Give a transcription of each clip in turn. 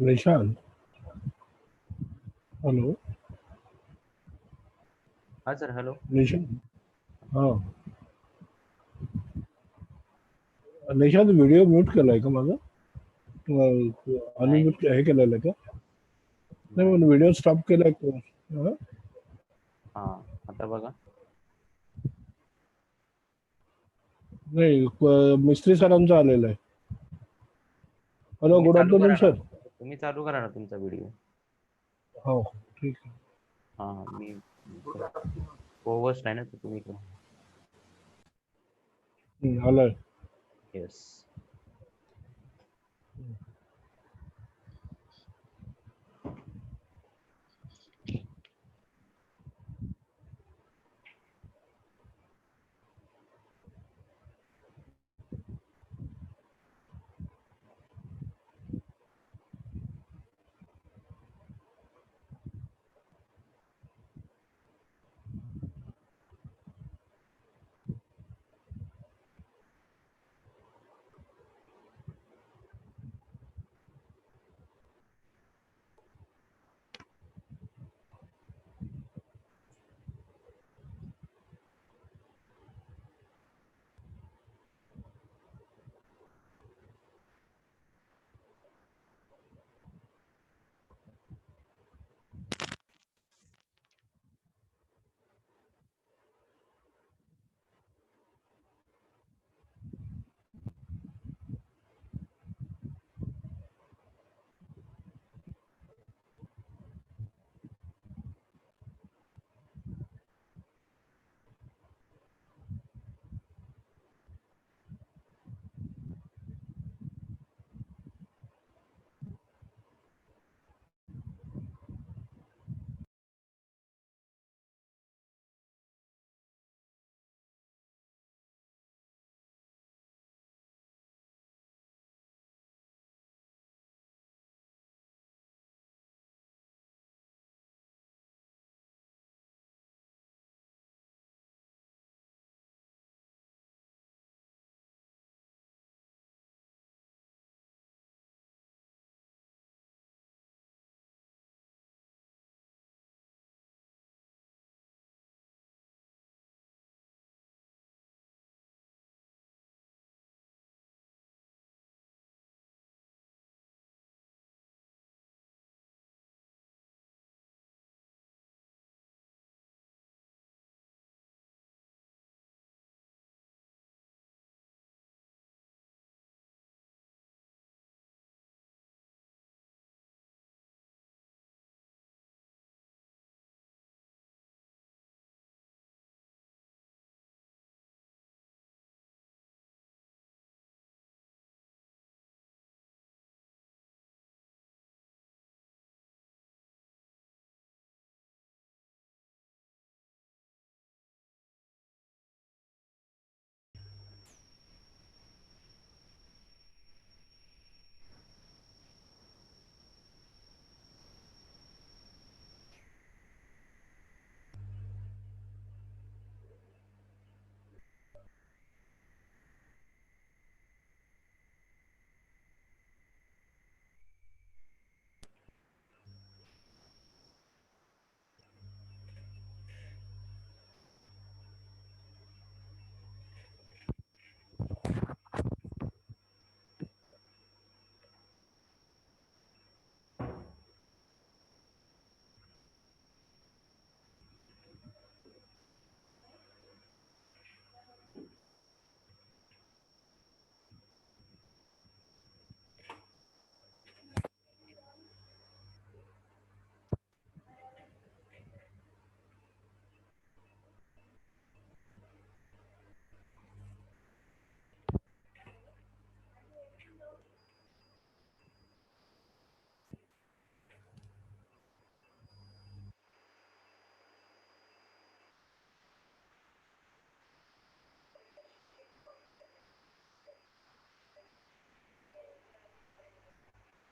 Nishant, hello हाँ sir, hello Nishant. हाँ Nishant, video mute केलाय का माझा? नाही अनम्यूट हे केलेलं आहे का? नाही, पण नाही व्हिडिओ स्टॉप केलाय का? हा? हा आता बघा. नाही, मिस्त्री सरांचा आलेला आहे. हॅलो, तुम्ही गुड चालू आफ्टरनून करा ना. सर. तुम्ही चालू करा ना तुमचा व्हिडिओ. हो, ठीक आहे. हा मी होस्ट आहे ना, तर तुम्ही आलाय. Yes.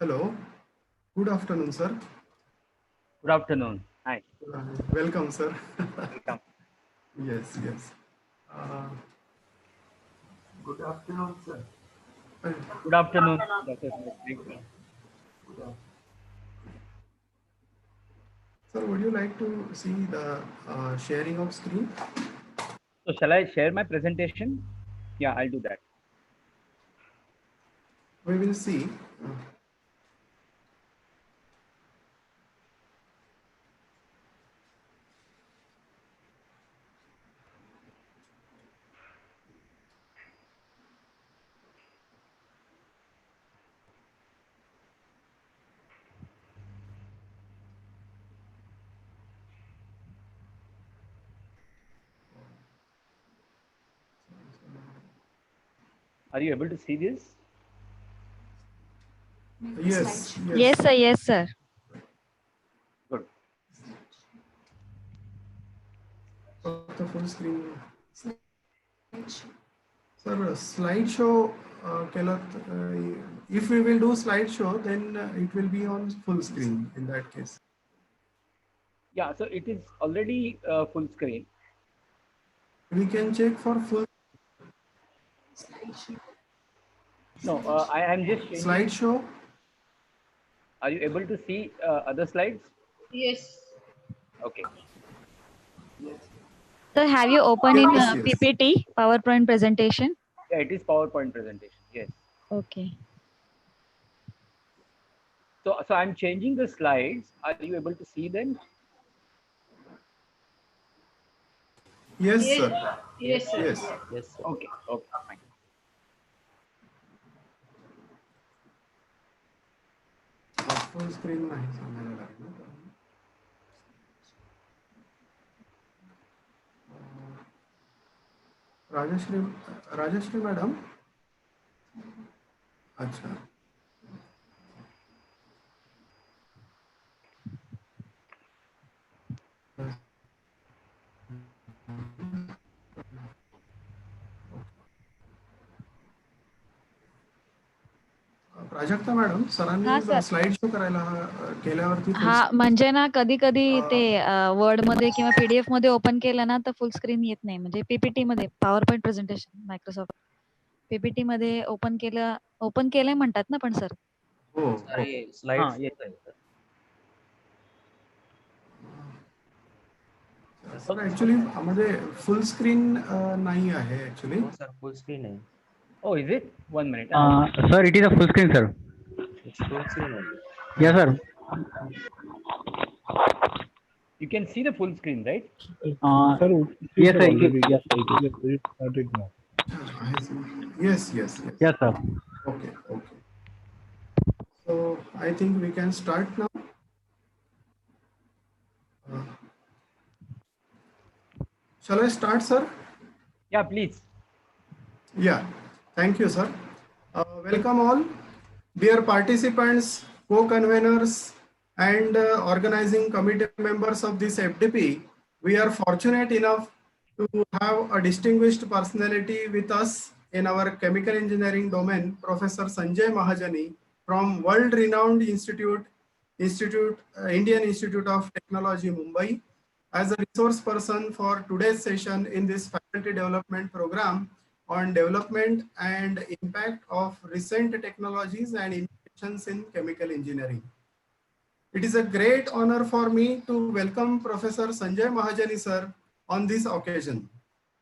Hello, good afternoon, sir. Good afternoon. Hi. Welcome, sir. Welcome. Yes. Good afternoon, sir. Good afternoon, Dr. Smith. Thank you. Sir, would you like to see the sharing of screen? So shall I share my presentation? Yeah, I'll do that. We will see. Are you able to see this? Yes. Yes, sir. Yes, sir. Good. The full screen. Sir, slideshow, if we will do slideshow, then it will be on full screen in that case. Yeah, so it is already full screen. We can check for full No, I am just changing. slideshow. Are you able to see other slides? Yes. Okay. Sir, have you opened in Yes, yes. PPT, PowerPoint presentation? Yeah, it is PowerPoint presentation. Yes. Okay. So I'm changing the slides. Are you able to see them? Yes, Yes. sir. Yes, sir. Yes. Yes, sir. Okay. Okay. Fine. Full screen नाही सांगायला लागलं. Rajshree madam. अच्छा. Prajakta madam, हा, सरांनी sir. Slide show करायला केल्यावरती हा, म्हणजे ना कधी कधी ते वर्ड मध्ये किंवा पीडीएफ मध्ये ओपन केलं ना तर फुल स्क्रीन येत नाही. म्हणजे पीपीटी मध्ये पॉवरपॉईंट प्रेझेंटेशन मायक्रोसॉफ्ट पीपीटी मध्ये ओपन केलंय म्हणतात ना पण सर. हो. सारे स्लाइड्स yes. सर ऍक्च्युली म्हणजे फुल स्क्रीन नाही आहे ऍक्च्युली. हो सर, फुल स्क्रीन है. Oh, is it? 1 minute. Sir, it is a full screen, sir. It's full screen है. Yes, sir. You can see the full screen, right? Sir, Yes, sir, I already. did. Yes, I did. Yes, we started now. Yes, yes, yes. Yes, sir. Okay, okay. So I think we can start now. Shall I start, sir? Yeah, please. Yeah, thank you, sir. Welcome all, dear participants, co-conveners, and organizing committee members of this FDP. We are fortunate enough to have a distinguished personality with us in our chemical engineering domain, Professor Sanjay Mahajani from world-renowned Indian Institute of Technology, Mumbai, as a resource person for today's session in this faculty development program on development and impact of recent technologies and innovations in chemical engineering. It is a great honor for me to welcome Professor Sanjay Mahajani sir on this occasion.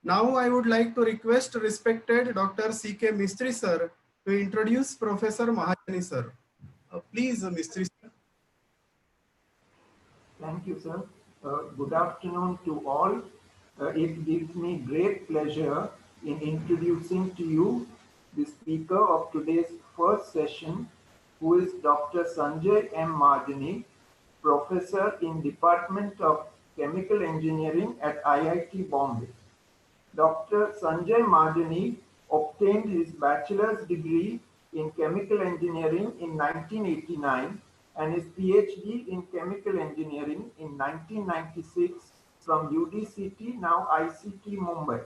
Now I would like to request respected Dr. C.K. Mistry sir to introduce Professor Mahajani sir. Please, Mistry sir. Thank you, sir. Good afternoon to all. It gives me great pleasure in introducing to you the speaker of today's first session, who is Dr. Sanjay M. Mahajani, Professor in Department of Chemical Engineering at IIT Bombay. Dr. Sanjay Mahajani obtained his bachelor's degree in chemical engineering in 1989 and his PhD in chemical engineering in 1996 from UDCT, now ICT Mumbai.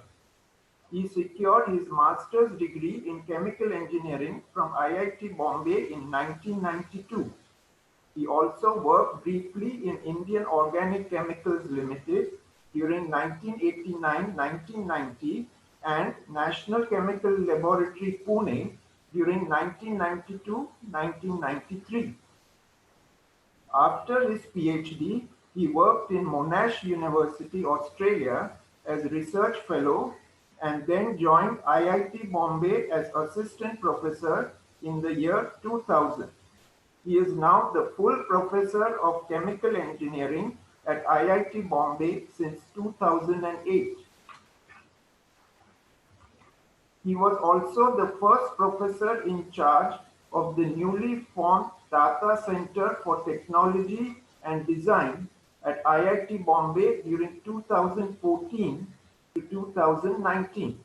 He secured his master's degree in chemical engineering from IIT Bombay in 1992. He also worked briefly in Indian Organic Chemicals Limited during 1989-1990 and National Chemical Laboratory Pune during 1992-1993. After his PhD, He worked in Monash University, Australia as research fellow and then joined IIT Bombay as assistant professor in the year 2000. He is now the full professor of chemical engineering at IIT Bombay since 2008. He was also the first professor in charge of the newly formed Data Center for Technology and Design at IIT Bombay during 2014 to 2019.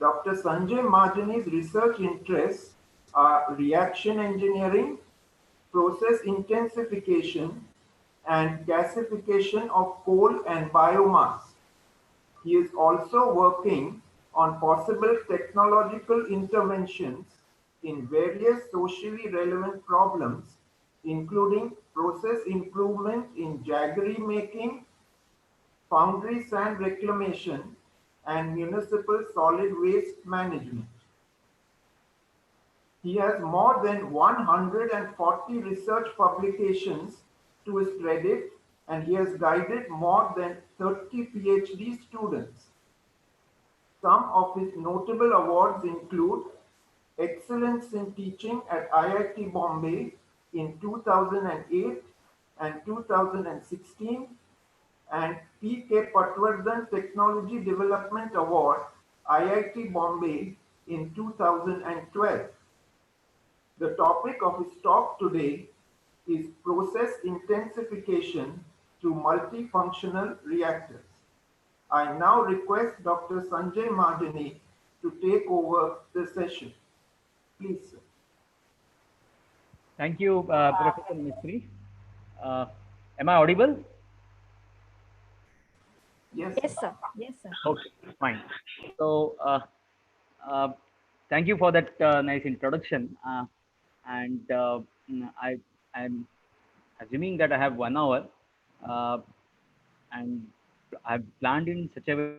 Dr. Sanjay Mahajani's research interests are reaction engineering, process intensification, and gasification of coal and biomass. He is also working on possible technological interventions in various socially relevant problems, including process improvement in jaggery making, foundry sand reclamation, and municipal solid waste management. He has more than 140 research publications to his credit, and he has guided more than 30 PhD students. Some of his notable awards include Excellence in Teaching at IIT Bombay in 2008 and 2016, and P.K. Patwardhan Technology Development Award, IIT Bombay in 2012. The topic of his talk today is process intensification through multifunctional reactors. I now request Dr. Sanjay Mahajani to take over the session. Please, sir. Thank you, Professor Mistry. Am I audible? Yes, Yes, sir. Yes, sir. Okay, fine. So, thank you for that nice introduction. I'm assuming that I have 1 hour, uh, and I've planned in such a way,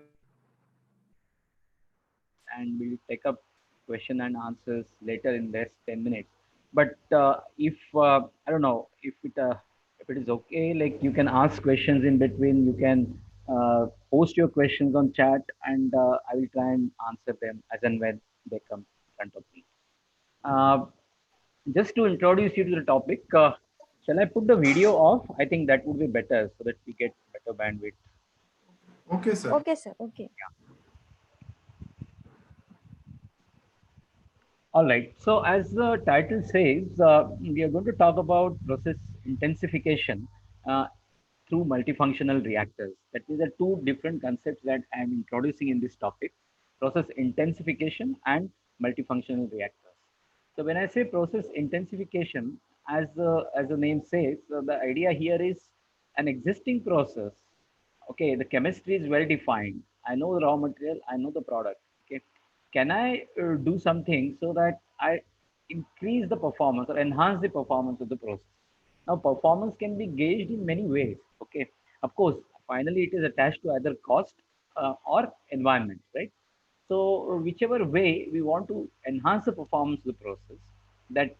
and we'll take up question and answers later in less 10 minutes. But if I don't know if it is okay, like you can ask questions in between, you can post your questions on chat, and I will try and answer them as and when they come in front of me. Uh, just to introduce you to the topic, shall I put the video off? I think that would be better so that we get better bandwidth. Okay, sir. Okay, sir. Okay. All right. So as the title says, we are going to talk about process intensification uh, through multifunctional reactors. That is the two different concepts that I am introducing in this topic: process intensification and multifunctional reactors. So when I say process intensification, as the name says, the idea here is an existing process. Okay, the chemistry is well defined. I know the raw material, I know the product. Okay, can I do something so that I increase the performance or enhance the performance of the process? Now, performance can be gauged in many ways. Okay, of course, finally it is attached to either cost or environment, right? So, whichever way we want to enhance the performance of the process, that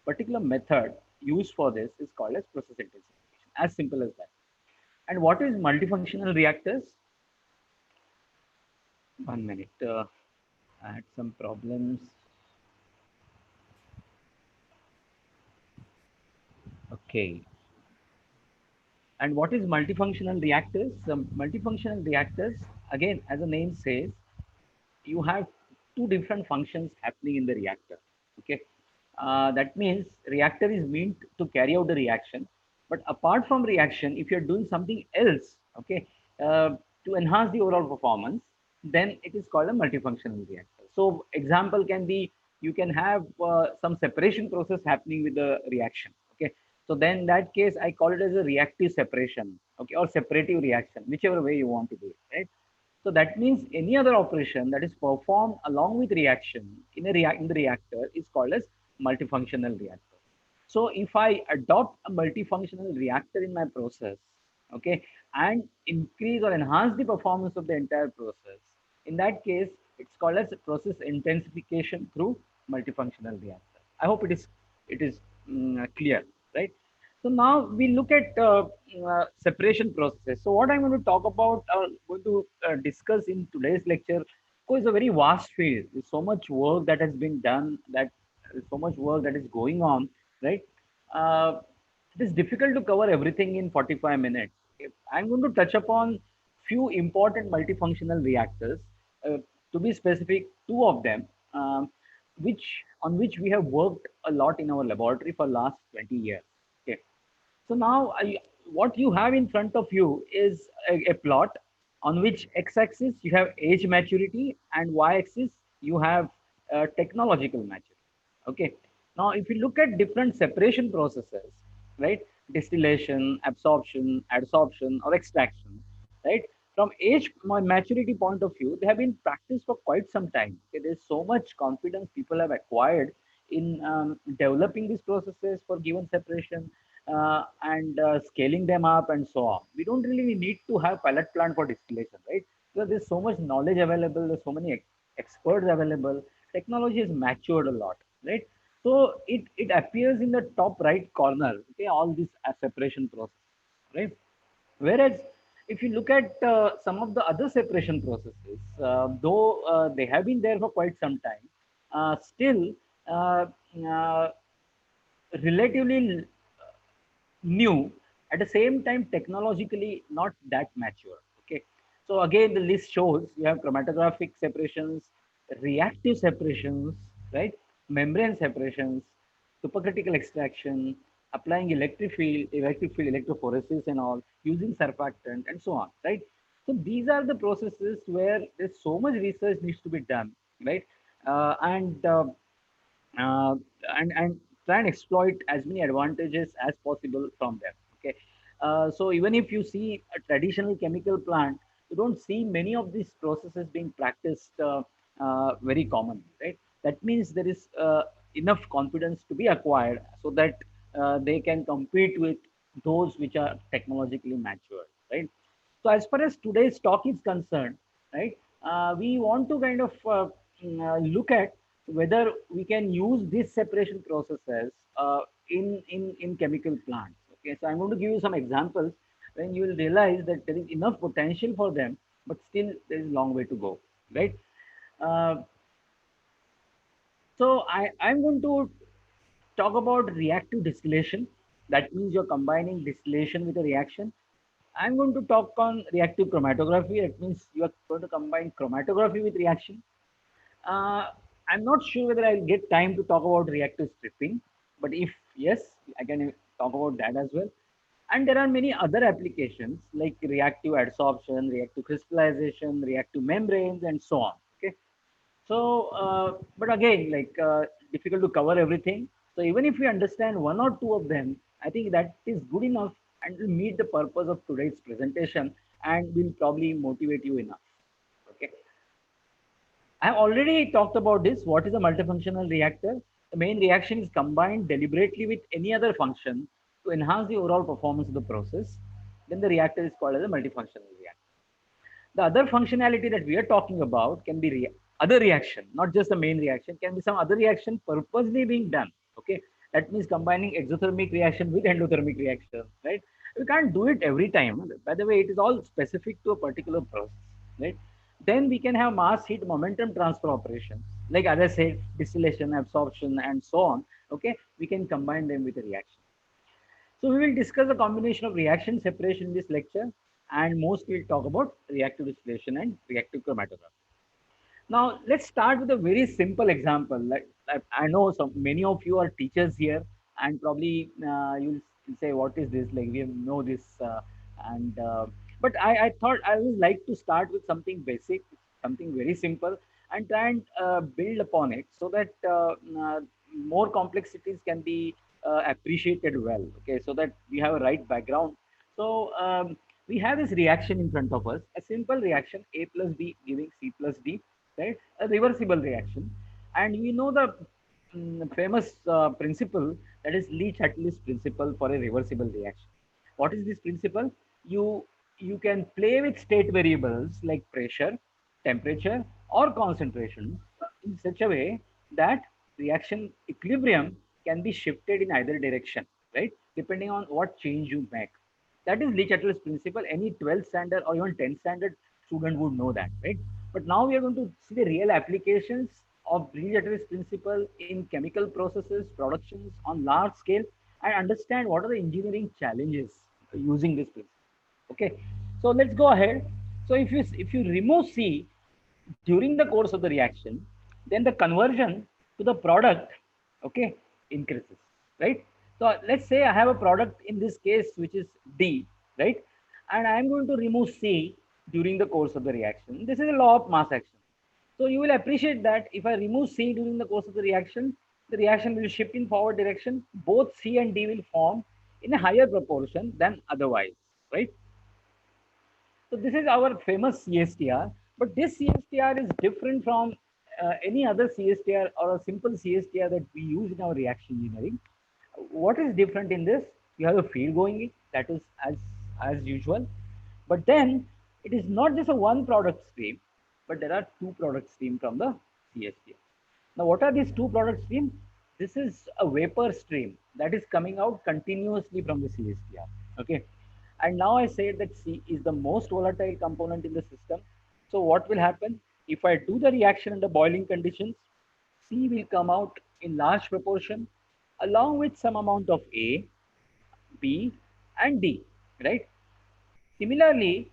particular method used for this is called as process intensification. As simple as that. And what is multifunctional reactors? 1 minute. I had some problems. Okay. And what is multifunctional reactors? Multifunctional reactors, again, as the name says, you have two different functions happening in the reactor. Okay. That means reactor is meant to carry out the reaction. But apart from reaction, if you're doing something else, okay, to enhance the overall performance, then it is called a multifunctional reactor. So example can be, you can have some separation process happening with the reaction. Okay. So then in that case, I call it as a reactive separation, okay, or separative reaction, whichever way you want to do it, right? So that means any other operation that is performed along with reaction in in the reactor is called as multifunctional reactor. So if I adopt a multifunctional reactor in my process, okay, and increase or enhance the performance of the entire process, in that case, it's called as process intensification through multifunctional reactor. I hope it is clear, right? So now we look at separation processes. So what I'm going to talk about, going to discuss in today's lecture, of course, a very vast field. There's so much work that has been done, that so much work that is going on, right? It is difficult to cover everything in 45 minutes. Okay, I'm going to touch upon few important multifunctional reactors. Uh, to be specific, two of them, which we have worked a lot in our laboratory for last 20 years. Okay, so now what you have in front of you is a plot on which x-axis you have age maturity and y-axis you have technological maturity. Okay. Now, if you look at different separation processes, right? Distillation, absorption, adsorption, or extraction, right? From age maturity point of view, they have been practiced for quite some time. Okay? There's so much confidence people have acquired in developing these processes for given separation and scaling them up and so on. We don't really need to have pilot plant for distillation, right? Because there's so much knowledge available, there's so many experts available, technology has matured a lot, right? So it appears in the top right corner, okay, all this separation process, right? Whereas if you look at some of the other separation processes, though they have been there for quite some time, still uh, uh, relatively new, at the same time technologically not that mature. Okay, so again the list shows you have chromatographic separations, reactive separations, right, membrane separations, supercritical extraction, applying electric field electrophoresis and all, using surfactant and so on, right? So these are the processes where there's so much research needs to be done, right? And uh, and try and exploit as many advantages as possible from them. Okay, so even if you see a traditional chemical plant, you don't see many of these processes being practiced very commonly, right? That means there is enough confidence to be acquired so that they can compete with those which are technologically mature, right? So as far as today's talk is concerned, right, we want to kind of look at whether we can use these separation processes in chemical plants. Okay, so I'm going to give you some examples when you will realize that there is enough potential for them, but still there is a long way to go, right? Uh, so I'm going to talk about reactive distillation. That means you're combining distillation with a reaction. I'm going to talk on reactive chromatography. That means you are going to combine chromatography with reaction. Uh, I'm not sure whether I'll get time to talk about reactive stripping, but if yes, I can talk about that as well. And there are many other applications like reactive adsorption, reactive crystallization, reactive membranes, and so on. Okay. So, but again, difficult to cover everything. So even if we understand one or two of them, I think that is good enough and will meet the purpose of today's presentation and will probably motivate you enough. Okay. I have already talked about this. What is a multifunctional reactor? The main reaction is combined deliberately with any other function to enhance the overall performance of the process. Then the reactor is called as a multifunctional reactor. The other functionality that we are talking about can be other reaction, not just the main reaction, can be some other reaction purposely being done. Okay, that means combining exothermic reaction with endothermic reaction, right? You can't do it every time. By the way, it is all specific to a particular process, right? Then we can have mass heat momentum transfer operations, like as I said, distillation, absorption, and so on. Okay, we can combine them with a reaction. So we will discuss a combination of reaction separation in this lecture, and most we'll talk about reactive distillation and reactive chromatography. Now let's start with a very simple example. Like I know some many of you are teachers here, and probably you'll say, "What is this?" Like we know this, and but I thought I would like to start with something basic, something very simple, and try and build upon it so that more complexities can be appreciated well. Okay, so that we have a right background. So we have this reaction in front of us, a simple reaction, A plus B giving C plus D, right? A reversible reaction. And we know the famous principle, that is Lee-Chatterley's principle for a reversible reaction. What is this principle? You can play with state variables like pressure, temperature, or concentration in such a way that reaction equilibrium can be shifted in either direction, right? depending on what change you make. That is Lee-Chatter's principle. Any 12th standard or even 10th standard student would know that, right? But now we are going to see the real applications of Lee-Chatter's principle in chemical processes, productions on large scale, and understand what are the engineering challenges using this principle. Okay, so let's go ahead. So if you remove C during the course of the reaction, then the conversion to the product, okay, increases, right? So let's say I have a product in this case which is D, right? And I am going to remove C during the course of the reaction. This is a law of mass action. So you will appreciate that if I remove C during the course of the reaction will shift in forward direction. Both C and D will form in a higher proportion than otherwise, right? So this is our famous CSTR, but this CSTR is different from any other CSTR or a simple CSTR that we use in our reaction engineering. What is different in this? You have a field going in, that is as usual, but then it is not just a one product stream, but there are two product stream from the CSTR. Now, what are these two product streams? This is a vapor stream that is coming out continuously from the CSTR. Okay. And now I said that C is the most volatile component in the system. So what will happen? If I do the reaction under boiling conditions, C will come out in large proportion along with some amount of A, B, and D, right? Similarly,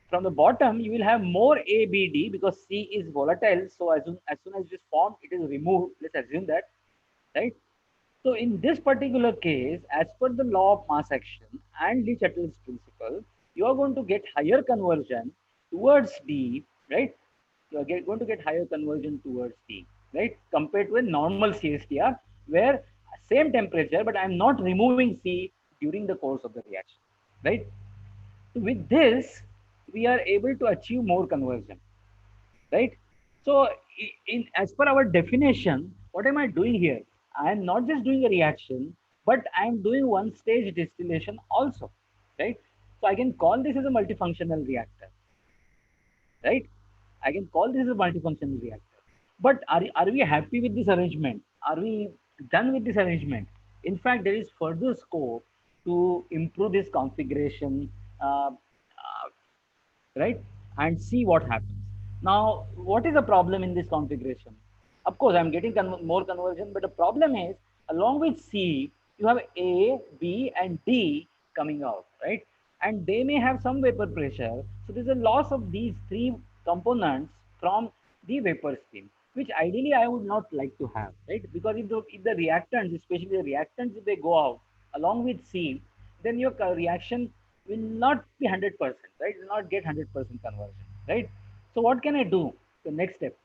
from the bottom, you will have more A, B, D because C is volatile. So as soon as it is formed, it is removed. Let's assume that, right? So in this particular case, as per the law of mass action and Lee-Chatter's principle, you are going to get higher conversion towards D, right? You are going to get higher conversion towards D, right? Compared to a normal CSTR where same temperature, but I'm not removing C during the course of the reaction, right? So with this, we are able to achieve more conversion, right? So in as per our definition, what am I doing here? I am not just doing a reaction, but I am doing one stage distillation also, right? So I can call this as a multifunctional reactor, right? I can call this a multifunctional reactor. But are we happy with this arrangement? Are we done with this arrangement? In fact, there is further scope to improve this configuration, right? And see what happens. Now, what is the problem in this configuration? Of course, I'm getting more conversion, but the problem is along with C, you have A, B, and D coming out, right? And they may have some vapor pressure. So there's a loss of these three components from the vapor stream, which ideally I would not like to have, right? Because if the reactants, especially the reactants, if they go out along with C, then your reaction will not be 100%, right? Will not get 100% conversion, right? So what can I do? The next step.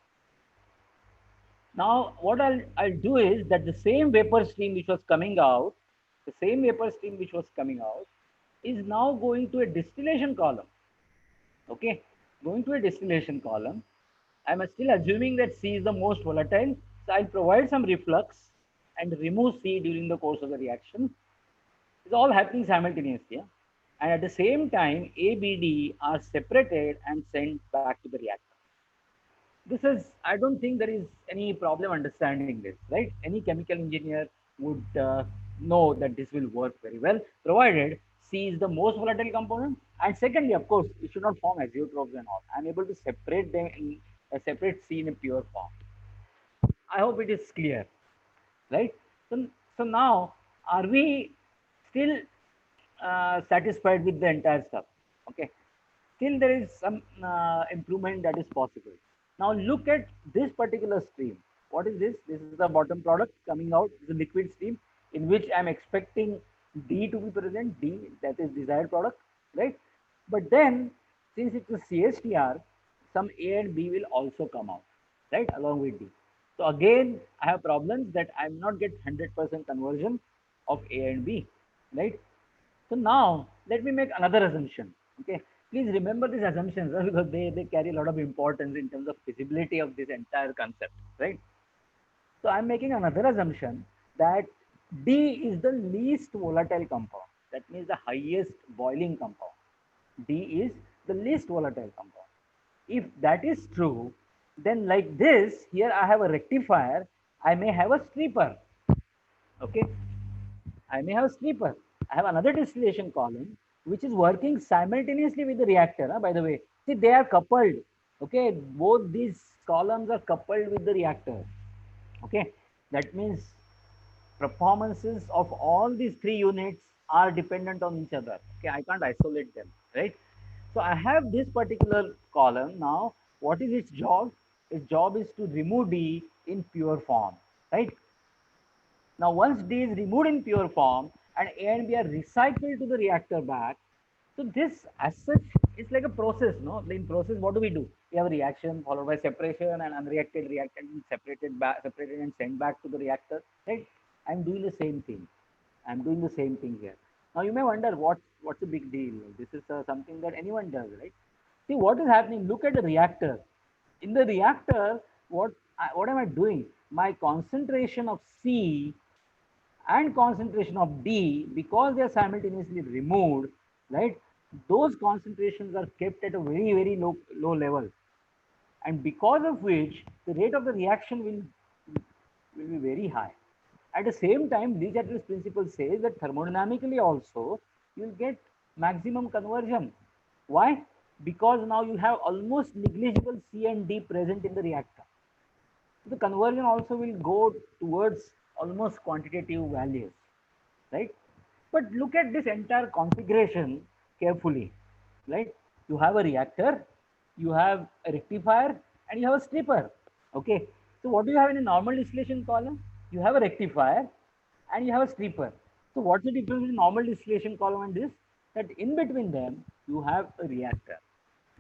Now, what I'll do is that the same vapor stream which was coming out, the same vapor stream which was coming out, is now going to a distillation column. Okay, going to a distillation column. I'm still assuming that C is the most volatile, so I'll provide some reflux and remove C during the course of the reaction. It's all happening simultaneously. Yeah? And at the same time, A, B, D are separated and sent back to the reactor. This is, I don't think there is any problem understanding this, right? Any chemical engineer would know that this will work very well, provided C is the most volatile component. And secondly, of course, it should not form azeotropies and all. I'm able to separate them in separate C in a pure form. I hope it is clear, right? So now, are we still satisfied with the entire stuff? Okay. Still there is some improvement that is possible. Now look at this particular stream. What is this? This is the bottom product coming out, the liquid stream in which I'm expecting D to be present, D that is desired product, right? But then since it's a CSTR, some A and B will also come out, right, along with D. So again, I have problems that I'm not get 100% conversion of A and B, right? So now let me make another assumption. Okay, please remember these assumptions because they carry a lot of importance in terms of feasibility of this entire concept, right? So I'm making another assumption that D is the least volatile compound. That means the highest boiling compound. D is the least volatile compound. If that is true, then like this, here I have a rectifier, I may have a stripper. Okay, I may have a stripper. I have another distillation column which is working simultaneously with the reactor. By the way, see, they are coupled. Okay, both these columns are coupled with the reactor. Okay, that means performances of all these three units are dependent on each other. Okay, I can't isolate them, right? So I have this particular column. Now what is its job? Its job is to remove D in pure form, right? Now once D is removed in pure form and A and B are recycled to the reactor back, so this as such is like a process, no? In process, what do? We have a reaction followed by separation and unreacted reactant separated and sent back to the reactor, right? I'm doing the same thing. I'm doing the same thing here. Now you may wonder what's the big deal? This is something that anyone does, right? See what is happening. Look at the reactor. In the reactor, what am I doing? My concentration of C and concentration of D, because they are simultaneously removed, right? Those concentrations are kept at a very low level, and because of which the rate of the reaction will be very high. At the same time, Lee Chatter's principle says that thermodynamically also you will get maximum conversion. Why? Because now you have almost negligible C and D present in the reactor. The conversion also will go towards almost quantitative values, right? But look at this entire configuration carefully, right? You have a reactor, you have a rectifier, and you have a stripper. Okay. So what do you have in a normal distillation column? You have a rectifier and you have a stripper. So what's the difference between normal distillation column and this? That in between them you have a reactor.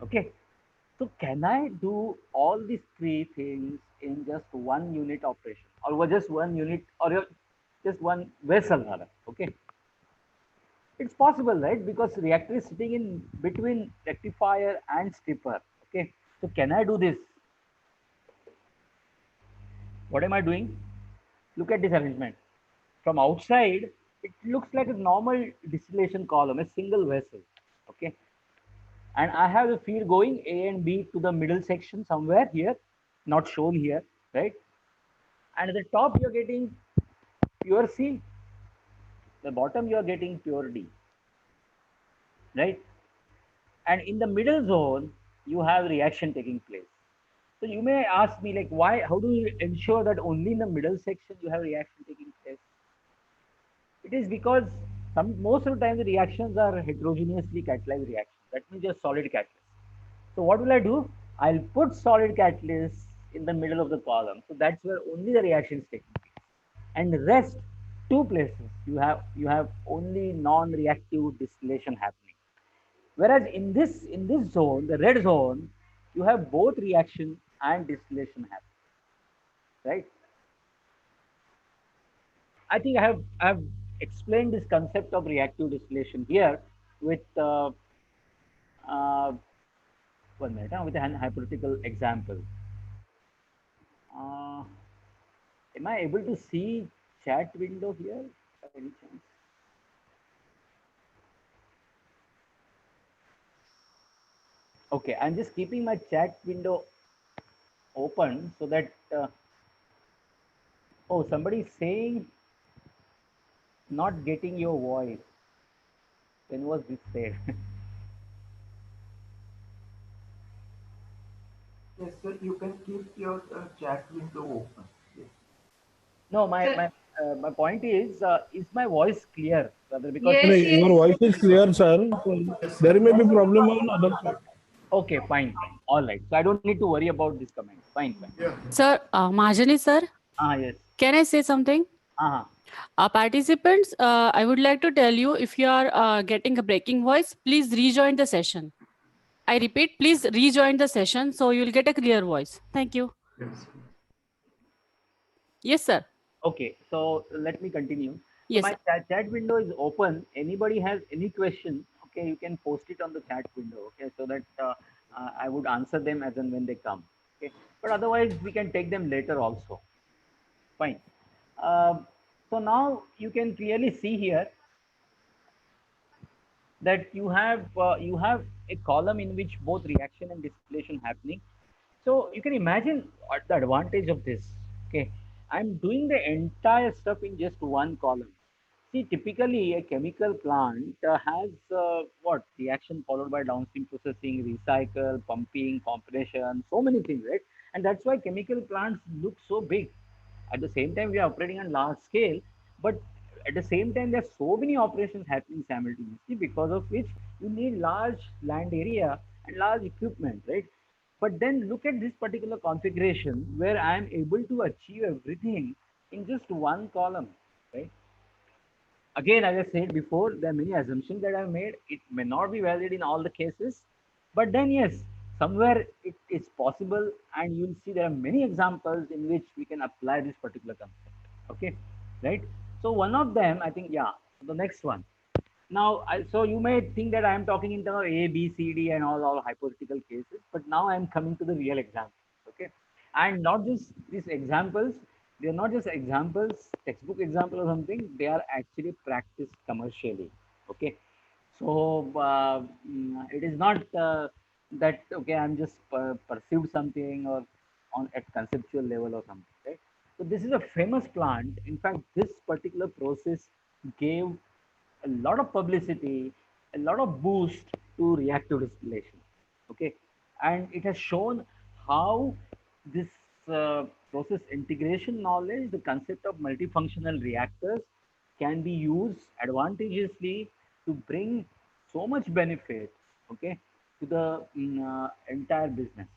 Okay. So can I do all these three things in just one unit operation, or just one unit, or just one vessel rather? Okay. It's possible, right? Because reactor is sitting in between rectifier and stripper. Okay. So can I do this? What am I doing? Look at this arrangement. From outside, it looks like a normal distillation column, a single vessel. Okay. And I have the feed going A and B to the middle section somewhere here, not shown here, right? And at the top, you're getting pure C. The bottom, you're getting pure D, right? And in the middle zone, you have reaction taking place. So you may ask me, like, why, how do you ensure that only in the middle section you have reaction taking place? It is because most of the time the reactions are heterogeneously catalyzed reactions. That means just solid catalyst. So what will I do? I'll put solid catalyst in the middle of the column. So that's where only the reaction is taking place. And the rest, two places, you have only non-reactive distillation happening. Whereas in this zone, the red zone, you have both reaction and distillation happening, right? I think I have explained this concept of reactive distillation here with uh, 1 minute, with a hypothetical example. Uh, am I able to see chat window here by any chance? Okay, I'm just keeping my chat window open so that oh, somebody is saying not getting your voice. When was this said? Yes, sir, you can keep your chat window open. Yes. No, my point is my voice clear? Rather, because No, Yes, your yes. voice is clear, sir. So there may be problem on other side. okay, fine. All right. So I don't need to worry about this comment. Fine. Yeah. Sir, Mahajani sir, Yes. can I say something? Uh-huh. Participants, I would like to tell you, if you are getting a breaking voice, please rejoin the session. I repeat, please rejoin the session so you will get a clear voice. Thank you. Yes. Yes, sir. Okay. So let me continue. So Yes, my sir. chat window is open. Anybody has any question? Okay, you can post it on the chat window. Okay, so that I would answer them as and when they come. Okay, but otherwise we can take them later also. Fine. So now you can clearly see here that you have a column in which both reaction and distillation happening. So you can imagine what the advantage of this. Okay, I'm doing the entire stuff in just one column. See, typically a chemical plant has what reaction followed by downstream processing, recycle, pumping, compression, so many things, right? And that's why chemical plants look so big. At the same time, we are operating on large scale, but at the same time, there are so many operations happening simultaneously, because of which you need large land area and large equipment, right? But then look at this particular configuration where I am able to achieve everything in just one column, right? Again, as I said before, there are many assumptions that I've made. It may not be valid in all the cases, but then yes, somewhere it is possible, and you'll see there are many examples in which we can apply this particular concept. Okay, right? So one of them, I think, yeah, the next one. Now, so you may think that I am talking in terms of A, B, C, D, and all hypothetical cases, but now I am coming to the real example. Okay, and not just these examples; they are not just examples, textbook example or something. They are actually practiced commercially. Okay, so it is not that okay. I'm just perceived something or on at conceptual level or something, right? So this is a famous plant. In fact, this particular process gave a lot of publicity, a lot of boost to reactive distillation. Okay, and it has shown how this process integration knowledge, the concept of multifunctional reactors, can be used advantageously to bring so much benefit, okay, to the entire business.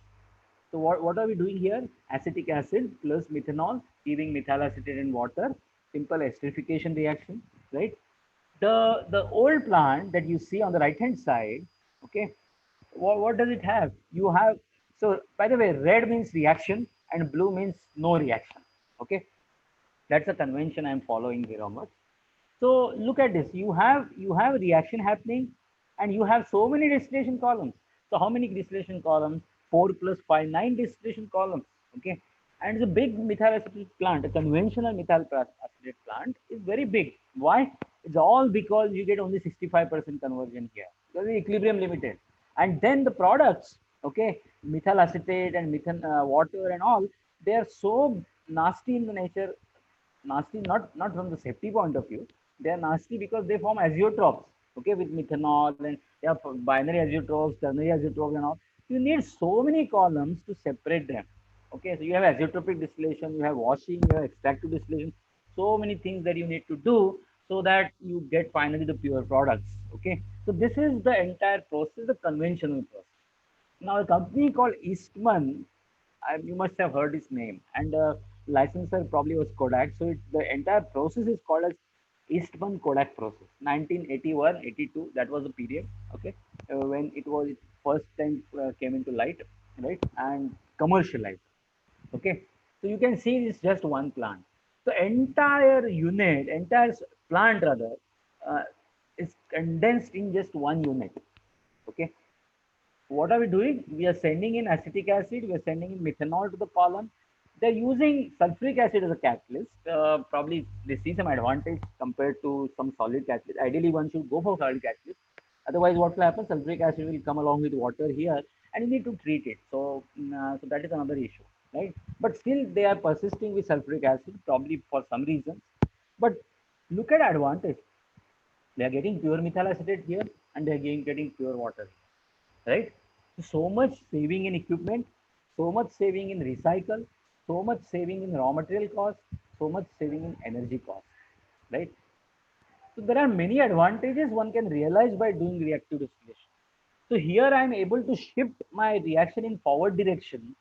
So what are we doing here? Acetic acid plus methanol, giving methyl acetate and water, simple esterification reaction, right? The old plant that you see on the right hand side, okay, what does it have? You have, so by the way, red means reaction and blue means no reaction. Okay, that's a convention I'm following here, Ahmad. So look at this. You have a reaction happening, and you have so many distillation columns. So how many distillation columns? 4 plus 5, 9 distillation columns. Okay, and it's a big methyl acetate plant. A conventional methyl acetate plant is very big. Why? It's all because you get only 65% conversion here because the equilibrium limited, and then the products. Okay, methyl acetate and methan water and all, they are so nasty in the nature. Nasty not from the safety point of view, they are nasty because they form azeotrophs, okay, with methanol, and they have binary azeotrophs, ternary azeotrophs and all. You need so many columns to separate them. Okay, so you have azeotropic distillation, you have washing, you have extractive distillation, so many things that you need to do so that you get finally the pure products. Okay, so this is the entire process, the conventional process. Now, a company called Eastman, you must have heard his name, and licensor probably was Kodak. So the entire process is called as Eastman Kodak process. 1981, 82, that was the period, okay, when it first time came into light, right, and commercialized. Okay, so you can see it's just one plant. So entire unit, entire plant rather, uh, is condensed in just one unit. Okay, what are we doing? We are sending in acetic acid, we are sending in methanol to the column. They're using sulfuric acid as a catalyst. Probably they see some advantage compared to some solid catalyst. Ideally, one should go for solid catalyst. Otherwise, what will happen? Sulfuric acid will come along with water here, and you need to treat it. So that is another issue, right? But still, they are persisting with sulfuric acid, probably for some reasons. But look at advantage. They are getting pure methyl acetate here, and they are getting pure water, right? So much saving in equipment, so much saving in recycle, so much saving in raw material cost, so much saving in energy cost, right? So there are many advantages one can realize by doing reactive distillation. So here I am able to shift my reaction in forward direction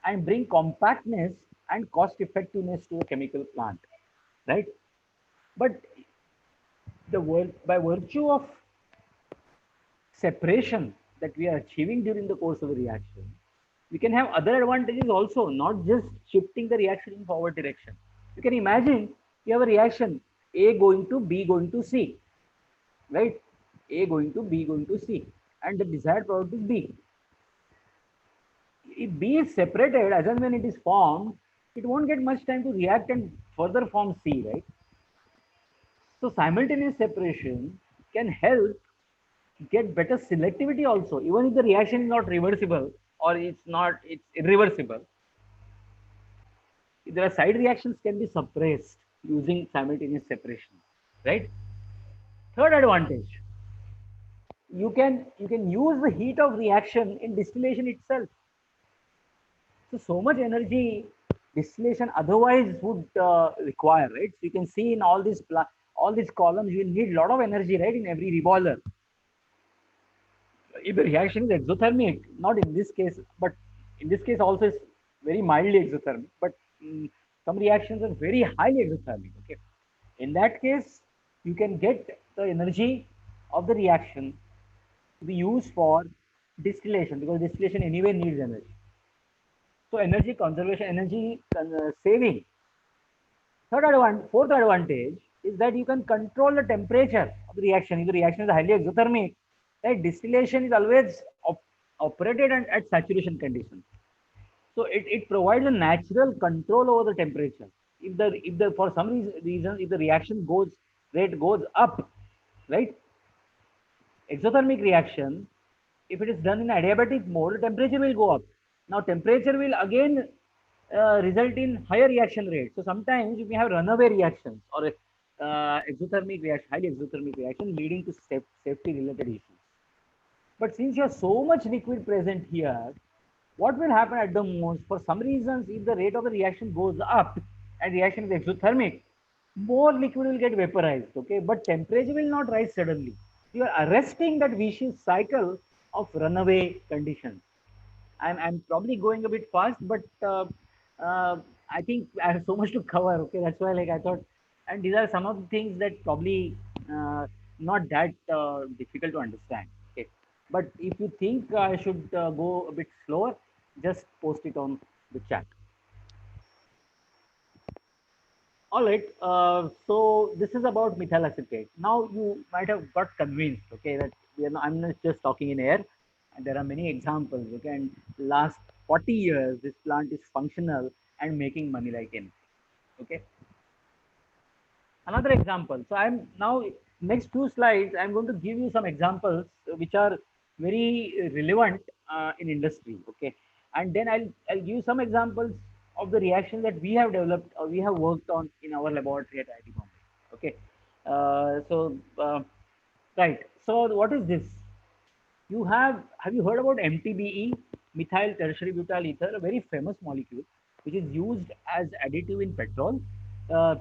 and bring compactness and cost effectiveness to a chemical plant, right? But by virtue of separation that we are achieving during the course of the reaction, we can have other advantages also, not just shifting the reaction in forward direction. You can imagine you have a reaction A going to B going to C, right? A going to B going to C, and the desired product is B. If B is separated as and when it is formed, it won't get much time to react and further form C, right? So simultaneous separation can help get better selectivity also, even if the reaction is not reversible or it's irreversible. There are side reactions can be suppressed using simultaneous separation. right? Third advantage, you can use the heat of reaction in distillation itself. So much energy distillation otherwise would require, right? So you can see in all these columns, you will need a lot of energy, right, in every reboiler. If the reaction is exothermic, not in this case, but in this case also it's very mildly exothermic, but some reactions are very highly exothermic. Okay, in that case, you can get the energy of the reaction to be used for distillation, because distillation anyway needs energy. So energy conservation, energy saving. Fourth advantage is that you can control the temperature of the reaction. If the reaction is highly exothermic, right, distillation is always operated at saturation conditions. So it provides a natural control over the temperature. If the for some reason if the reaction rate goes up, right, exothermic reaction, if it is done in adiabatic mode, the temperature will go up. Now temperature will again result in higher reaction rate. So sometimes you may have runaway reactions or exothermic reaction, highly exothermic reaction leading to safety related issues. But since you have so much liquid present here, what will happen at the most? For some reasons, if the rate of the reaction goes up and reaction is exothermic, more liquid will get vaporized, okay? But temperature will not rise suddenly. You are arresting that vicious cycle of runaway conditions. I'm probably going a bit fast, but I think I have so much to cover. Okay, that's why like I thought, and these are some of the things that probably not that difficult to understand. Okay, but if you think I should go a bit slower, just post it on the chat. All right. So this is about methyl acetate. Now you might have got convinced, okay, that I'm not just talking in air, and there are many examples. Okay, and last 40 years, this plant is functional and making money like anything. Okay. Another example. So I'm now next two slides. I'm going to give you some examples which are very relevant in industry. Okay, and then I'll give you some examples of the reactions that we have developed or we have worked on in our laboratory at IIT Bombay. Okay, right. So what is this? Have you heard about MTBE, methyl tertiary butyl ether, a very famous molecule which is used as additive in petrol.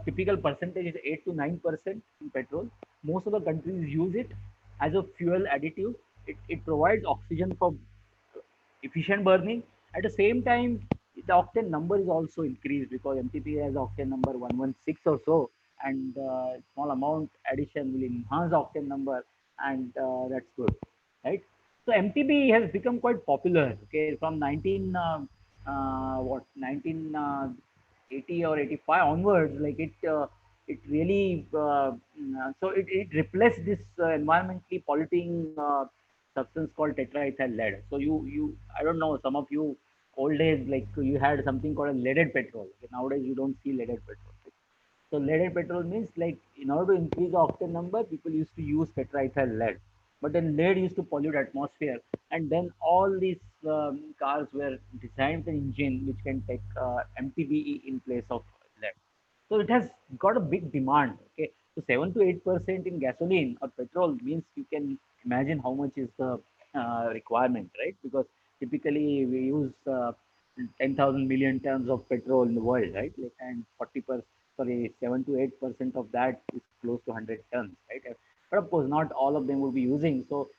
Typical percentage is 8 to 9% in petrol. Most of the countries use it as a fuel additive. It provides oxygen for efficient burning. At the same time, the octane number is also increased because MTP has octane number 116 or so, and small amount addition will enhance the octane number, and that's good, right? So MTB has become quite popular. Okay, from 1980 or 85 onwards, like it really so it replaced this environmentally polluting substance called tetraethyl lead. So you I don't know, some of you old days, like you had something called a leaded petrol. Okay, nowadays you don't see leaded petrol. So leaded petrol means like in order to increase the octane number, people used to use tetraethyl lead. But then lead used to pollute atmosphere, and then all these cars were designed with an engine which can take MTBE in place of lead. So it has got a big demand. Okay, so 7 to 8% in gasoline or petrol means you can imagine how much is the requirement, right? Because typically we use 10,000 million tons of petrol in the world, right? Like, and 7 to 8% of that is close to 100 tons, right? But of course, not all of them will be using. So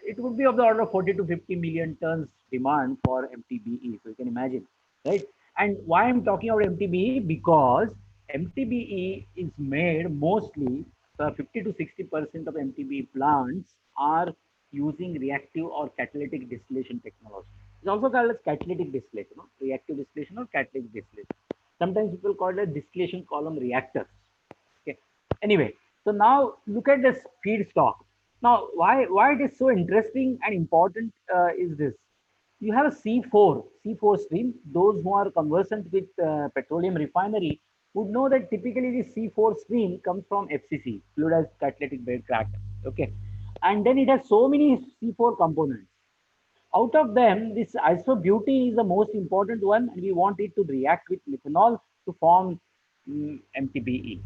it would be of the order of 40 to 50 million tons demand for MTBE. So you can imagine, right? And why I'm talking about MTBE? Because MTBE is made mostly, 50 to 60% of MTBE plants are using reactive or catalytic distillation technology. It's also called as catalytic distillation, no? Reactive distillation or catalytic distillation. Sometimes people call it a distillation column reactors. Okay. Anyway, so now look at this feedstock. Now, why it is so interesting and important is this: you have a C4 stream. Those who are conversant with petroleum refinery would know that typically the C4 stream comes from FCC, fluidized catalytic bed cracker. Okay, and then it has so many C4 components. Out of them, this isobutyl is the most important one, and we want it to react with methanol to form MTBE.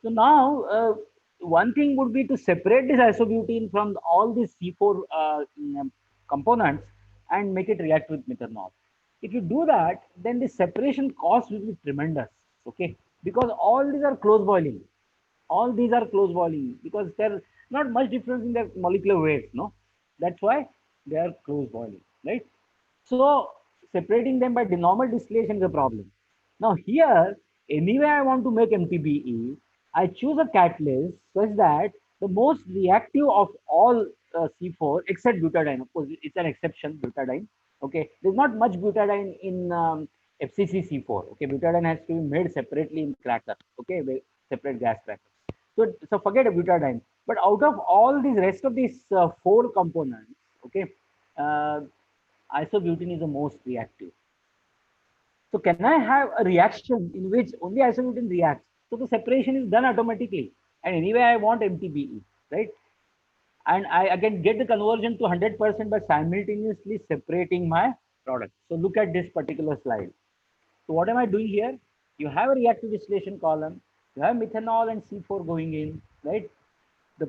So now, one thing would be to separate this isobutene from all these C4 components and make it react with methanol. If you do that, then the separation cost will be tremendous. Okay, because all these are close boiling. All these are close boiling because there's not much difference in their molecular weights. No, that's why they are close boiling, right? So separating them by the normal distillation is a problem. Now here, anyway, I want to make MTBE. I choose a catalyst such that the most reactive of all C4, except butadiene. Of course, it's an exception, butadiene. Okay, there's not much butadiene in FCC C4. Okay, butadiene has to be made separately in cracker. Okay, separate gas crackers. So forget a butadiene. But out of all these rest of these four components, okay, uh, isobutene is the most reactive. So can I have a reaction in which only isobutene reacts? So the separation is done automatically. And anyway, I want MTBE, right? And I again get the conversion to 100% by simultaneously separating my product. So look at this particular slide. So what am I doing here? You have a reactive distillation column. You have methanol and C4 going in, right? The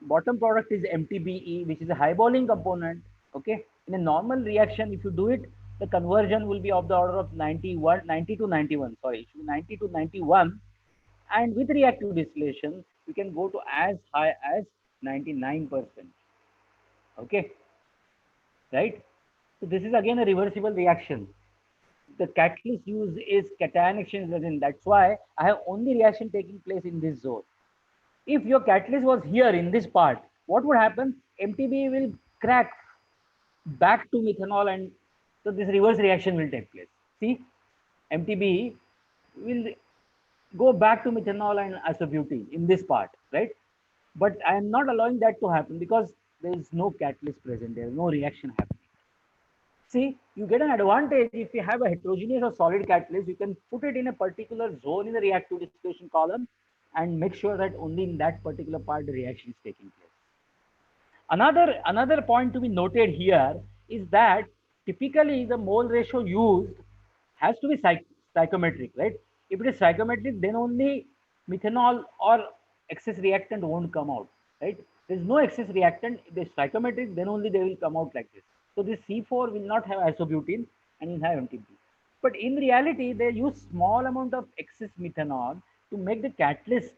bottom product is MTBE, which is a high boiling component. Okay, in a normal reaction, if you do it, the conversion will be of the order of 90 to 91. Sorry, it should be 90 to 91. And with reactive distillation, you can go to as high as 99%. Okay, right? So this is again a reversible reaction. The catalyst used is cation exchange resin. That's why I have only reaction taking place in this zone. If your catalyst was here in this part, what would happen? MTBE will crack back to methanol, and so this reverse reaction will take place. See, MTBE will go back to methanol and isobutene in this part, right? But I am not allowing that to happen because there is no catalyst present, there is no reaction happening. See, you get an advantage if you have a heterogeneous or solid catalyst, you can put it in a particular zone in the reactive distillation column and make sure that only in that particular part the reaction is taking place. Another point to be noted here is that typically the mole ratio used has to be stoichiometric, right? If it is stoichiometric, then only methanol or excess reactant won't come out, right? There is no excess reactant. If they stoichiometric, then only they will come out like this. So this C4 will not have isobutene and will have MTB. But in reality, they use small amount of excess methanol to make the catalyst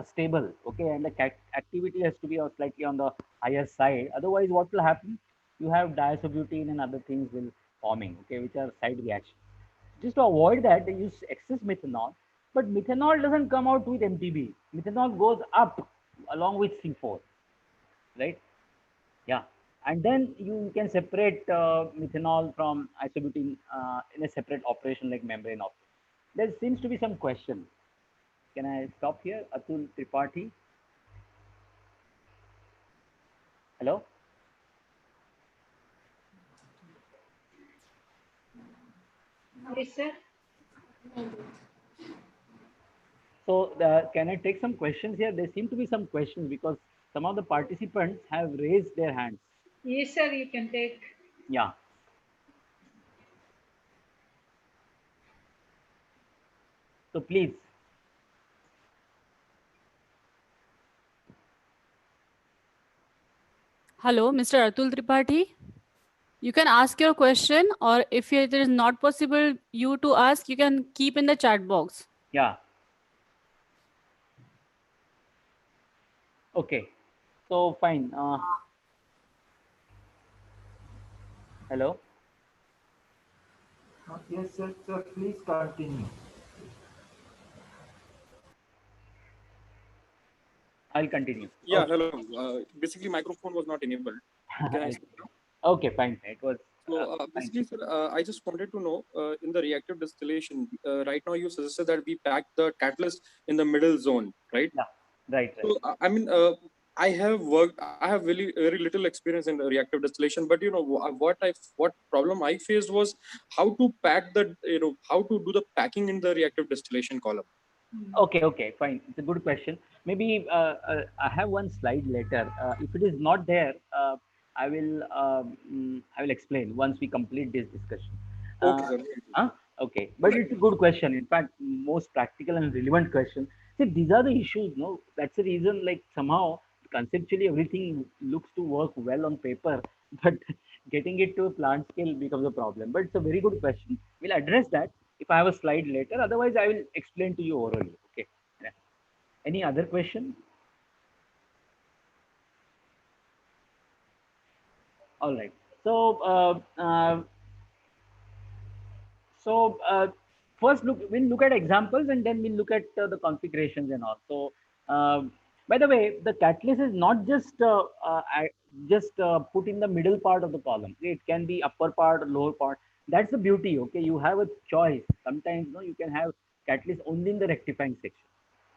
stable. Okay, and the activity has to be slightly on the higher side. Otherwise, what will happen? You have diisobutene and other things will forming. Okay, which are side reactions. Just to avoid that, they use excess methanol. But methanol doesn't come out with MTB. Methanol goes up along with C4, right? Yeah, and then you can separate methanol from isobutene in a separate operation like membrane operation. There seems to be some question. Can I stop here? Atul Tripathi. Hello? Yes, sir. So can I take some questions here? There seem to be some questions because some of the participants have raised their hands. Yes, sir, you can take. Yeah. So please. Hello, Mr. Atul Tripathi. You can ask your question, or if it is not possible you to ask, you can keep in the chat box. Yeah. Okay. So fine. Hello. Yes, sir, please continue. I'll continue. Yeah, Okay. hello. Basically, microphone was not enabled. Can I speak now? Okay, fine. It was So basically, sir, I just wanted to know in the reactive distillation, right now you suggested that we pack the catalyst in the middle zone, right? Yeah, right. So I mean, I have really very little experience in reactive distillation, but you know what problem I faced was how to pack the how to do the packing in the reactive distillation column. Okay, fine. It's a good question. Maybe I have one slide later. If it is not there, I will explain once we complete this discussion. Okay, sir. Okay, but it's a good question. In fact, most practical and relevant question. See, these are the issues, no? That's the reason, like, somehow conceptually everything looks to work well on paper, but getting it to a plant scale becomes a problem. But it's a very good question. We'll address that if I have a slide later. Otherwise, I will explain to you orally. Okay. Yeah. Any other question? All right. So, first we'll look at examples and then we'll look at the configurations and all. So by the way, the catalyst is not just put in the middle part of the column. It can be upper part or lower part. That's the beauty. Okay, you have a choice. Sometimes you can have catalyst only in the rectifying section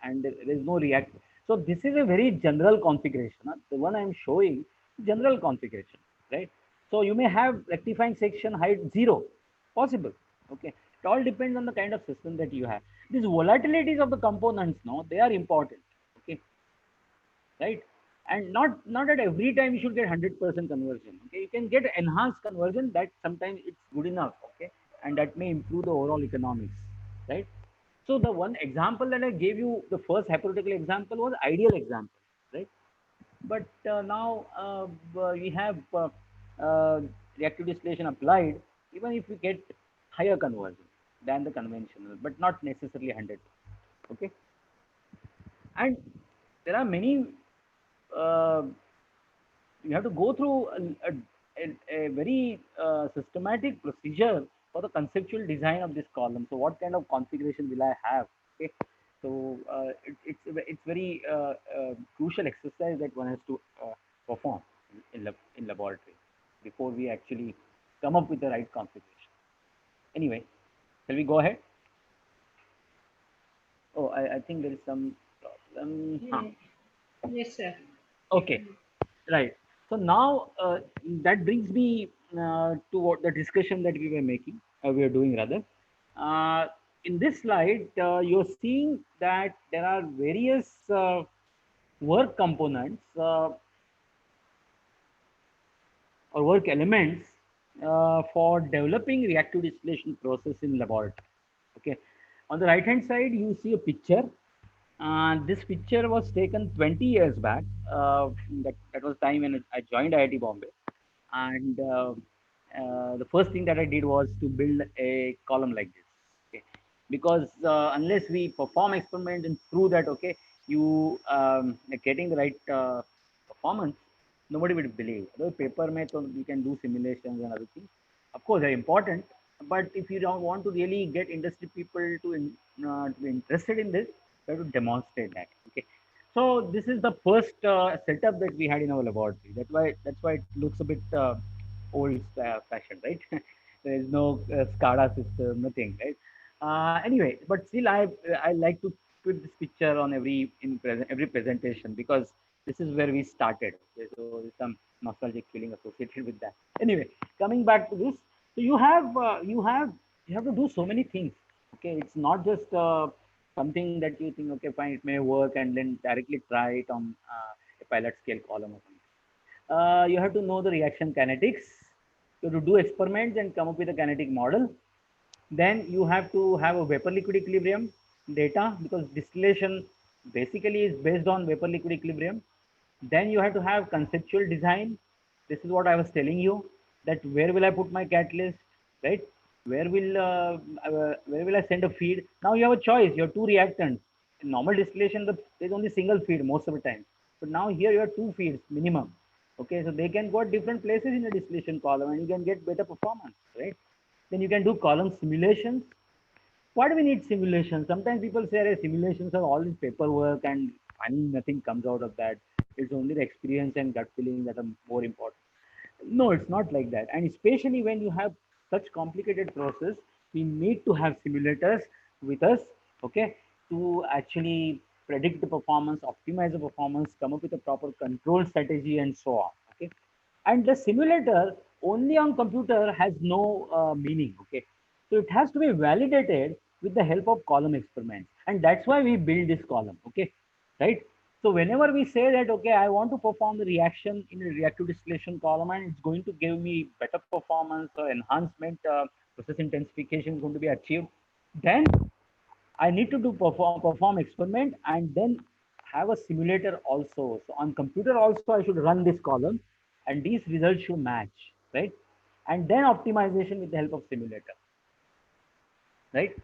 and there is no react. So this is a very general configuration. The one I'm showing, general configuration, right? So you may have rectifying section height 0, possible. Okay, it all depends on the kind of system that you have. These volatilities of the components, no, they are important. Okay, right? And not at every time you should get 100% conversion. Okay, you can get enhanced conversion, that sometimes it's good enough. Okay, and that may improve the overall economics, right? So the one example that I gave you, the first hypothetical example was ideal example, right? But now we have reactive distillation applied, even if we get higher conversion than the conventional, but not necessarily 100. Okay, and there are many. Uh, you have to go through a very systematic procedure for the conceptual design of this column. So what kind of configuration will I have? Okay, so it's very crucial exercise that one has to perform in laboratory before we actually come up with the right configuration. Anyway, shall we go ahead? Oh, I think there is some problem. Yes, sir. Okay, right. So now that brings me to what the discussion that we were making, we are doing rather. In this slide, you're seeing that there are various work components or work elements for developing reactive distillation process in laboratory. Okay, on the right hand side, you see a picture. This picture was taken 20 years back. That was time when I joined IIT Bombay, and the first thing that I did was to build a column like this. Okay, because unless we perform experiment and prove that okay, you are getting the right performance, nobody will believe. Though paper mein to you can do simulations and other things. Of course, they're important, but if you don't want to really get industry people to be interested in this, you have to demonstrate that. Okay, so this is the first setup that we had in our laboratory. That's why it looks a bit old fashioned, right? There is no SCADA system, nothing, right? Anyway, but still, I like to put this picture on every presentation because this is where we started. Okay, so there's some nostalgic feeling associated with that. Anyway, coming back to this, so you have to do so many things. Okay, it's not just something that you think okay fine it may work and then directly try it on a pilot scale column or something. You have to know the reaction kinetics. You have to do experiments and come up with a kinetic model. Then you have to have a vapor liquid equilibrium data because distillation basically is based on vapor liquid equilibrium. Then you have to have conceptual design. This is what I was telling you, that where will I put my catalyst, right? Where will I send a feed? Now you have a choice. You have two reactants. In normal distillation, there's only single feed most of the time. But now here you have two feeds minimum. Okay, so they can go at different places in the distillation column and you can get better performance, right? Then you can do column simulations. Why do we need simulations? Sometimes people say hey, simulations are all in paperwork and finally nothing comes out of that. It's only the experience and gut feeling that are more important. No, it's not like that. And especially when you have such complicated process, we need to have simulators with us, okay, to actually predict the performance, optimize the performance, come up with a proper control strategy, and so on. Okay, and the simulator only on computer has no meaning. Okay, so it has to be validated with the help of column experiments, and that's why we build this column. Okay, right? So whenever we say that, okay, I want to perform the reaction in a reactive distillation column and it's going to give me better performance or enhancement, process intensification is going to be achieved, then I need to do perform experiment and then have a simulator also. So on computer also I should run this column and these results should match, right? And then optimization with the help of simulator, right?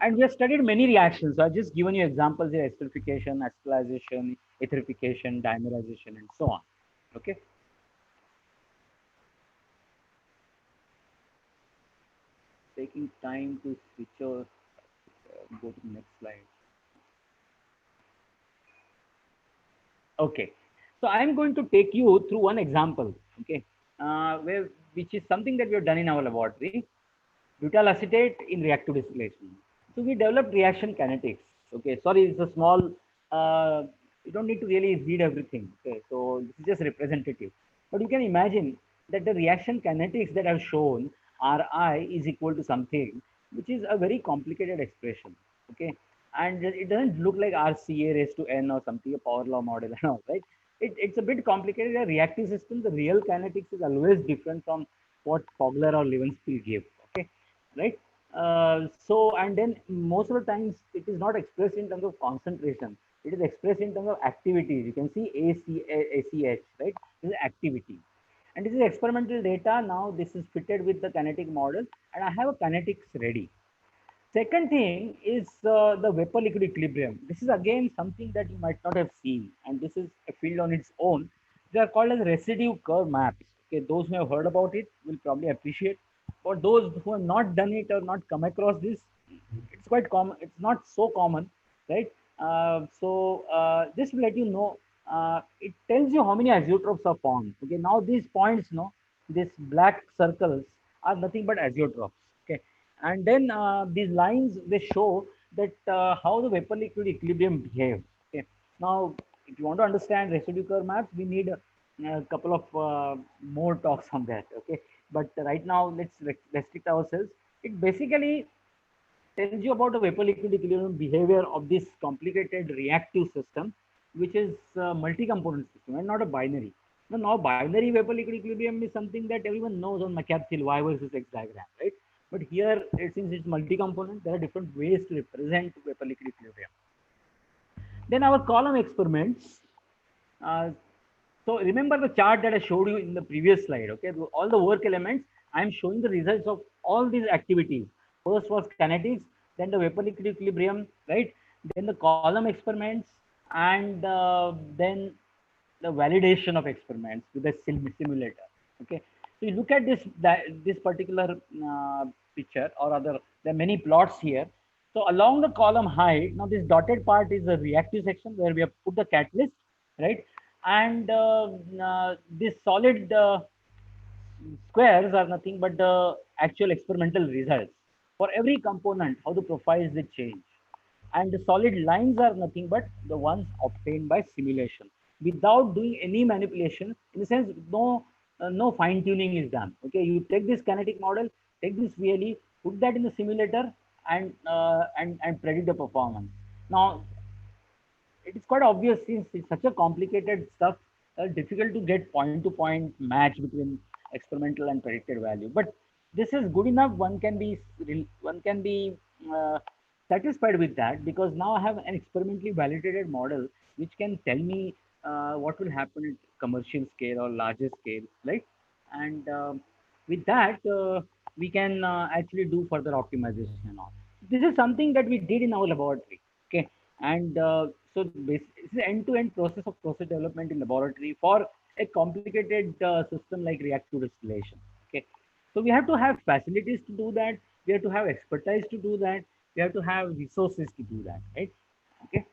And we have studied many reactions. So I've just given you examples here: esterification, acetalization, etherification, dimerization, and so on. Okay. Taking time to switch over, go to the next slide. Okay. So I'm going to take you through one example, okay, which is something that we have done in our laboratory: butyl acetate in reactive distillation. So we developed reaction kinetics. Okay, sorry, it's a small. You don't need to really read everything. Okay, so this is just representative, but you can imagine that the reaction kinetics that I've shown, Ri is equal to something which is a very complicated expression. Okay, and it doesn't look like RCA raised to n or something, a power law model and all, right? It's a bit complicated. A reactive system, the real kinetics is always different from what Fogler or Levenspiel give. Okay, right? So, and then most of the times it is not expressed in terms of concentration. It is expressed in terms of activities. You can see ACH, right? This is activity. And this is experimental data. Now this is fitted with the kinetic model and I have a kinetics ready. Second thing is the vapor liquid equilibrium. This is again something that you might not have seen, and this is a field on its own. They are called as residue curve maps. Okay, those who have heard about it will probably appreciate. For those who have not done it or not come across this, it's quite common. It's not so common, right? This will let you know. It tells you how many azeotrophs are formed. Okay, now these points, no, these black circles are nothing but azeotrophs. Okay, and then these lines, they show that how the vapor liquid equilibrium behaves. Okay, now if you want to understand residue curve maps, we need a couple of more talks on that. Okay, but right now let's restrict ourselves. It basically tells you about the vapor liquid equilibrium behavior of this complicated reactive system, which is a multi-component system and not a binary. Now binary vapor liquid equilibrium is something that everyone knows on McCarthy Y versus X diagram, right? But here, since it's multi-component, there are different ways to represent vapor liquid equilibrium. Then our column experiments. Uh, so remember the chart that I showed you in the previous slide. Okay, all the work elements, I'm showing the results of all these activities. First was kinetics, then the vapor liquid equilibrium, right? Then the column experiments, and then the validation of experiments with the simulator. Okay, so you look at this particular picture, or other, there are many plots here. So along the column height, now this dotted part is the reactive section where we have put the catalyst, right? And this solid squares are nothing but the actual experimental results. For every component, how the profiles they change. And the solid lines are nothing but the ones obtained by simulation without doing any manipulation. In the sense, no fine tuning is done. Okay, you take this kinetic model, take this VLE, put that in the simulator, and predict the performance. Now, it is quite obvious, since it's such a complicated stuff, difficult to get point-to-point match between experimental and predicted value. But this is good enough. One can be satisfied with that, because now I have an experimentally validated model which can tell me what will happen at commercial scale or larger scale, right? And with that, we can actually do further optimization and all. This is something that we did in our laboratory. Okay, and this is end-to-end process of process development in laboratory for a complicated system like reactive distillation. Okay, so we have to have facilities to do that. We have to have expertise to do that. We have to have resources to do that, right? Okay,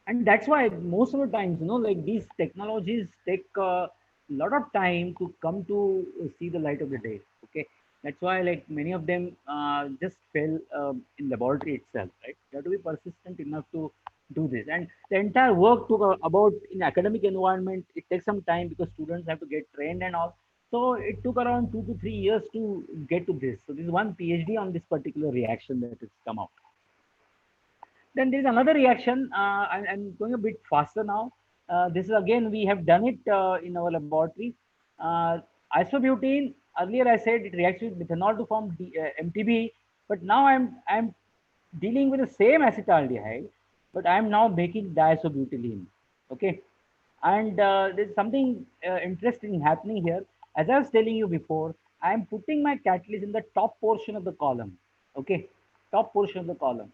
and that's why most of the times, like these technologies take a lot of time to come to see the light of the day. Okay, that's why like many of them just fail in laboratory itself, right? You have to be persistent enough to do this, and the entire work took about, in academic environment, it takes some time because students have to get trained and all. So it took around 2 to 3 years to get to this. So this is one PhD on this particular reaction that has come out. Then there is another reaction. I'm going a bit faster now. This is again, we have done it in our laboratory. Isobutene, earlier I said it reacts with methanol to form MTB, but now I'm dealing with the same acetaldehyde, but I am now making diisobutylene. Okay, and there's something interesting happening here. As I was telling you before, I am putting my catalyst in the top portion of the column. Okay, top portion of the column.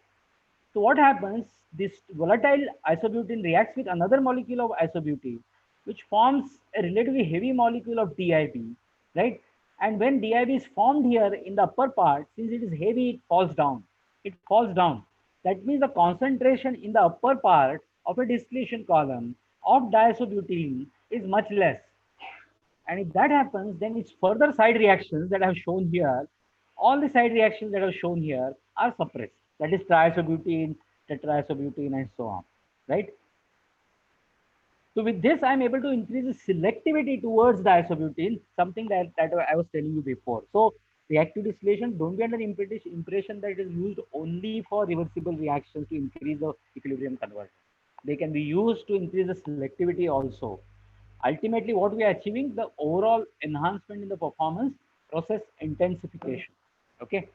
So what happens? This volatile isobutene reacts with another molecule of isobutene, which forms a relatively heavy molecule of DIB, right? And when DIB is formed here in the upper part, since it is heavy, it falls down. It falls down. That means the concentration in the upper part of a distillation column of diisobutylene is much less. And if that happens, then its further side reactions that I have shown here, all the side reactions that are shown here are suppressed. That is triisobutene, tetraisobutene, and so on, right? So with this, I'm able to increase the selectivity towards the isobutene, something that I was telling you before. So reactive distillation, don't be under impression that it is used only for reversible reactions to increase the equilibrium conversion. They can be used to increase the selectivity also. Ultimately, what we are achieving, the overall enhancement in the performance, process intensification. Okay.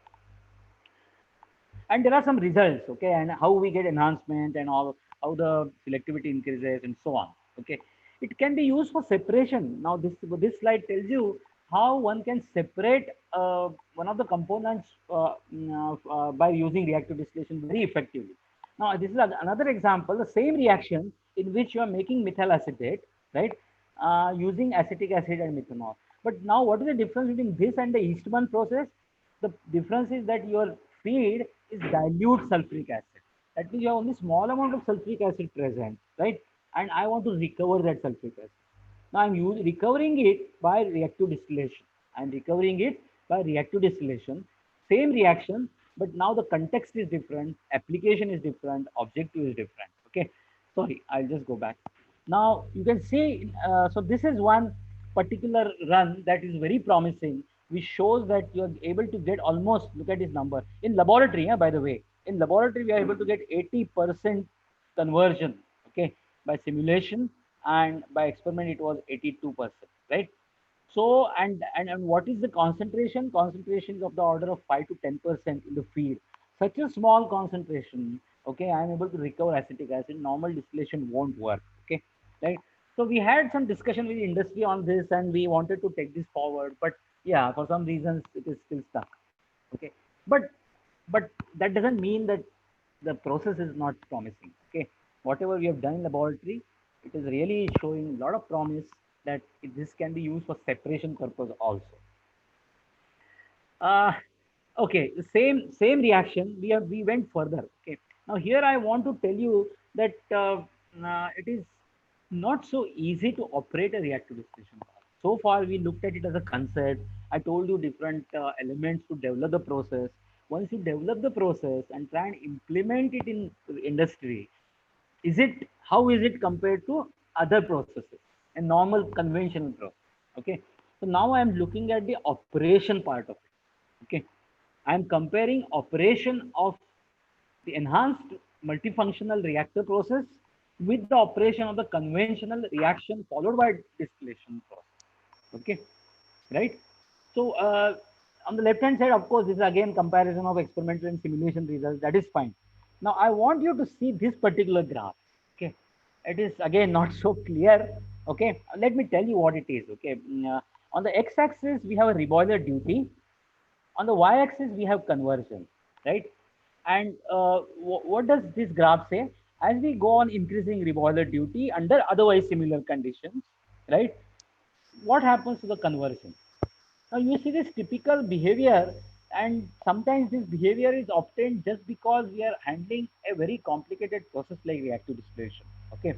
And there are some results, okay, and how we get enhancement and all, how the selectivity increases and so on. Okay, it can be used for separation. Now this slide tells you how one can separate one of the components by using reactive distillation very effectively. Now this is another example, the same reaction in which you are making methyl acetate, right, using acetic acid and methanol. But now what is the difference between this and the Eastman process? The difference is that your feed is dilute sulfuric acid. That means you have only small amount of sulfuric acid present, right? And I want to recover that sulfuric acid. Now I'm recovering it by reactive distillation. I'm recovering it by reactive distillation. Same reaction, but now the context is different, application is different, objective is different. Okay. Sorry, I'll just go back. Now you can see, so this is one particular run that is very promising, which shows that you are able to get almost, look at this number, in laboratory, by the way, in laboratory, we are able to get 80% conversion, okay, by simulation, and by experiment, it was 82%, right? So, and what is the concentration? Concentration is of the order of 5 to 10% in the feed. Such a small concentration, okay, I am able to recover acetic acid. Normal distillation won't work, okay, right? So we had some discussion with the industry on this, and we wanted to take this forward, but yeah, for some reasons it is still stuck, okay. But that doesn't mean that the process is not promising, okay. Whatever we have done in laboratory, it is really showing a lot of promise that this can be used for separation purpose also. Okay, the same reaction, we went further, okay. Now here I want to tell you that it is not so easy to operate a reactive distillation column. So far we looked at it as a concept. I told you different elements to develop the process. Once you develop the process and try and implement it in industry, how is it compared to other processes and normal conventional process? Okay, so now I am looking at the operation part of it. Okay, I am comparing operation of the enhanced multifunctional reactor process with the operation of the conventional reaction followed by distillation process. Okay, right? So on the left hand side, of course, this is again comparison of experimental and simulation results. That is fine. Now I want you to see this particular graph. Okay, it is again not so clear. Okay, let me tell you what it is. Okay, on the x-axis we have a reboiler duty. On the y-axis we have conversion, right? And what does this graph say? As we go on increasing reboiler duty under otherwise similar conditions, right? What happens to the conversion? Now you see this typical behavior, and sometimes this behavior is obtained just because we are handling a very complicated process like reactive distillation. Okay.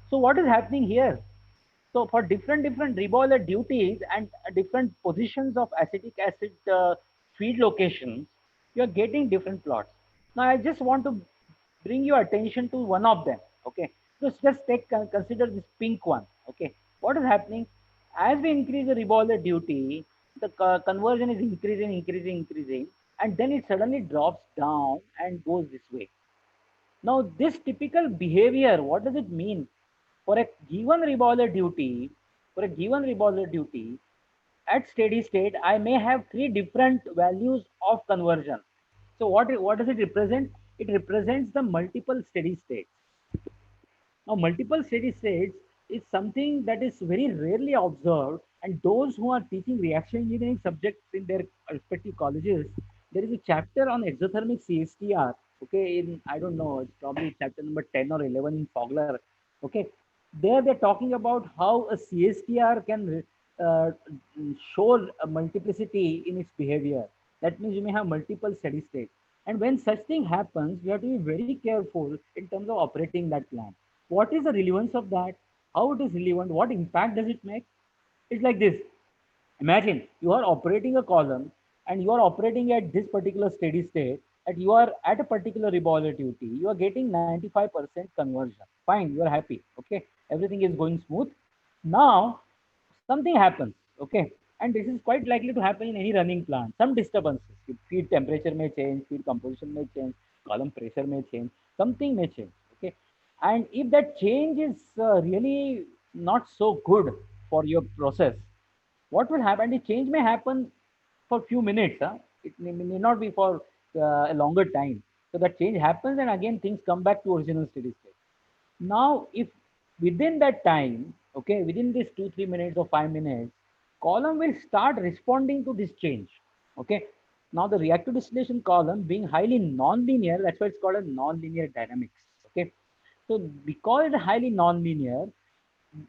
So what is happening here? So for different reboiler duties and different positions of acetic acid feed locations, you are getting different plots. Now I just want to bring your attention to one of them. Okay, so just consider this pink one. Okay, what is happening? As we increase the reboiler duty, the conversion is increasing, and then it suddenly drops down and goes this way. Now, this typical behavior, what does it mean? For a given reboiler duty, at steady state, I may have three different values of conversion. So what does it represent? It represents the multiple steady states. Now, multiple steady states is something that is very rarely observed, and those who are teaching reaction engineering subjects in their respective colleges, there is a chapter on exothermic CSTR. Okay, in I don't know, it's probably chapter number 10 or 11 in Fogler. Okay, there they're talking about how a CSTR can show a multiplicity in its behavior. That means you may have multiple steady states. And when such thing happens, we have to be very careful in terms of operating that plant. What is the relevance of that? How it is relevant? What impact does it make? It's like this. Imagine you are operating a column and you are operating at this particular steady state, and you are at a particular relativity. You are getting 95% conversion. Fine, you are happy. Okay, everything is going smooth. Now, something happens. Okay, and this is quite likely to happen in any running plant. Some disturbances. Feed temperature may change, feed composition may change, column pressure may change, something may change. Okay, and if that change is really not so good for your process, what will happen? The change may happen for few minutes. Huh? It may not be for a longer time. So that change happens, and again things come back to original steady state. Now, if within that time, okay, within this 2-3 minutes or 5 minutes, column will start responding to this change. Okay. Now the reactive distillation column being highly non-linear, that's why it's called a non-linear dynamics. Okay. So because it's highly non-linear,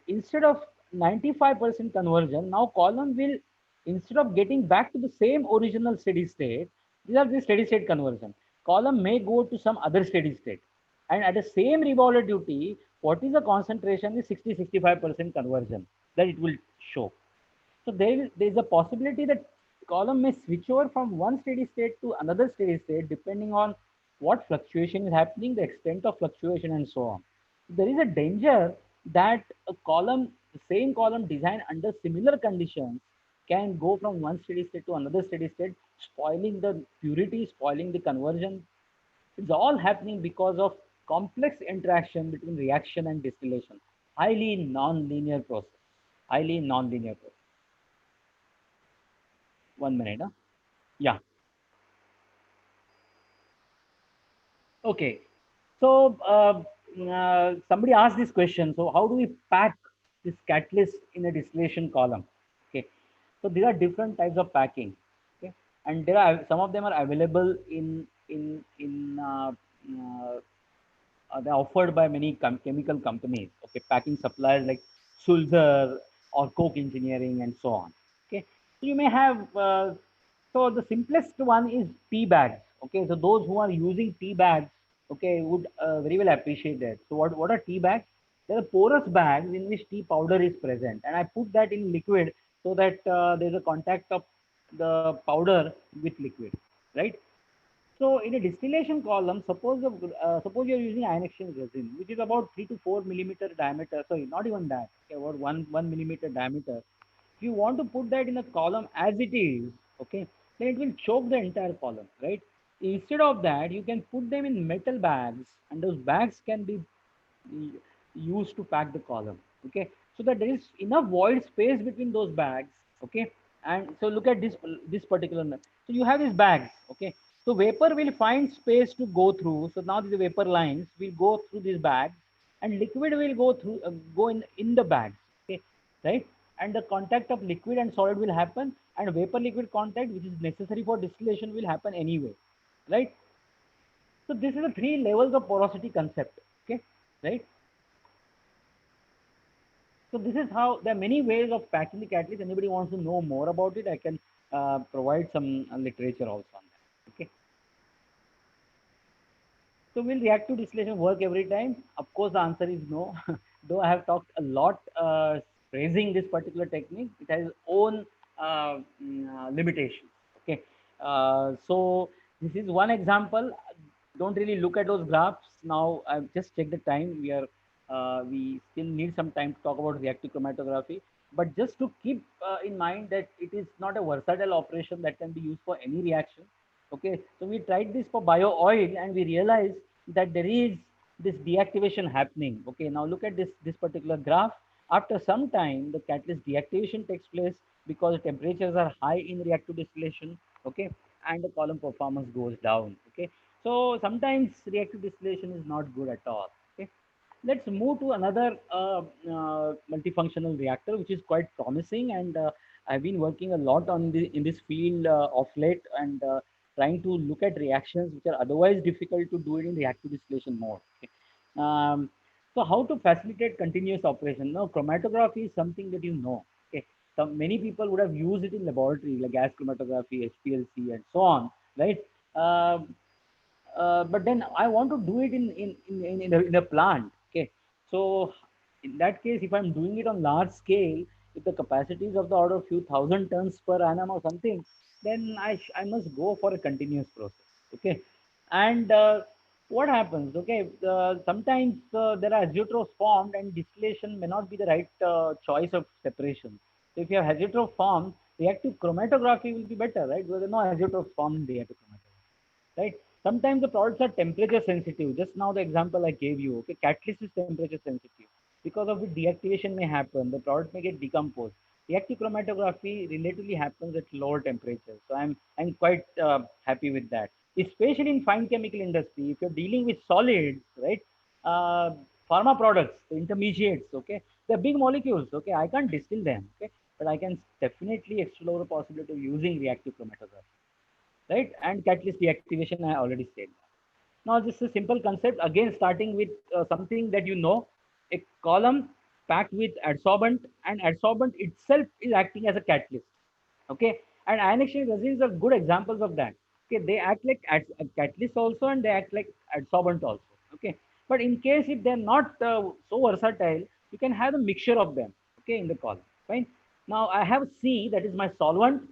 instead of 95% conversion, now column will, instead of getting back to the same original steady state, these are the steady state conversion. Column may go to some other steady state. And at the same revolver duty, what is the concentration is 60-65% conversion that it will show. So there is a possibility that column may switch over from one steady state to another steady state depending on what fluctuation is happening, the extent of fluctuation, and so on. There is a danger that a column, the same column designed under similar conditions, can go from one steady state to another steady state, spoiling the purity, spoiling the conversion. It's all happening because of complex interaction between reaction and distillation. Highly non-linear process. Highly non-linear process. 1 minute. Huh? Yeah. Okay. So somebody asked this question. So how do we pack this catalyst in a distillation column? Okay. So there are different types of packing. Okay. And there are some of them are available they're offered by many chemical companies. Okay. Packing suppliers like Sulzer or Coke Engineering and so on. Okay. So you may have so the simplest one is tea bags. Okay, so those who are using tea bags, okay, would very well appreciate that. So what are tea bags? They are porous bags in which tea powder is present, and I put that in liquid so that there's a contact of the powder with liquid, right? So in a distillation column, suppose you're using ion exchange resin, which is about 3 to 4 millimeter diameter. Sorry, not even that. Okay, about one millimeter diameter. If you want to put that in a column as it is, okay, then it will choke the entire column, right? Instead of that, you can put them in metal bags, and those bags can be used to pack the column. Okay, so that there is enough void space between those bags. Okay, and so look at this particular. So you have these bags. Okay, so vapor will find space to go through. So now the vapor lines will go through these bags, and liquid will go through go in the bags. Okay, right? And the contact of liquid and solid will happen, and vapor liquid contact, which is necessary for distillation, will happen anyway, right? So this is the three levels of porosity concept. Okay, right? So this is how there are many ways of packing the catalyst. Anybody wants to know more about it, I can provide some literature also on that. Okay. So will reactive distillation work every time? Of course, the answer is no. Though I have talked a lot praising this particular technique, it has its own limitations. Okay. So this is one example. Don't really look at those graphs now. I've just checked the time. We still need some time to talk about reactive chromatography. But just to keep in mind that it is not a versatile operation that can be used for any reaction. Okay, so we tried this for bio oil and we realized that there is this deactivation happening. Okay, now look at this particular graph. After some time, the catalyst deactivation takes place because the temperatures are high in reactive distillation. Okay, and the column performance goes down. Okay, so sometimes reactive distillation is not good at all. Okay, let's move to another multifunctional reactor, which is quite promising, and I've been working a lot on in this field of late, and trying to look at reactions which are otherwise difficult to do it in reactive distillation mode. Okay. So how to facilitate continuous operation? Now, chromatography is something that you know. Okay, so many people would have used it in laboratory, like gas chromatography, HPLC, and so on, right? Um but then I want to do it in a plant. Okay, so in that case, if I'm doing it on large scale, if the capacities of the order of few thousand tons per annum or something, then I must go for a continuous process. Okay, and what happens? Okay, sometimes there are azeotrophs formed, and distillation may not be the right choice of separation. So if you have azeotrophs formed, reactive chromatography will be better, right? Because there are no azeotrophs formed in reactive chromatography, right? Sometimes the products are temperature sensitive. Just now the example I gave you, okay, catalyst is temperature sensitive. Because of which deactivation may happen, the product may get decomposed. Reactive chromatography relatively happens at lower temperatures. So I'm quite happy with that. Especially in fine chemical industry, if you're dealing with solids, right? Uh, Pharma products, the intermediates, okay, they're big molecules, okay. I can't distill them, okay, but I can definitely explore the possibility of using reactive chromatography, right? And catalyst deactivation, I already said. Now, this is a simple concept. Again, starting with something that you know, a column packed with adsorbent, and adsorbent itself is acting as a catalyst. Okay, and ion exchange resins are good examples of that. Okay, they act like a catalyst also, and they act like adsorbent also. Okay, but in case if they're not so versatile, you can have a mixture of them. Okay, in the column. Fine. Now I have C, that is my solvent.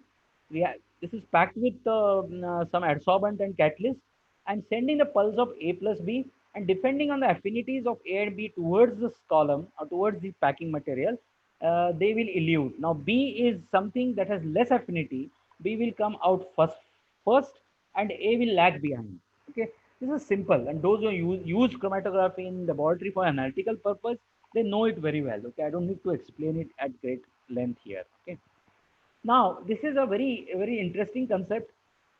This is packed with some adsorbent and catalyst. I'm sending the pulse of A plus B, and depending on the affinities of A and B towards this column or towards the packing material, they will elute. Now, B is something that has less affinity. B will come out first, and A will lag behind. Okay, this is simple, and those who use chromatography in laboratory for analytical purpose, they know it very well. Okay, I don't need to explain it at great length here. Okay. Now, this is a very interesting concept.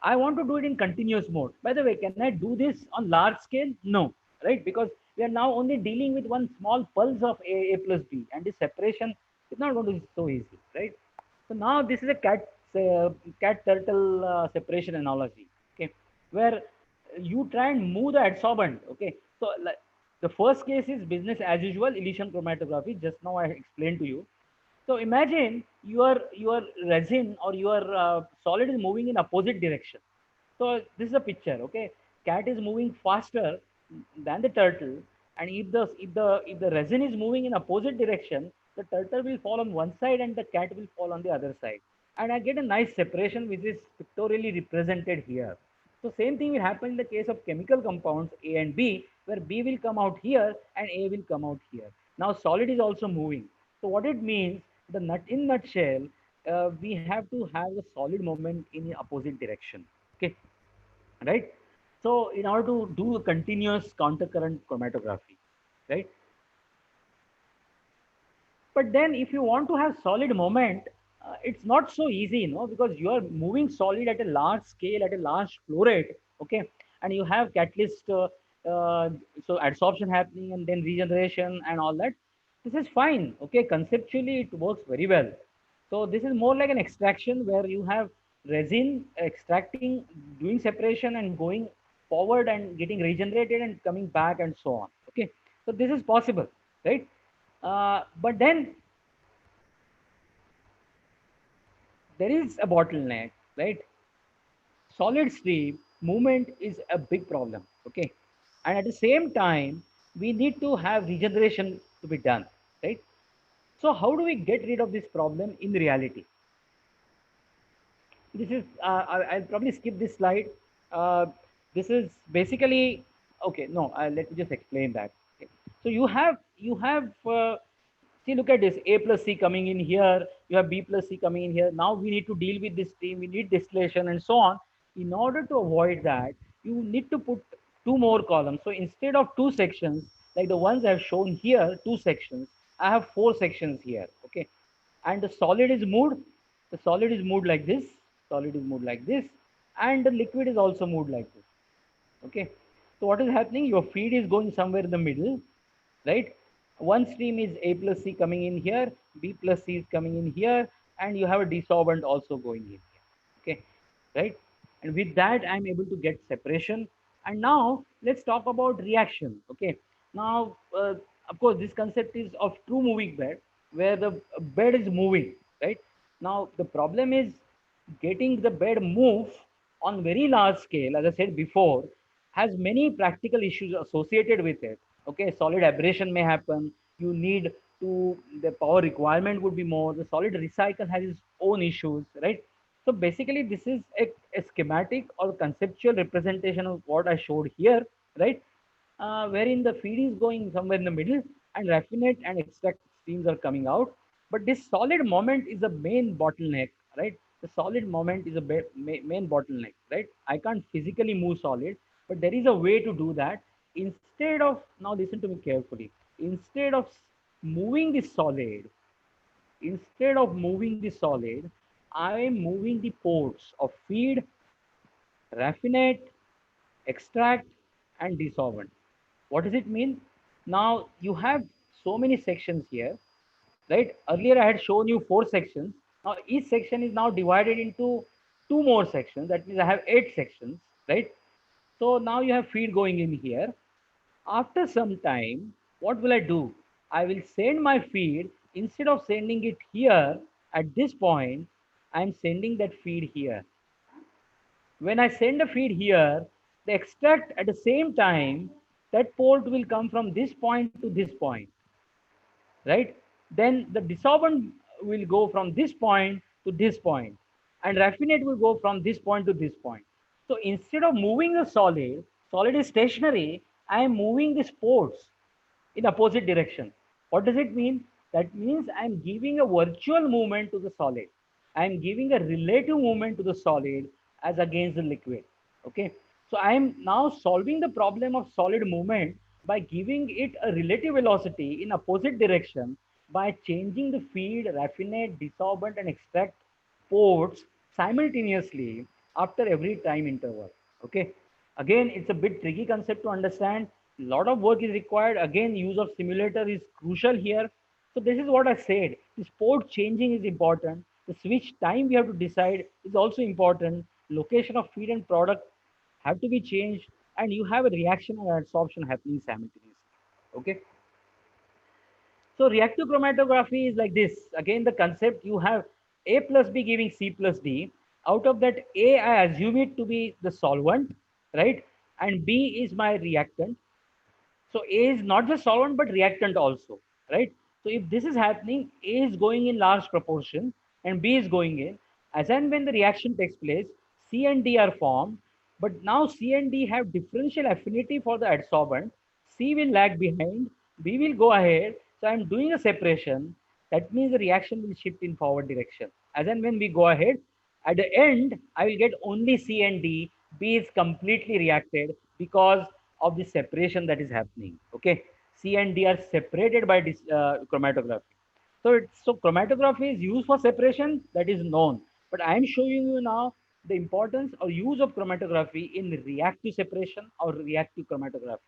I want to do it in continuous mode. By the way, can I do this on large scale? No, right? Because we are now only dealing with one small pulse of A plus B, and this separation is not going to be so easy, right? So now this is a cat turtle separation analogy, okay, where you try and move the adsorbent, okay. So like, the first case is business as usual, elution chromatography. Just now I explained to you. So imagine your resin or your solid is moving in opposite direction. So this is a picture, okay? Cat is moving faster than the turtle, and if the resin is moving in opposite direction, the turtle will fall on one side and the cat will fall on the other side, and I get a nice separation which is pictorially represented here. So same thing will happen in the case of chemical compounds A and B, where B will come out here and A will come out here. Now solid is also moving. So what it means, in nutshell, we have to have a solid moment in the opposite direction. Okay, right? So in order to do a continuous countercurrent chromatography, right? But then if you want to have solid moment, it's not so easy, because you are moving solid at a large scale, at a large flow rate, okay? And you have catalyst, so adsorption happening and then regeneration and all that. This is fine, okay? Conceptually, it works very well. So this is more like an extraction where you have resin extracting, doing separation and going forward and getting regenerated and coming back and so on, okay? So this is possible, right? But then there is a bottleneck, right? Solid stream movement is a big problem, okay? And at the same time, we need to have regeneration to be done, right? So how do we get rid of this problem in reality? This is, I'll probably skip this slide. Uh, this is basically, okay, no, let me just explain that. Okay. So you have, see, look at this, A plus C coming in here, you have B plus C coming in here. Now we need to deal with this stream, we need distillation and so on. In order to avoid that, you need to put two more columns. So instead of two sections, like the ones I have shown here, two sections, I have four sections here, okay? And the solid is moved like this, solid is moved like this, and the liquid is also moved like this. Okay, so what is happening? Your feed is going somewhere in the middle, right? One stream is A plus C coming in here, B plus C is coming in here, and you have a desorbent also going in here. Okay, right? And with that, I'm able to get separation. And now let's talk about reaction. Okay, now of course this concept is of true moving bed, where the bed is moving, right? Now the problem is getting the bed move on very large scale, as I said before, has many practical issues associated with it. Okay, solid abrasion may happen. You need to, the power requirement would be more. The solid recycle has its own issues, right? So basically, this is a schematic or conceptual representation of what I showed here, right? Wherein the feed is going somewhere in the middle and raffinate and extract streams are coming out. But this solid moment is the main bottleneck, right? The solid moment is a main bottleneck, right? I can't physically move solid, but there is a way to do that. Instead of, now listen to me carefully, instead of moving the solid, I am moving the ports of feed, raffinate, extract, and desolvent. What does it mean? Now you have so many sections here, right? Earlier I had shown you 4 sections. Now each section is now divided into 2 more sections. That means I have 8 sections, right? So now you have feed going in here. After some time, what will I do? I will send my feed, instead of sending it here at this point, I'm sending that feed here. When I send a feed here, the extract at the same time, that port will come from this point to this point, right? Then the desorbent will go from this point to this point, and raffinate will go from this point to this point. So instead of moving the solid is stationary, I am moving these ports in opposite direction. What does it mean? That means I'm giving a virtual movement to the solid. I'm giving a relative movement to the solid as against the liquid. Okay. So I'm now solving the problem of solid movement by giving it a relative velocity in opposite direction by changing the feed, raffinate, desorbent, and extract ports simultaneously after every time interval. Okay. Again, it's a bit tricky concept to understand. A lot of work is required. Again, use of simulator is crucial here. So this is what I said. This port changing is important. The switch time we have to decide is also important. Location of feed and product have to be changed, and you have a reaction and absorption happening simultaneously. Okay. So reactive chromatography is like this. Again, the concept, you have A plus B giving C plus D. Out of that, A, I assume it to be the solvent, right? And B is my reactant. So A is not just solvent, but reactant also, right? So if this is happening, A is going in large proportion and B is going in. As and when the reaction takes place, C and D are formed, but now C and D have differential affinity for the adsorbent. C will lag behind, B will go ahead. So I'm doing a separation. That means the reaction will shift in forward direction. As and when we go ahead, at the end, I will get only C and D. B is completely reacted because of the separation that is happening. Okay, C and D are separated by this chromatography. So chromatography is used for separation, that is known. But I am showing you now the importance or use of chromatography in reactive separation or reactive chromatography.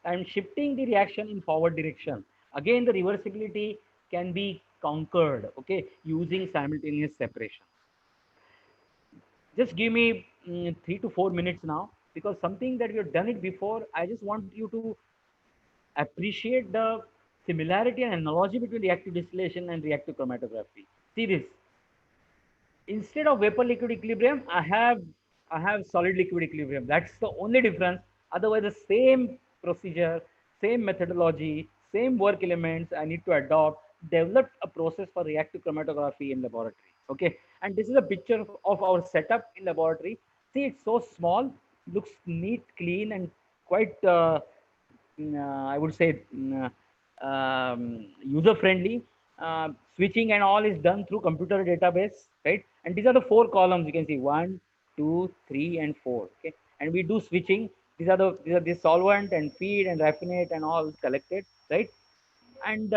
I am shifting the reaction in forward direction. Again, the reversibility can be conquered, okay, using simultaneous separation. Just give me 3 to 4 minutes now, because something that we have done it before, I just want you to appreciate the similarity and analogy between reactive distillation and reactive chromatography. See this. Instead of vapor liquid equilibrium, I have solid liquid equilibrium. That's the only difference. Otherwise, the same procedure, same methodology, same work elements I need to adopt, develop a process for reactive chromatography in laboratory. Okay, and this is a picture of our setup in laboratory. See, it's so small, looks neat, clean, and quite I would say user friendly. Switching and all is done through computer database, right? And these are the 4 columns you can see: 1, 2, 3, and 4. Okay, and we do switching. These are the solvent and feed and raffinate and all collected, right? And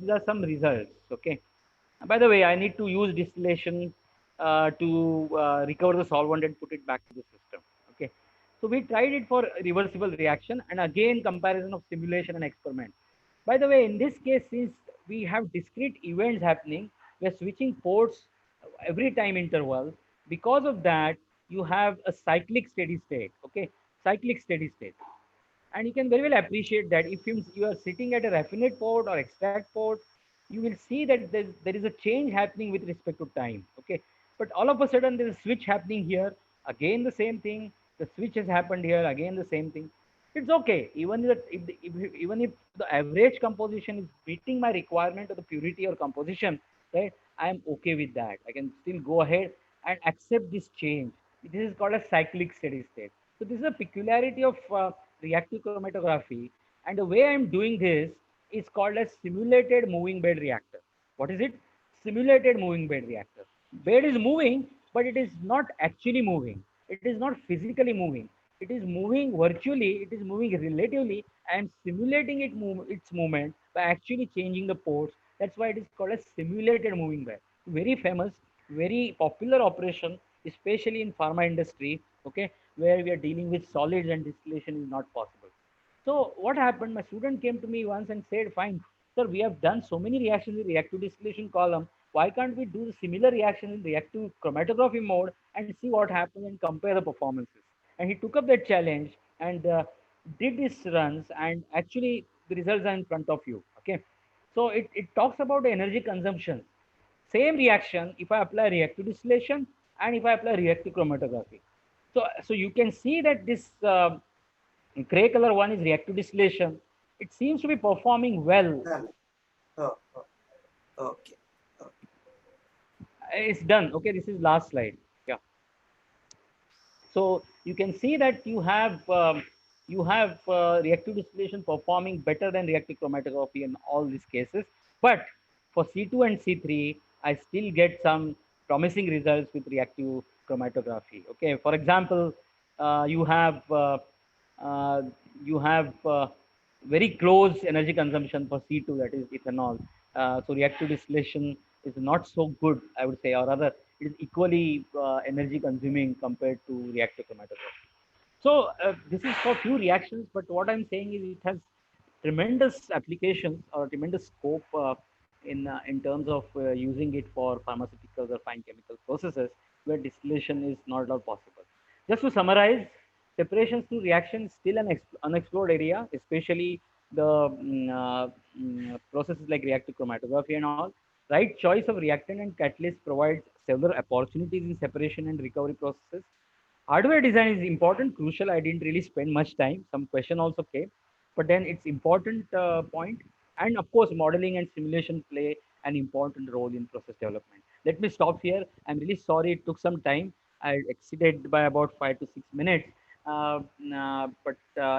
these are some results. Okay. By the way, I need to use distillation to recover the solvent and put it back to the system. Okay, so we tried it for reversible reaction, and again comparison of simulation and experiment. By the way, in this case, since we have discrete events happening, we are switching ports every time interval. Because of that, you have a cyclic steady state. Okay, cyclic steady state. And you can very well appreciate that if you are sitting at a raffinate port or extract port, you will see that there is a change happening with respect to time. Okay, but all of a sudden there is a switch happening here. Again, the same thing. The switch has happened here. Again, the same thing. It's okay. Even if the average composition is meeting my requirement of the purity or composition, right? I am okay with that. I can still go ahead and accept this change. This is called a cyclic steady state. So this is a peculiarity of reactive chromatography, and the way I'm doing this is called a simulated moving bed reactor. What is it? Simulated moving bed reactor. Bed is moving, but it is not actually moving. It is not physically moving. It is moving virtually. It is moving relatively. I am simulating its movement by actually changing the ports. That's why it is called a simulated moving bed. Very famous, very popular operation, especially in pharma industry. Okay, where we are dealing with solids and distillation is not possible. So what happened? My student came to me once and said, "Fine, sir, we have done so many reactions in reactive distillation column. Why can't we do the similar reaction in reactive chromatography mode and see what happens and compare the performances?" And he took up that challenge and did these runs, and actually the results are in front of you. Okay, so it talks about the energy consumption. Same reaction if I apply reactive distillation and if I apply reactive chromatography. So you can see that this gray color one is reactive distillation. It seems to be performing well. Oh, okay. It's done. Okay, this is last slide. Yeah. So you can see that you have reactive distillation performing better than reactive chromatography in all these cases. But for C2 and C3, I still get some promising results with reactive chromatography. Okay, for example, you have uh, very close energy consumption for C2, that is ethanol. So reactive distillation is not so good, I would say, or rather, it is equally energy consuming compared to reactive chromatography. So this is for few reactions, but what I'm saying is it has tremendous applications or tremendous scope in terms of using it for pharmaceuticals or fine chemical processes where distillation is not at all possible. Just to summarize, separations through reaction is still an unexplored area, especially the processes like reactive chromatography and all. Right choice of reactant and catalyst provides several opportunities in separation and recovery processes. Hardware design is important, crucial. I didn't really spend much time. Some question also came, but then it's important point. And of course, modeling and simulation play an important role in process development. Let me stop here. I'm really sorry it took some time. I exceeded by about 5 to 6 minutes. But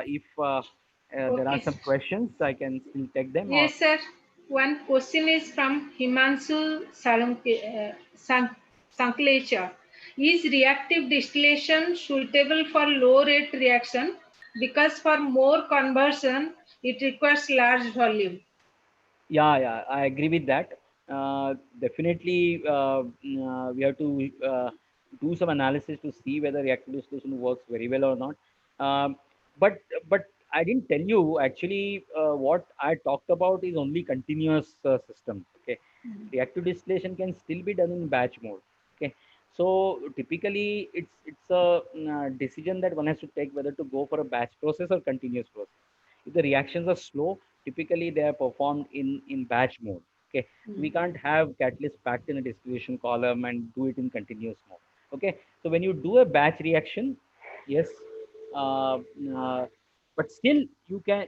if there are Okay. some questions, I can still take them. Or Yes, sir. One question is from Himanshu Sanklecha. Is reactive distillation suitable for low rate reaction? Because for more conversion, it requires large volume. yeah, I agree with that. Definitely, we have to do some analysis to see whether reactive distillation works very well or not. Um, but I didn't tell you actually what I talked about is only continuous system. Okay, reactive distillation can still be done in batch mode. Okay, so typically it's a decision that one has to take whether to go for a batch process or continuous process. If the reactions are slow, typically they are performed in batch mode. Okay, we can't have catalyst packed in a distillation column and do it in continuous mode. Okay, so when you do a batch reaction, yes, uh, uh, but still you can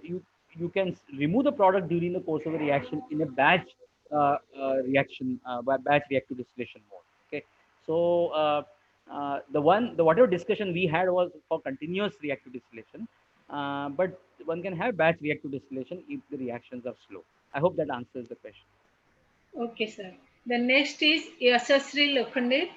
remove the product during the course of the reaction in a batch reaction batch reactive distillation mode. Okay, so the whatever discussion we had was for continuous reactive distillation, but one can have batch reactive distillation if the reactions are slow. I hope that answers the question. Okay, sir. The next is Yashasri Lokhande.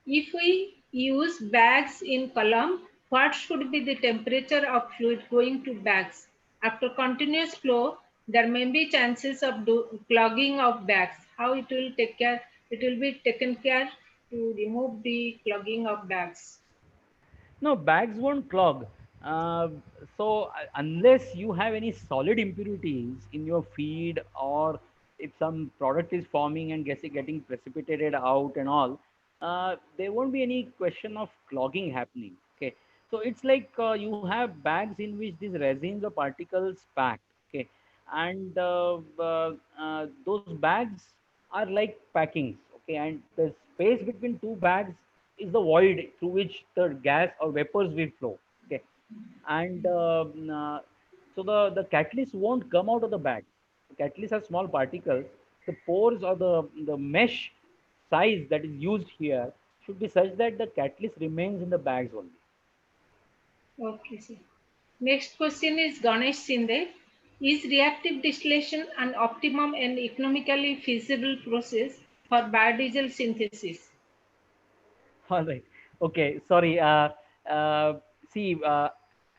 If we use bags in column, what should be the temperature of fluid going to bags? After continuous flow, there may be chances of clogging of bags. How it will take care? It will be taken care to remove the clogging of bags? No, bags won't clog. Uh, unless you have any solid impurities in your feed, or if some product is forming and getting precipitated out and all, there won't be any question of clogging happening. Okay, so it's like you have bags in which these resins or particles packed. Okay, and those bags are like packings. Okay, and the space between two bags is the void through which the gas or vapors will flow. Okay, and so the catalyst won't come out of the bag. The catalyst has small particles. The pores or the mesh size that is used here should be such that the catalyst remains in the bags only. Okay, sir. Next question is Ganesh Sinde. Is reactive distillation an optimum and economically feasible process for biodiesel synthesis? All right. Okay. Sorry. See,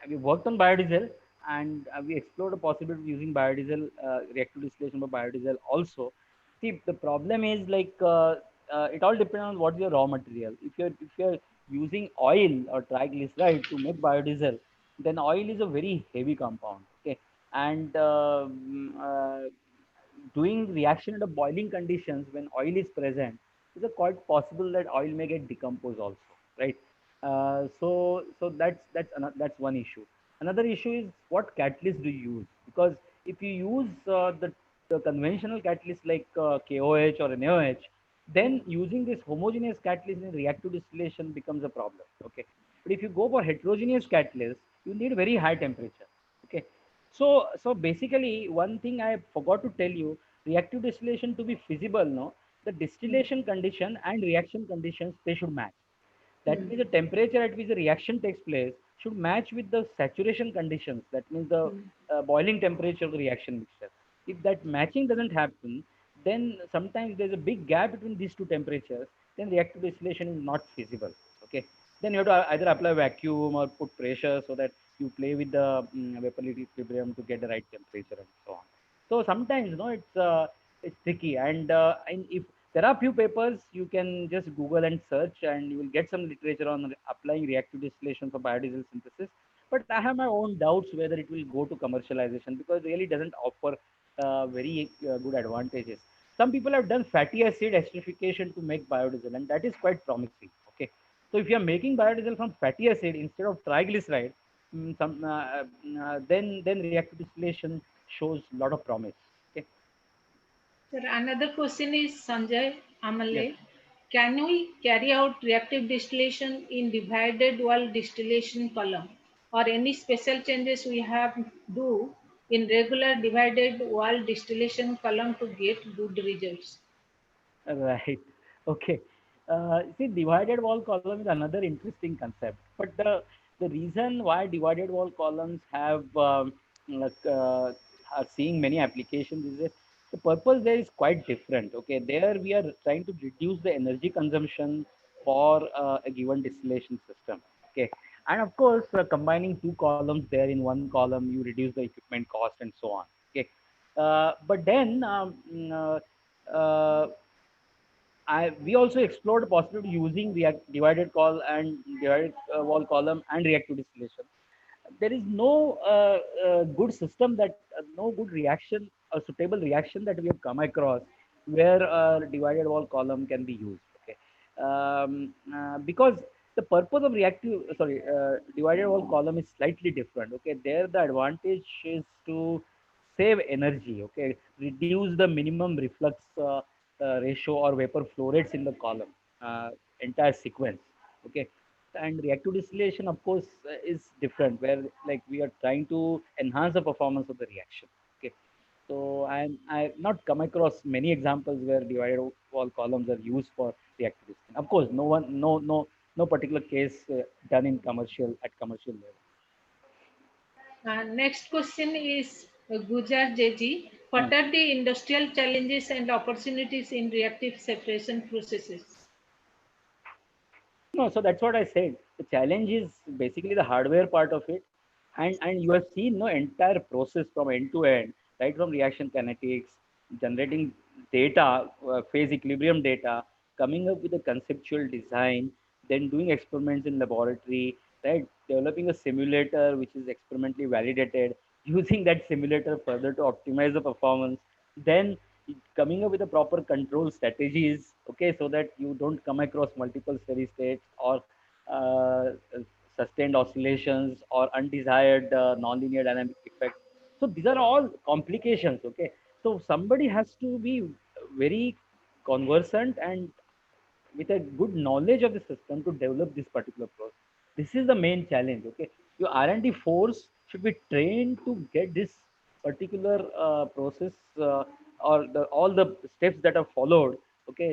we worked on biodiesel, and we explored the possibility of using biodiesel, reactive distillation for biodiesel also. See, the problem is like it all depends on what is your raw material. If you're using oil or triglyceride to make biodiesel, then oil is a very heavy compound. Okay, and doing reaction under boiling conditions when oil is present, is a quite possible that oil may get decomposed also, right? That's one issue. Another issue is what catalyst do you use, because if you use the conventional catalyst like KOH or NaOH, then using this homogeneous catalyst in reactive distillation becomes a problem. Okay, but if you go for heterogeneous catalyst, you need very high temperature. Okay, so basically, one thing I forgot to tell you, reactive distillation to be feasible, no, the distillation condition and reaction conditions, they should match. That means the temperature at which the reaction takes place should match with the saturation conditions. That means the boiling temperature of the reaction mixture. If that matching doesn't happen, then sometimes there's a big gap between these two temperatures. Then reactive distillation is not feasible. Okay. Then you have to either apply vacuum or put pressure so that you play with the vapor equilibrium to get the right temperature and so on. So sometimes, it's tricky, and if there are few papers you can just Google and search, and you will get some literature on applying reactive distillation for biodiesel synthesis. But I have my own doubts whether it will go to commercialization, because it really doesn't offer very good advantages. Some people have done fatty acid esterification to make biodiesel, and that is quite promising. Okay, so if you are making biodiesel from fatty acid instead of triglyceride, then reactive distillation shows a lot of promise. Okay. Sir, another question is Sanjay Yes. Amale. Can we carry out reactive distillation in divided wall distillation column, or any special changes we have do in regular divided wall distillation column to get good results? Right. Okay. See, divided wall column is another interesting concept. But the reason why divided wall columns like, are seeing many applications is that the purpose there is quite different. Okay. There we are trying to reduce the energy consumption for a given distillation system. Okay. And of course, combining two columns there in one column, you reduce the equipment cost and so on. Okay. But then we also explored the possibility of using divided call and divided wall column and reactive distillation. There is no good system that no good reaction or suitable reaction that we have come across where divided wall column can be used. Okay, because the purpose of divided wall column is slightly different. Okay, there the advantage is to save energy. Okay, reduce the minimum reflux ratio or vapor flow rates in the column, entire sequence. Okay, and reactive distillation of course is different, where like we are trying to enhance the performance of the reaction. Okay, so I've not come across many examples where divided wall columns are used for reactive distillation. Of course, no particular case done in commercial level. Next question is Gujar Jeji. Hmm. What are the industrial challenges and opportunities in reactive separation processes? No, so that's what I said. The challenge is basically the hardware part of it, and you have seen no entire process from end to end, right from reaction kinetics, generating data, phase equilibrium data, coming up with a conceptual design, then doing experiments in laboratory, right? Developing a simulator which is experimentally validated, using that simulator further to optimize the performance, then coming up with the proper control strategies, okay, so that you don't come across multiple steady states or uh, sustained oscillations or undesired nonlinear dynamic effects. So these are all complications, okay. So somebody has to be very conversant and with a good knowledge of the system to develop this particular process. This is the main challenge. Okay, your R&D force should be trained to get this particular process or all the steps that are followed. Okay,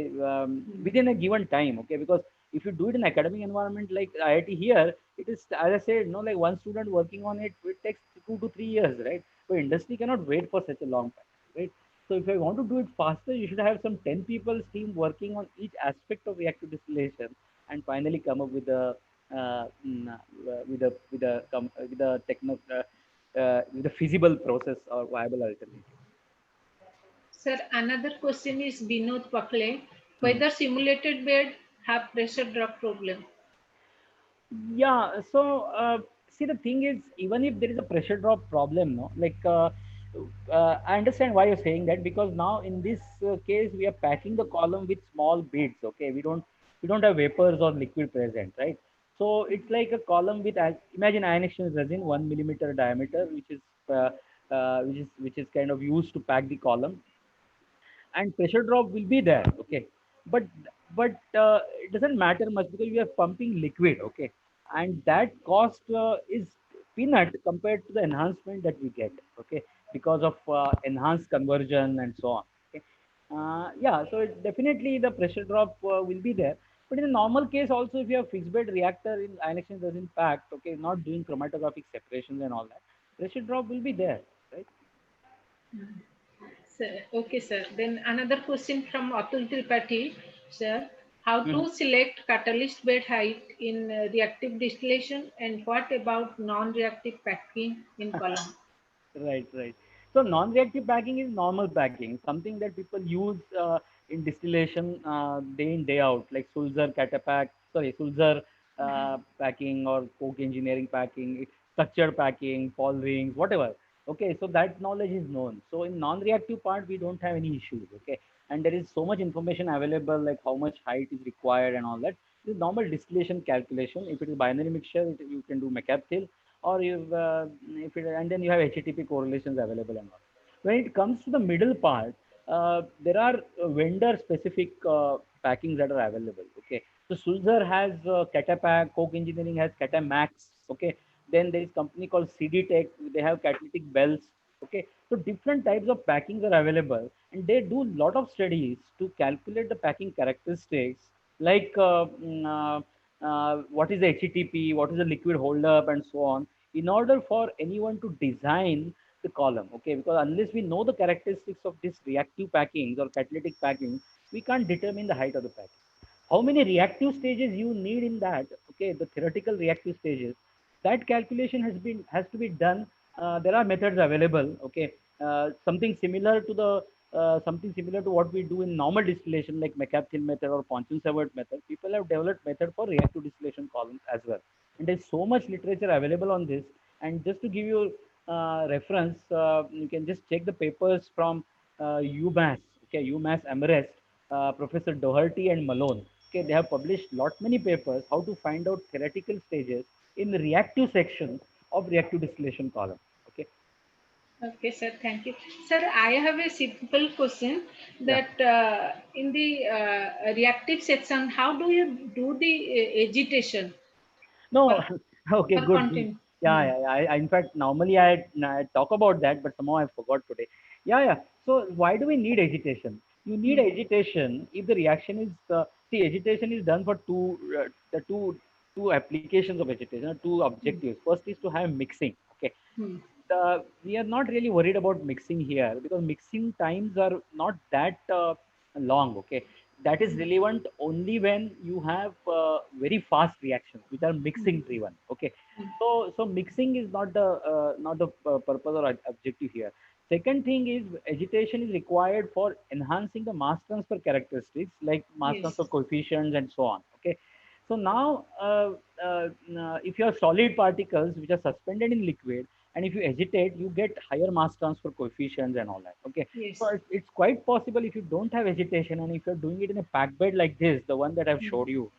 within a given time. Okay, because if you do it in academic environment like IIT here, it is, as I said, like one student working on it, it takes 2 to 3 years, right? So industry cannot wait for such a long time, right? So if I want to do it faster, you should have some 10 people team working on each aspect of reactive distillation and finally come up with a with a feasible process or viable alternative. Sir, another question is Binod Pakle. Hmm. Whether simulated bed have pressure drop problem? Yeah, so see, the thing is, even if there is a pressure drop problem, no, like I understand why you're saying that, because now in this case we are packing the column with small beads. Okay, we don't have vapors or liquid present, right? So it's like a column with, imagine ion exchange resin 1 millimeter diameter, which is kind of used to pack the column, and pressure drop will be there, okay. But it doesn't matter much because we are pumping liquid, okay, and that cost is peanut compared to the enhancement that we get, okay, because of enhanced conversion and so on, okay. Yeah, so definitely the pressure drop will be there, but in a normal case also, if you have fixed bed reactor in ion exchange resin packed, okay, not doing chromatographic separations and all that, pressure drop will be there, right? Sir, okay, sir. Then another question from Atul Tripathi, sir. How Mhm. to select catalyst bed height in reactive distillation, and what about non-reactive packing in column? Right, right. So non-reactive packing is normal packing, something that people use in distillation day in, day out, like Sulzer packing or Coke engineering packing, structured packing, Paul rings, whatever. Okay, so that knowledge is known. So in non-reactive part, we don't have any issues. Okay, and there is so much information available, like how much height is required and all that. This is normal distillation calculation. If it is binary mixture, you can do McCabe, or if it, and then you have HTTP correlations available and all. When it comes to the middle part, there are vendor specific packings that are available. Okay, so Sulzer has Catapack, Coke Engineering has Catamax. Okay, then there is company called CD Tech. They have catalytic bells. Okay, so different types of packings are available, and they do a lot of studies to calculate the packing characteristics, like what is the HTTP, what is the liquid holdup, and so on, in order for anyone to design the column. Okay, because unless we know the characteristics of this reactive packings or catalytic packing, we can't determine the height of the packing. How many reactive stages you need in that? Okay, the theoretical reactive stages. That calculation has to be done. There are methods available. Okay, something similar to what we do in normal distillation, like McCabe method or Ponchon-Savart method. People have developed method for reactive distillation columns as well, and there's so much literature available on this. And just to give you reference, you can just check the papers from UMass, okay, UMass Amherst, Professor Doherty and Malone. Okay, they have published lot many papers how to find out theoretical stages in the reactive section of reactive distillation column. Okay, Okay, sir. Thank you, sir. I have a simple question yeah. that in the reactive section, how do you do the agitation No, for okay, for good. content? Yeah, yeah, yeah. In fact, normally I talk about that, but somehow I forgot today. Yeah, yeah. So why do we need agitation? You need Hmm. agitation if the reaction is see, agitation is done for two applications of agitation, two Hmm. objectives. First is to have mixing. Okay, Hmm. we are not really worried about mixing here because mixing times are not that long. Okay, that is relevant only when you have very fast reactions which are Hmm. mixing driven. Okay, Hmm. so mixing is not the purpose or objective here. Second thing is agitation is required for enhancing the mass transfer characteristics like mass Yes. transfer coefficients and so on. Okay. So now, if you have solid particles which are suspended in liquid, and if you agitate, you get higher mass transfer coefficients and all that. Okay. Yes. So it's quite possible if you don't have agitation and if you're doing it in a packed bed like this, the one that I've showed you,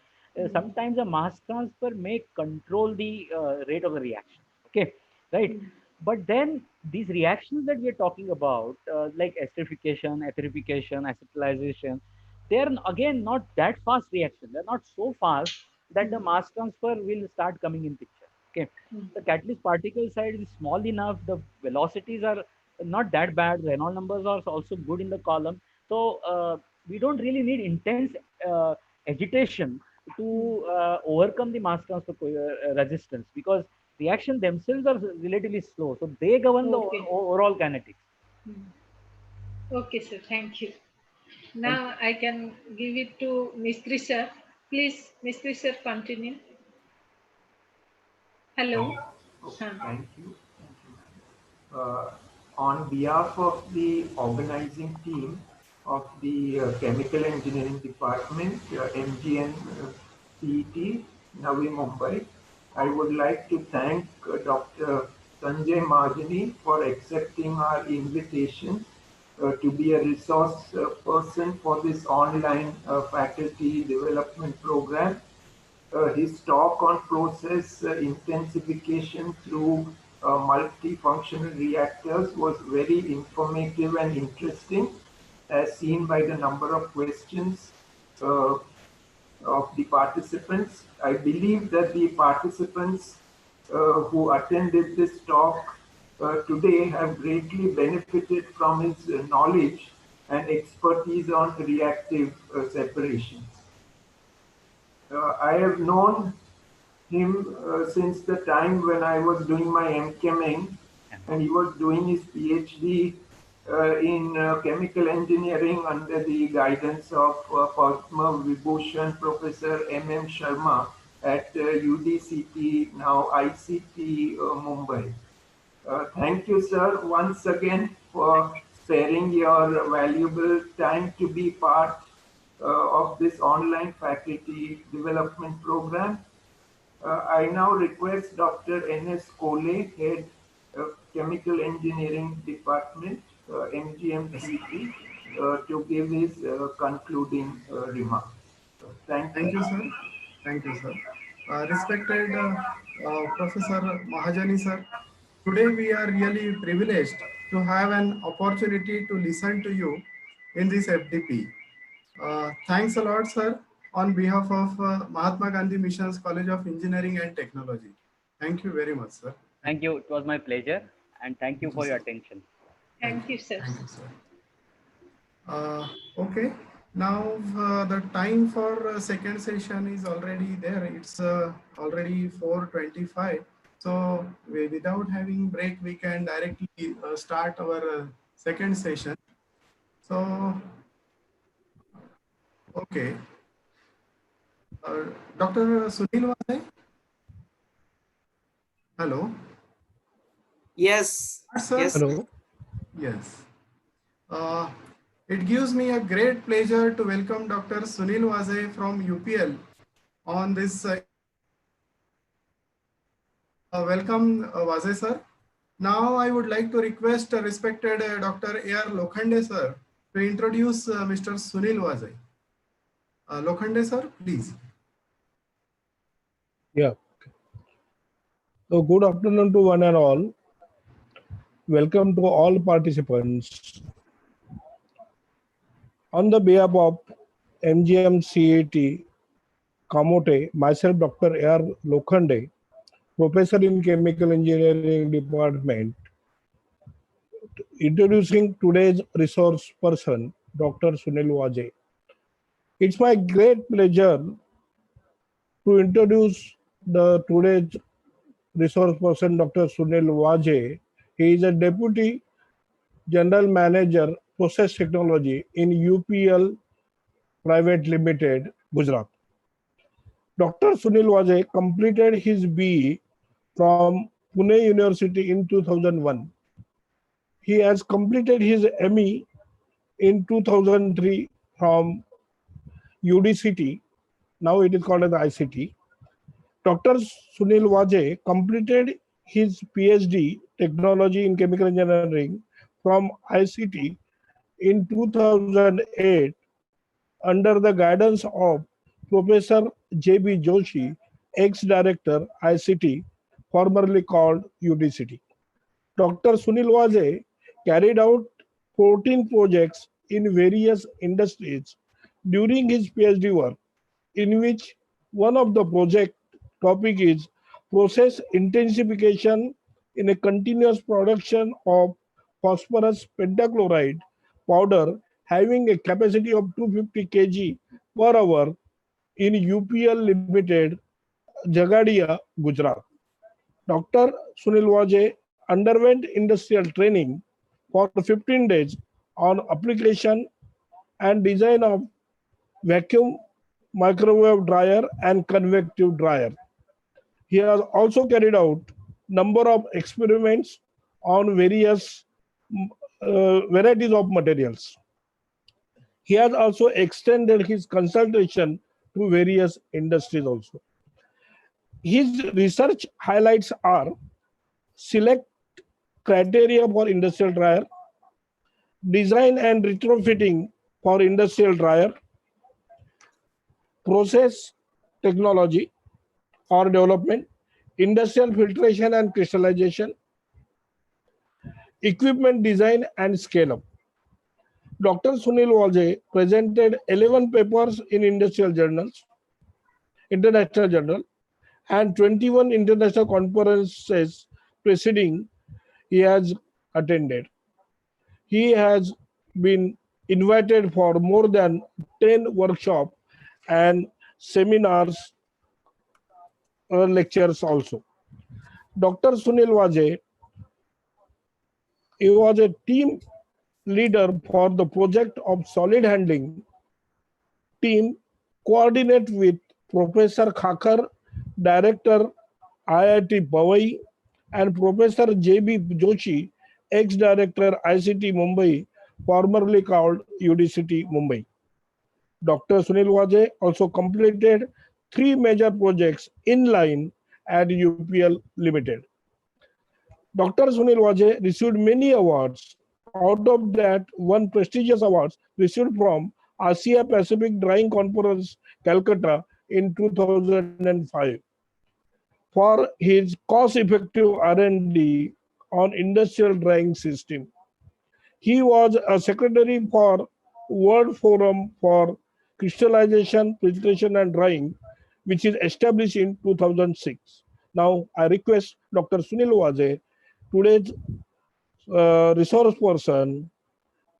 sometimes the mass transfer may control the rate of the reaction. Okay. Right. But then these reactions that we are talking about, like esterification, etherification, acetalization, they are again not that fast reaction. They're not so fast that the mass transfer will start coming in picture. Okay, the catalyst particle size is small enough. The velocities are not that bad. Reynolds numbers are also good in the column. So we don't really need intense agitation to overcome the mass transfer resistance, because reaction themselves are relatively slow. So they govern the Okay. overall kinetics. Okay, sir. Thank you. Now I can give it to Mistry sir. Please, Mistry sir, continue. Hello. Okay, thank you. On behalf of the organizing team of the Chemical Engineering Department, MGMCET, Navi Mumbai, I would like to thank Dr. Sanjay Mahajani for accepting our invitation to be a resource person for this online faculty development program. His talk on process intensification through multifunctional reactors was very informative and interesting, as seen by the number of questions of the participants. I believe that the participants who attended this talk today have greatly benefited from his knowledge and expertise on reactive separations. I have known him since the time when I was doing my MCheming, and he was doing his PhD in chemical engineering under the guidance of Padma Vibhushan Professor M.M. Sharma at UDCT, now ICT Mumbai. Thank you, sir, once again for sparing your valuable time to be part of this online faculty development program. I now request Dr. N.S. Kole, Head of Chemical Engineering Department, MGMCET, to give his concluding remarks. Thank you. Thank you, sir. Thank you, sir. Respected Professor Mahajani, sir, today we are really privileged to have an opportunity to listen to you in this FDP. Thanks a lot, sir, on behalf of Mahatma Gandhi Mission's College of Engineering and Technology. Thank you very much, sir. Thank you. It was my pleasure. And thank you for your attention. Thank you, sir. Thank you, sir. Okay, now the time for second session is already there. It's already 4:25. So without having break, we can directly start our second session. So, okay. Dr. Sunil Vasai? Hello? Yes. Sir? Yes. Hello. Yes. It gives me a great pleasure to welcome Dr. Sunil Vasai from UPL on this. Welcome, Vasai sir. Now I would like to request respected Dr. A.R. Lokhande sir to introduce Mr. Sunil Vasai. Lokhande sir, please. Yeah. So good afternoon to one and all. Welcome to all participants. On the behalf of MGMCET Kamote, myself Dr. A.R. Lokhande, Professor in Chemical Engineering Department, introducing today's resource person, Dr. Sunil Vasai. It's my great pleasure to introduce the today's resource person, Dr. Sunil Vasai. He is a Deputy General Manager, Process Technology in UPL Private Limited, Gujarat. Dr. Sunil Vasai completed his BE from Pune University in 2001. He has completed his ME in 2003 from UDCT. Now it is called as ICT. Dr. Sunil Waje completed his PhD Technology in Chemical Engineering from ICT in 2008 under the guidance of Professor J.B. Joshi, ex-director ICT, formerly called UDCT. Dr. Sunil Waje carried out 14 projects in various industries during his PhD work, in which one of the project topic is process intensification in a continuous production of phosphorus pentachloride powder having a capacity of 250 kg per hour in UPL Limited, Jagadia, Gujarat. Dr. Sunil Waje underwent industrial training for 15 days on application and design of vacuum microwave dryer and convective dryer. He has also carried out number of experiments on various varieties of materials. He has also extended his consultation to various industries also. His research highlights are select criteria for industrial dryer, design and retrofitting for industrial dryer, process technology or development, industrial filtration and crystallization, equipment design and scale up. Dr. Sunil Waje presented 11 papers in industrial journals, international journal, and 21 international conferences preceding he has attended. He has been invited for more than 10 workshops and seminars, lectures also. Dr. Sunil Waje, he was a team leader for the project of solid handling team, coordinate with Professor Khakar, Director IIT Powai, and Professor J.B. Joshi, ex-director ICT Mumbai, formerly called UDCT Mumbai. Dr. Sunil Waje also completed 3 major projects in line at UPL Limited. Dr. Sunil Waje received many awards. Out of that, one prestigious award received from Asia Pacific Drying Conference, Calcutta in 2005 for his cost-effective R&D on industrial drying system. He was a secretary for World Forum for Crystallization, Filtration and Drying, which is established in 2006. Now, I request Dr. Sunil Waje, today's resource person,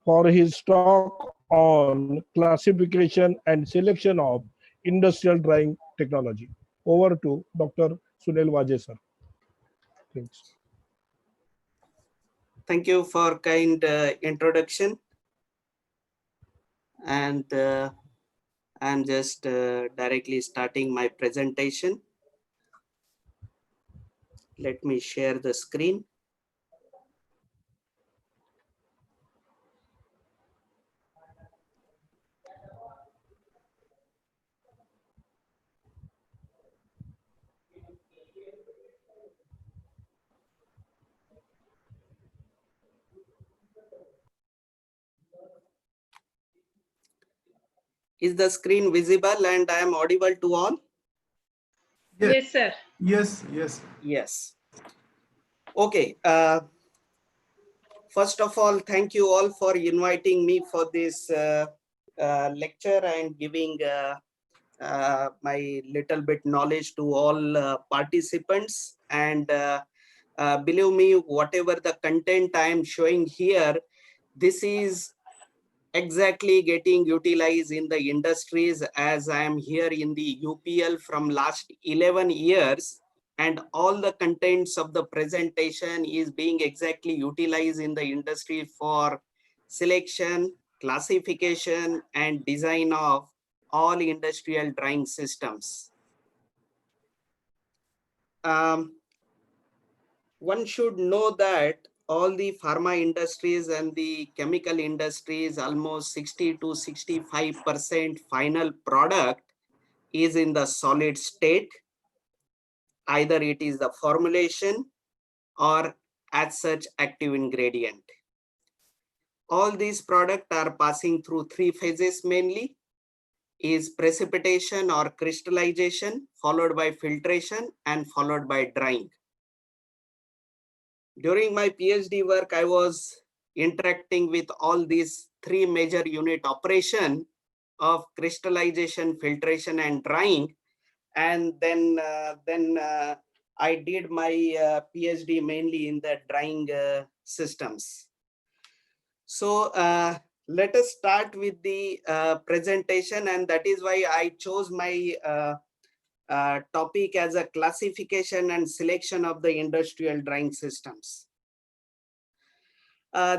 for his talk on classification and selection of industrial drying technology. Over to Dr. Sunil Waje, sir. Thanks. Thank you for kind introduction. And I'm just directly starting my presentation. Let me share the screen. Is the screen visible and I am audible to all? Yes, sir. Yes, yes. Yes. Okay. First of all, thank you all for inviting me for this lecture and giving my little bit knowledge to all participants. And believe me, whatever the content I am showing here, this is exactly getting utilized in the industries, as I am here in the UPL from last 11 years, and all the contents of the presentation is being exactly utilized in the industry for selection, classification, and design of all industrial drying systems. One should know that all the pharma industries and the chemical industries, almost 60 to 65% final product is in the solid state. Either it is the formulation or as such active ingredient. All these products are passing through three phases mainly, is precipitation or crystallization, followed by filtration and followed by drying. During my PhD work, I was interacting with all these three major unit operation of crystallization, filtration and drying. And then I did my PhD mainly in the drying systems. So let us start with the presentation, and that is why I chose my topic as a classification and selection of the industrial drying systems.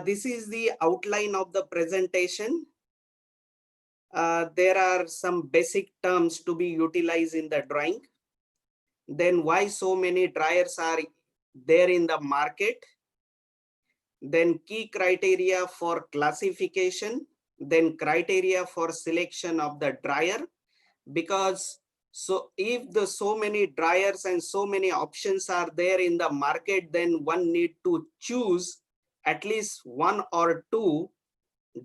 This is the outline of the presentation. There are some basic terms to be utilized in the drying. Then why so many dryers are there in the market. Then key criteria for classification. Then criteria for selection of the dryer. Because so if the so many dryers and so many options are there in the market, then one need to choose at least one or two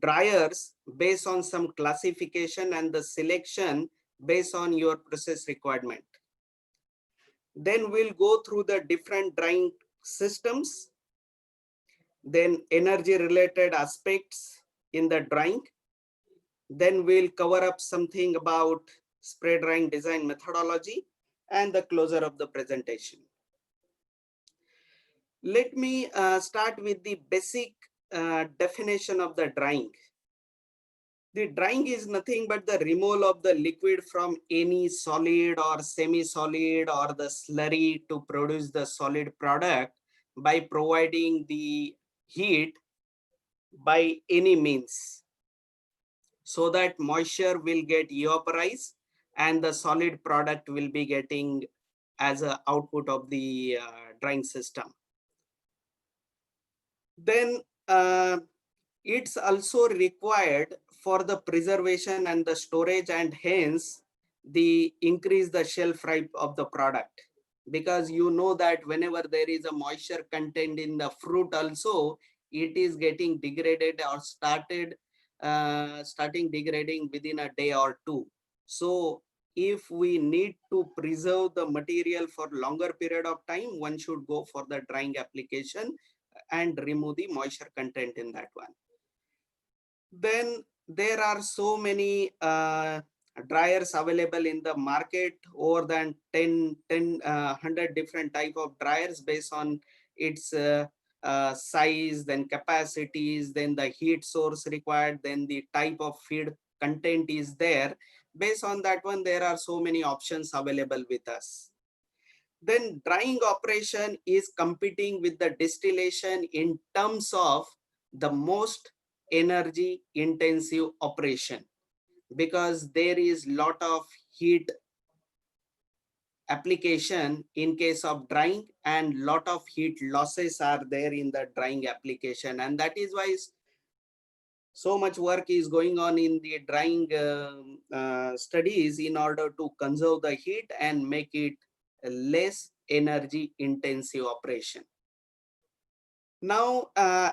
dryers based on some classification and the selection based on your process requirement. Then we'll go through the different drying systems, then energy related aspects in the drying. Then we'll cover up something about spray drying design methodology and the closure of the presentation. Let me start with the basic definition of the drying. The drying is nothing but the removal of the liquid from any solid or semi-solid or the slurry to produce the solid product by providing the heat by any means, so that moisture will get evaporized and the solid product will be getting as an output of the drying system. Then it's also required for the preservation and the storage, and hence the increase the shelf life of the product. Because you know that whenever there is a moisture content in the fruit also, it is getting degraded or starting degrading within a day or two. So if we need to preserve the material for longer period of time, one should go for the drying application and remove the moisture content in that one. Then there are so many dryers available in the market, over than 100 different type of dryers based on its size, then capacities, then the heat source required, then the type of feed content is there. Based on that one, there are so many options available with us. Then drying operation is competing with the distillation in terms of the most energy intensive operation, because there is lot of heat application in case of drying and lot of heat losses are there in the drying application, and that is why so much work is going on in the drying studies in order to conserve the heat and make it a less energy intensive operation. Now,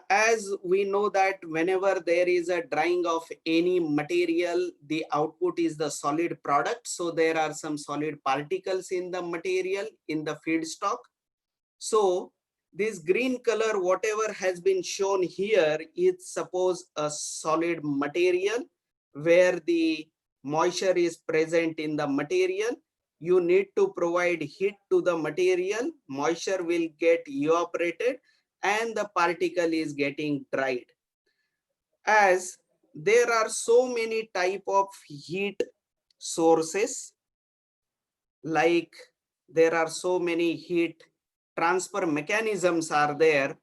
as we know that whenever there is a drying of any material, the output is the solid product. So there are some solid particles in the material in the feedstock. So this green color, whatever has been shown here, is suppose a solid material where the moisture is present in the material. You need to provide heat to the material, moisture will get evaporated and the particle is getting dried. As there are so many type of heat sources, like there are so many heat transfer mechanisms are there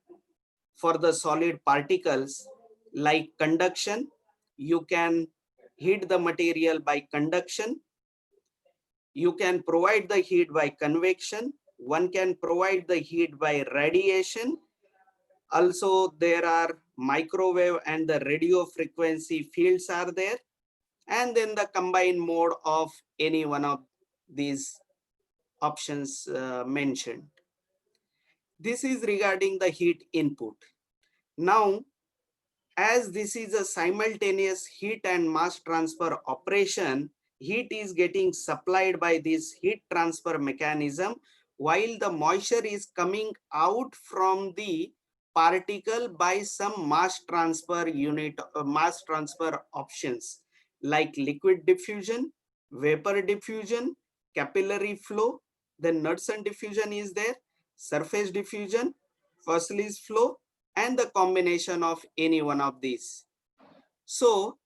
for the solid particles, like conduction. You can heat the material by conduction. You can provide the heat by convection. One can provide the heat by radiation, Also, there are microwave and the radio frequency fields are there. And then the combined mode of any one of these options mentioned. This is regarding the heat input. Now, as this is a simultaneous heat and mass transfer operation, heat is getting supplied by this heat transfer mechanism while the moisture is coming out from the particle by some mass transfer unit, mass transfer options like liquid diffusion, vapor diffusion, capillary flow, then Knudsen diffusion is there, surface diffusion, Fuseli's flow, and the combination of any one of these. So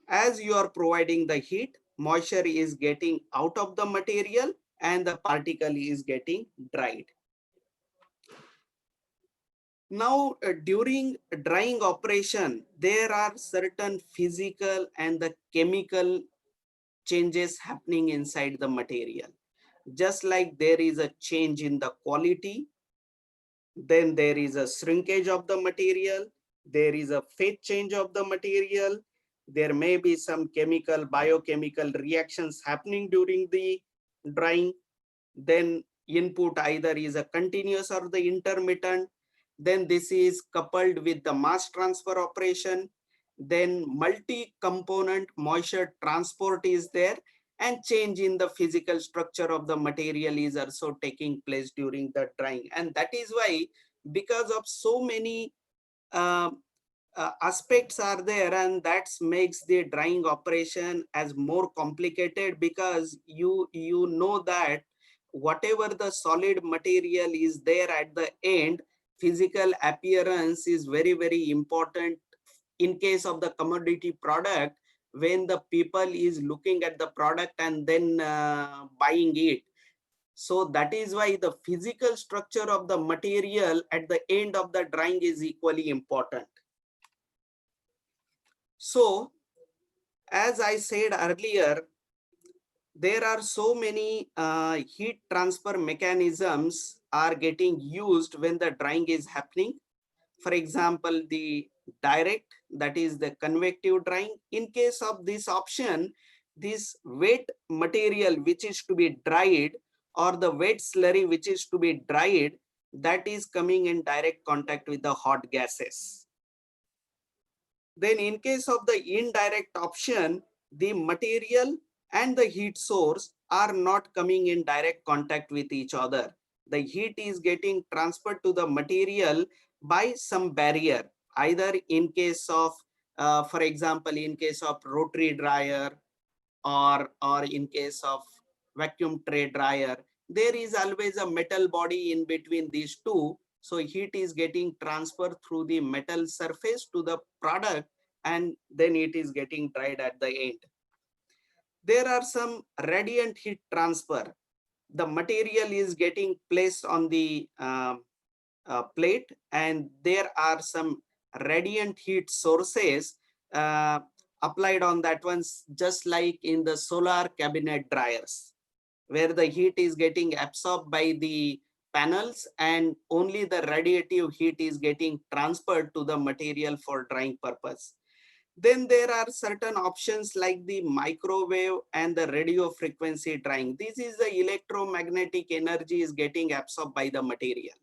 as you are providing the heat, moisture is getting out of the material and the particle is getting dried. Now, during drying operation, there are certain physical and the chemical changes happening inside the material. Just like there is a change in the quality, then there is a shrinkage of the material, there is a phase change of the material, there may be some chemical, biochemical reactions happening during the drying, then input either is a continuous or the intermittent, then this is coupled with the mass transfer operation, then multi-component moisture transport is there, and change in the physical structure of the material is also taking place during the drying. And that is why, because of so many aspects are there, and that makes the drying operation as more complicated, because you know that whatever the solid material is there at the end, physical appearance is very, very important in case of the commodity product, when the people is looking at the product and then buying it. So that is why the physical structure of the material at the end of the drying is equally important. So as I said earlier, there are so many heat transfer mechanisms are getting used when the drying is happening. For example, the direct, that is the convective drying. In case of this option, this wet material which is to be dried, or the wet slurry which is to be dried, that is coming in direct contact with the hot gases. Then in case of the indirect option, the material and the heat source are not coming in direct contact with each other. The heat is getting transferred to the material by some barrier, either in case of, for example, in case of rotary dryer, or in case of vacuum tray dryer, there is always a metal body in between these two. So heat is getting transferred through the metal surface to the product, and then it is getting dried at the end. There are some radiant heat transfer. The material is getting placed on the plate, and there are some radiant heat sources applied on that ones, just like in the solar cabinet dryers, where the heat is getting absorbed by the panels and only the radiative heat is getting transferred to the material for drying purpose. Then there are certain options like the microwave and the radio frequency drying. This is the electromagnetic energy is getting absorbed by the material.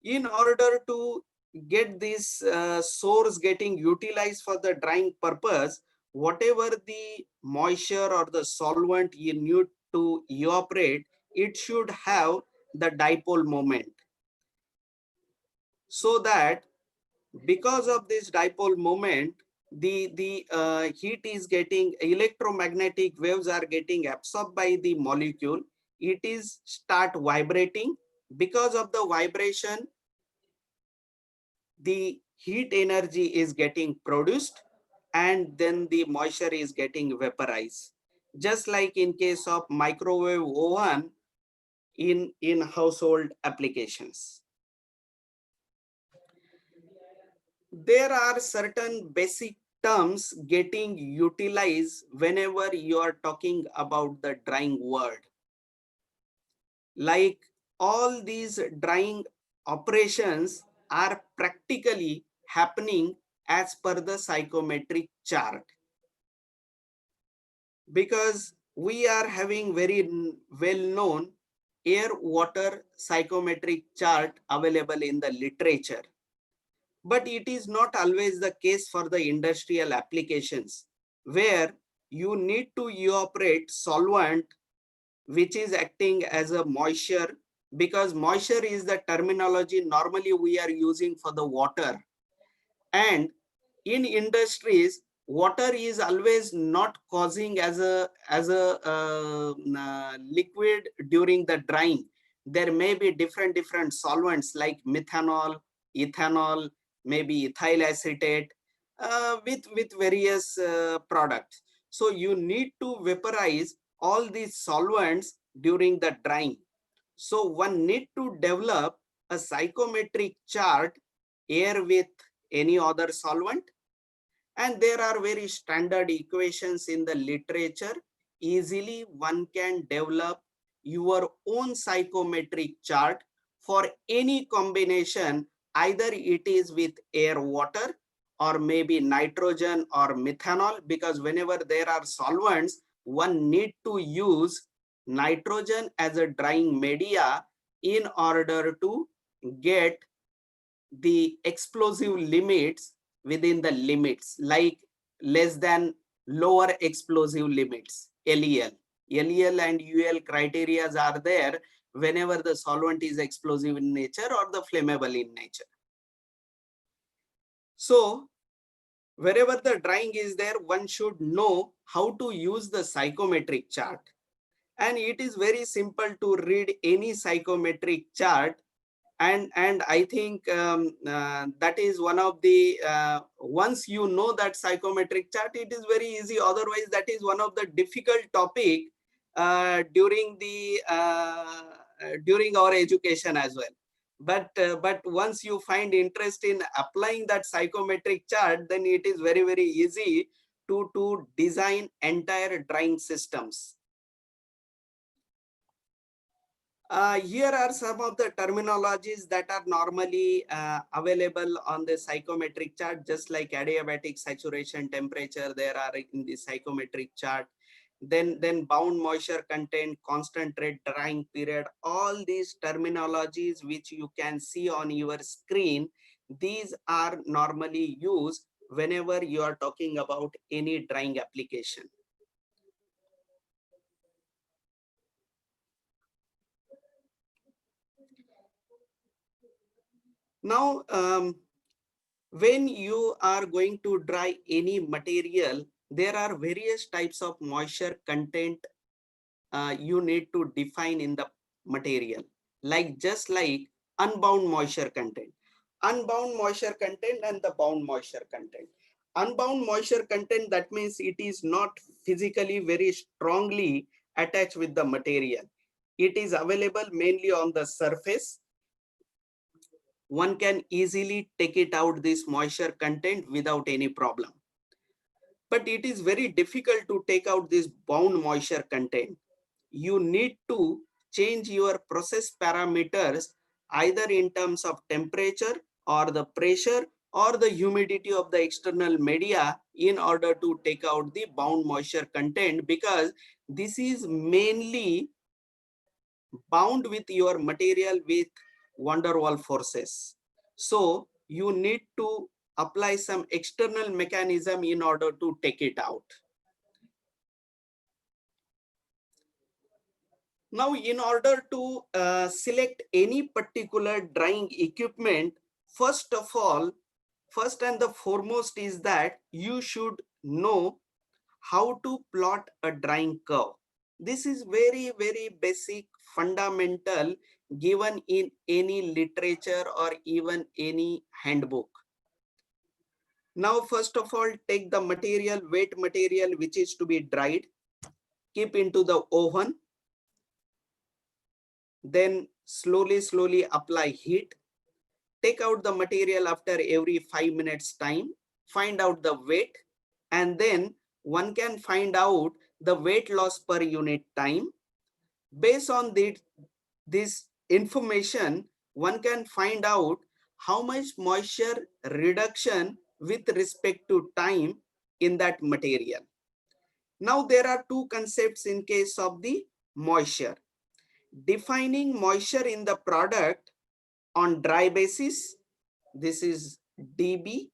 In order to get this source getting utilized for the drying purpose, whatever the moisture or the solvent you need to evaporate, it should have the dipole moment. So that because of this dipole moment, the heat is getting, electromagnetic waves are getting absorbed by the molecule. It is start vibrating. Because of the vibration, the heat energy is getting produced, and then the moisture is getting vaporized. Just like in case of microwave oven in household applications. There are certain basic terms getting utilized whenever you are talking about the drying word. Like all these drying operations are practically happening as per the psychometric chart. Because we are having very well-known air-water psychometric chart available in the literature. But it is not always the case for the industrial applications, where you need to evaporate solvent which is acting as a moisture, because moisture is the terminology normally we are using for the water. And in industries, water is always not causing as a liquid during the drying. There may be different solvents like methanol, ethanol, maybe ethyl acetate, with various products. So you need to vaporize all these solvents during the drying. So one need to develop a psychometric chart, air with any other solvent, and there are very standard equations in the literature. Easily one can develop your own psychometric chart for any combination, either it is with air, water, or maybe nitrogen or methanol, because whenever there are solvents, one need to use nitrogen as a drying media in order to get the explosive limits within the limits, like less than lower explosive limits, LEL. LEL and UL criteria are there whenever the solvent is explosive in nature or the flammable in nature. So wherever the drying is there, one should know how to use the psychometric chart. And it is very simple to read any psychometric chart. And I think that is one of the, once you know that psychometric chart, it is very easy. Otherwise, that is one of the difficult topic during our education as well. But once you find interest in applying that psychometric chart, then it is very easy to design entire drying systems. Here are some of the terminologies that are normally available on the psychometric chart, just like adiabatic saturation temperature, there are in the psychometric chart. Then bound moisture content, constant rate drying period, all these terminologies which you can see on your screen, these are normally used whenever you are talking about any drying application. Now, when you are going to dry any material, there are various types of moisture content you need to define in the material, just like unbound moisture content. Unbound moisture content and the bound moisture content. Unbound moisture content, that means it is not physically very strongly attached with the material. It is available mainly on the surface. One can easily take it out, this moisture content, without any problem. But it is very difficult to take out this bound moisture content. You need to change your process parameters either in terms of temperature or the pressure or the humidity of the external media in order to take out the bound moisture content, because this is mainly bound with your material with van der Waals forces. So you need to apply some external mechanism in order to take it out. Now, in order to select any particular drying equipment, first and the foremost is that you should know how to plot a drying curve. This is very basic, fundamental, given in any literature or even any handbook. Now, first of all, take the material, wet material, which is to be dried, keep into the oven, then slowly apply heat. Take out the material after every 5 minutes time, find out the weight, and then one can find out the weight loss per unit time. Based on this information, one can find out how much moisture reduction with respect to time in that material. Now there are two concepts in case of the moisture. Defining moisture in the product on dry basis, this is dB,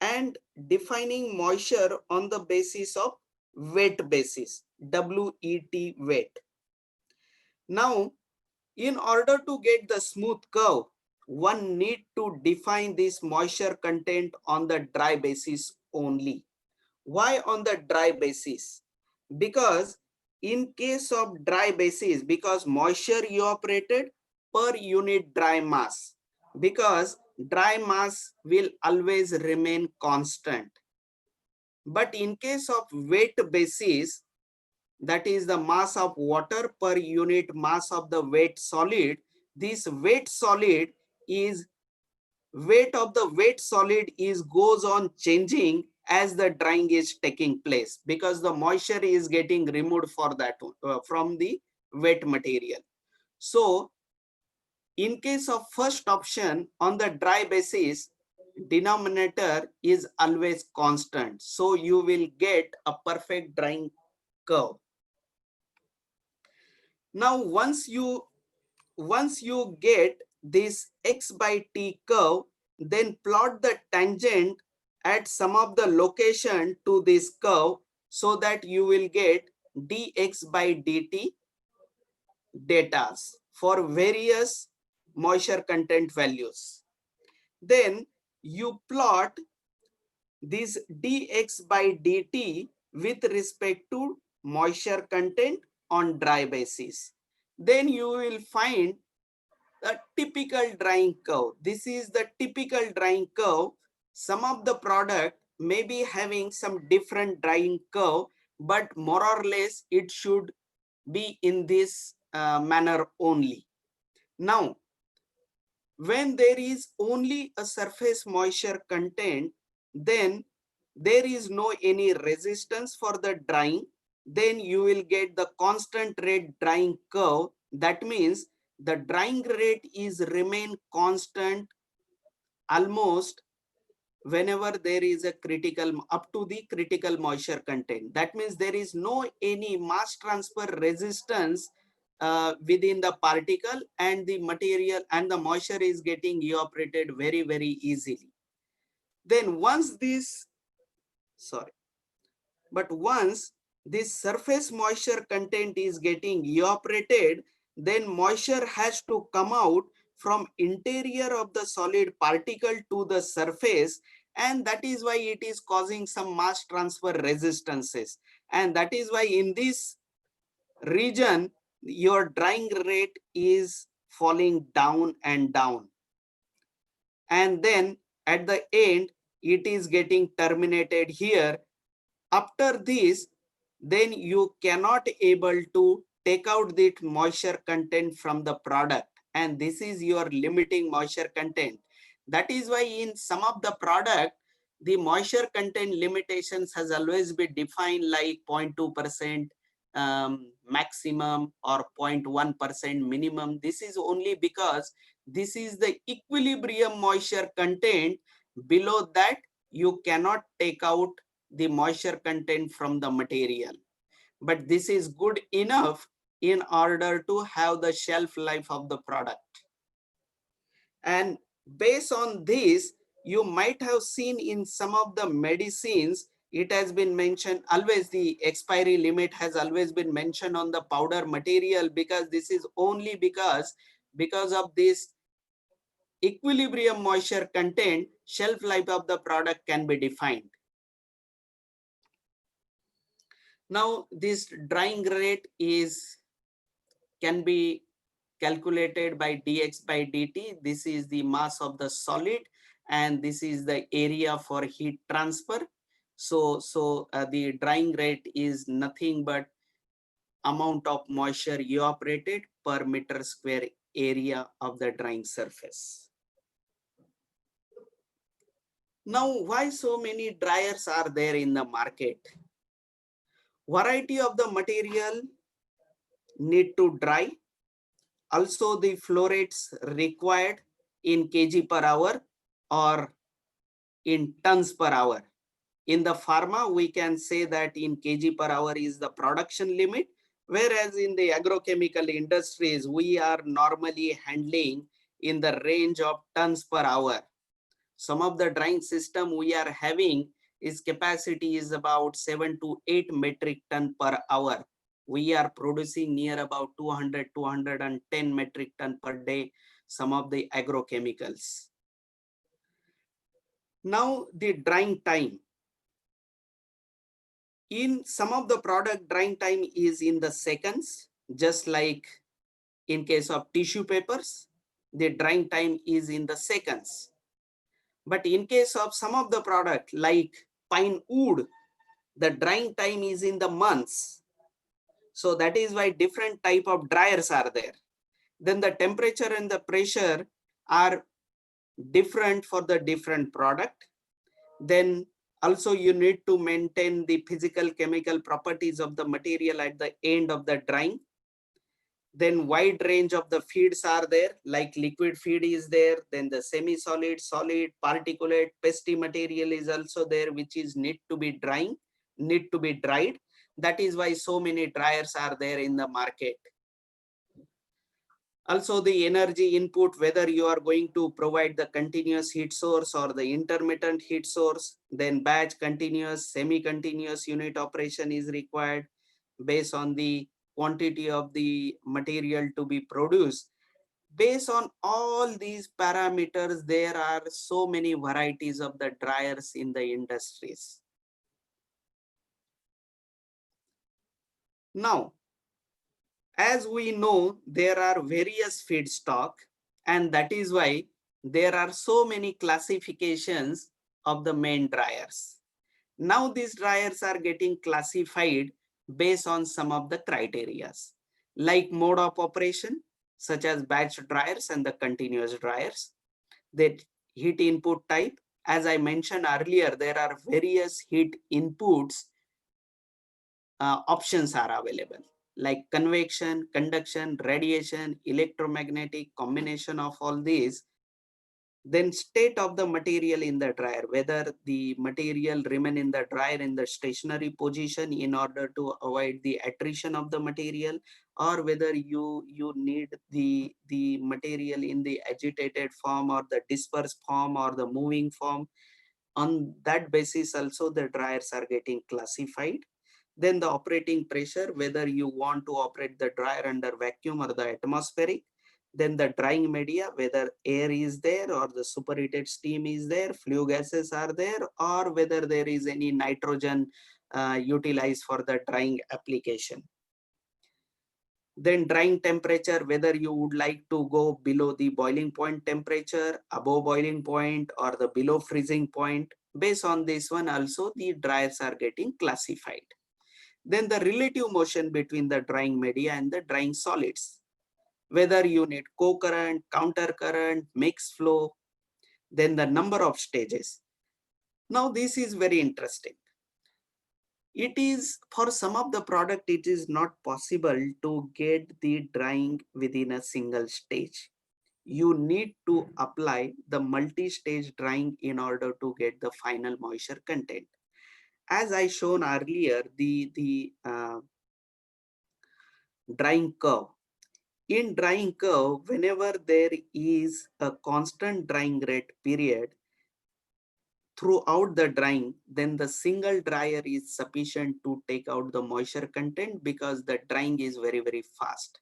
and defining moisture on the basis of wet basis, WET, wet. Now, in order to get the smooth curve, one need to define this moisture content on the dry basis only. Why on the dry basis? Because in case of dry basis, because moisture evaporated per unit dry mass, because dry mass will always remain constant. But in case of wet basis, that is the mass of water per unit mass of the wet solid, this wet solid is weight of the wet solid is goes on changing as the drying is taking place, because the moisture is getting removed for that from the wet material. So in case of first option on the dry basis, denominator is always constant, so you will get a perfect drying curve. Now once you get this x by t curve, then plot the tangent at some of the location to this curve, so that you will get dx by dt datas for various moisture content values. Then you plot this dx by dt with respect to moisture content on dry basis. Then you will find a typical drying curve. This is the typical drying curve. Some of the product may be having some different drying curve, but more or less it should be in this manner only. Now, when there is only a surface moisture content, then there is no any resistance for the drying, then you will get the constant rate drying curve. That means the drying rate is remain constant almost whenever there is a critical, up to the critical moisture content. That means there is no any mass transfer resistance within the particle, and the material and the moisture is getting evaporated very, very easily. Then once this, once this surface moisture content is getting evaporated, then moisture has to come out from interior of the solid particle to the surface, and that is why it is causing some mass transfer resistances. And that is why in this region, your drying rate is falling down and down. And then at the end, it is getting terminated here. After this, then you cannot able to take out the moisture content from the product, and this is your limiting moisture content. That is why in some of the product, the moisture content limitations has always been defined like 0.2% maximum or 0.1% minimum. This is only because this is the equilibrium moisture content. Below that, you cannot take out the moisture content from the material. But this is good enough in order to have the shelf life of the product. And based on this, you might have seen in some of the medicines, it has been mentioned, always the expiry limit has always been mentioned on the powder material, because this is only because of this equilibrium moisture content, shelf life of the product can be defined. Now this drying rate can be calculated by dx by dt. This is the mass of the solid, and this is the area for heat transfer. So the drying rate is nothing but amount of moisture evaporated per meter square area of the drying surface. Now, why so many dryers are there in the market? Variety of the material need to dry. Also the flow rates required in kg per hour or in tons per hour. In the pharma, we can say that in kg per hour is the production limit, whereas in the agrochemical industries, we are normally handling in the range of tons per hour. Some of the drying system we are having is capacity is about 7 to 8 metric ton per hour. We are producing near about 200, 210 metric ton per day, some of the agrochemicals. Now the drying time. In some of the product, drying time is in the seconds, just like in case of tissue papers, the drying time is in the seconds. But in case of some of the product like pine wood, the drying time is in the months. So that is why different type of dryers are there. Then the temperature and the pressure are different for the different product. Then also you need to maintain the physical chemical properties of the material at the end of the drying. Then wide range of the feeds are there, like liquid feed is there, then the semi-solid, solid, particulate, pesty material is also there, which is need to be dried. That is why so many dryers are there in the market. Also the energy input, whether you are going to provide the continuous heat source or the intermittent heat source, then batch, continuous, semi-continuous unit operation is required based on the quantity of the material to be produced. Based on all these parameters, there are so many varieties of the dryers in the industries. Now, as we know, there are various feedstock, and that is why there are so many classifications of the main dryers. Now these dryers are getting classified based on some of the criteria, like mode of operation, such as batch dryers and the continuous dryers. The heat input type, as I mentioned earlier, there are various heat inputs options are available, like convection, conduction, radiation, electromagnetic, combination of all these. Then state of the material in the dryer, whether the material remain in the dryer in the stationary position in order to avoid the attrition of the material, or whether you need the material in the agitated form or the dispersed form or the moving form. On that basis also the dryers are getting classified. Then the operating pressure, whether you want to operate the dryer under vacuum or the atmospheric. Then the drying media, whether air is there or the superheated steam is there, flue gases are there, or whether there is any nitrogen utilized for the drying application. Then drying temperature, whether you would like to go below the boiling point temperature, above boiling point, or the below freezing point. Based on this one also the dryers are getting classified. Then the relative motion between the drying media and the drying solids, whether you need co-current, counter current, mixed flow, then the number of stages. Now this is very interesting. It is for some of the product, it is not possible to get the drying within a single stage. You need to apply the multi-stage drying in order to get the final moisture content. As I shown earlier, the drying curve. In drying curve, whenever there is a constant drying rate period throughout the drying, then the single dryer is sufficient to take out the moisture content because the drying is very, very fast.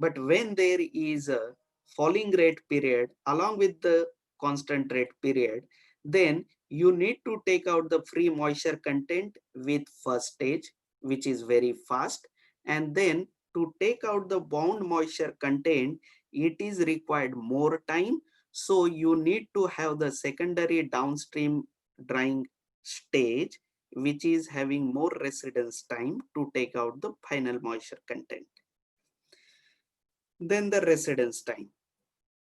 But when there is a falling rate period along with the constant rate period, then you need to take out the free moisture content with first stage, which is very fast. And then to take out the bound moisture content, it is required more time. So you need to have the secondary downstream drying stage, which is having more residence time to take out the final moisture content. Then the residence time.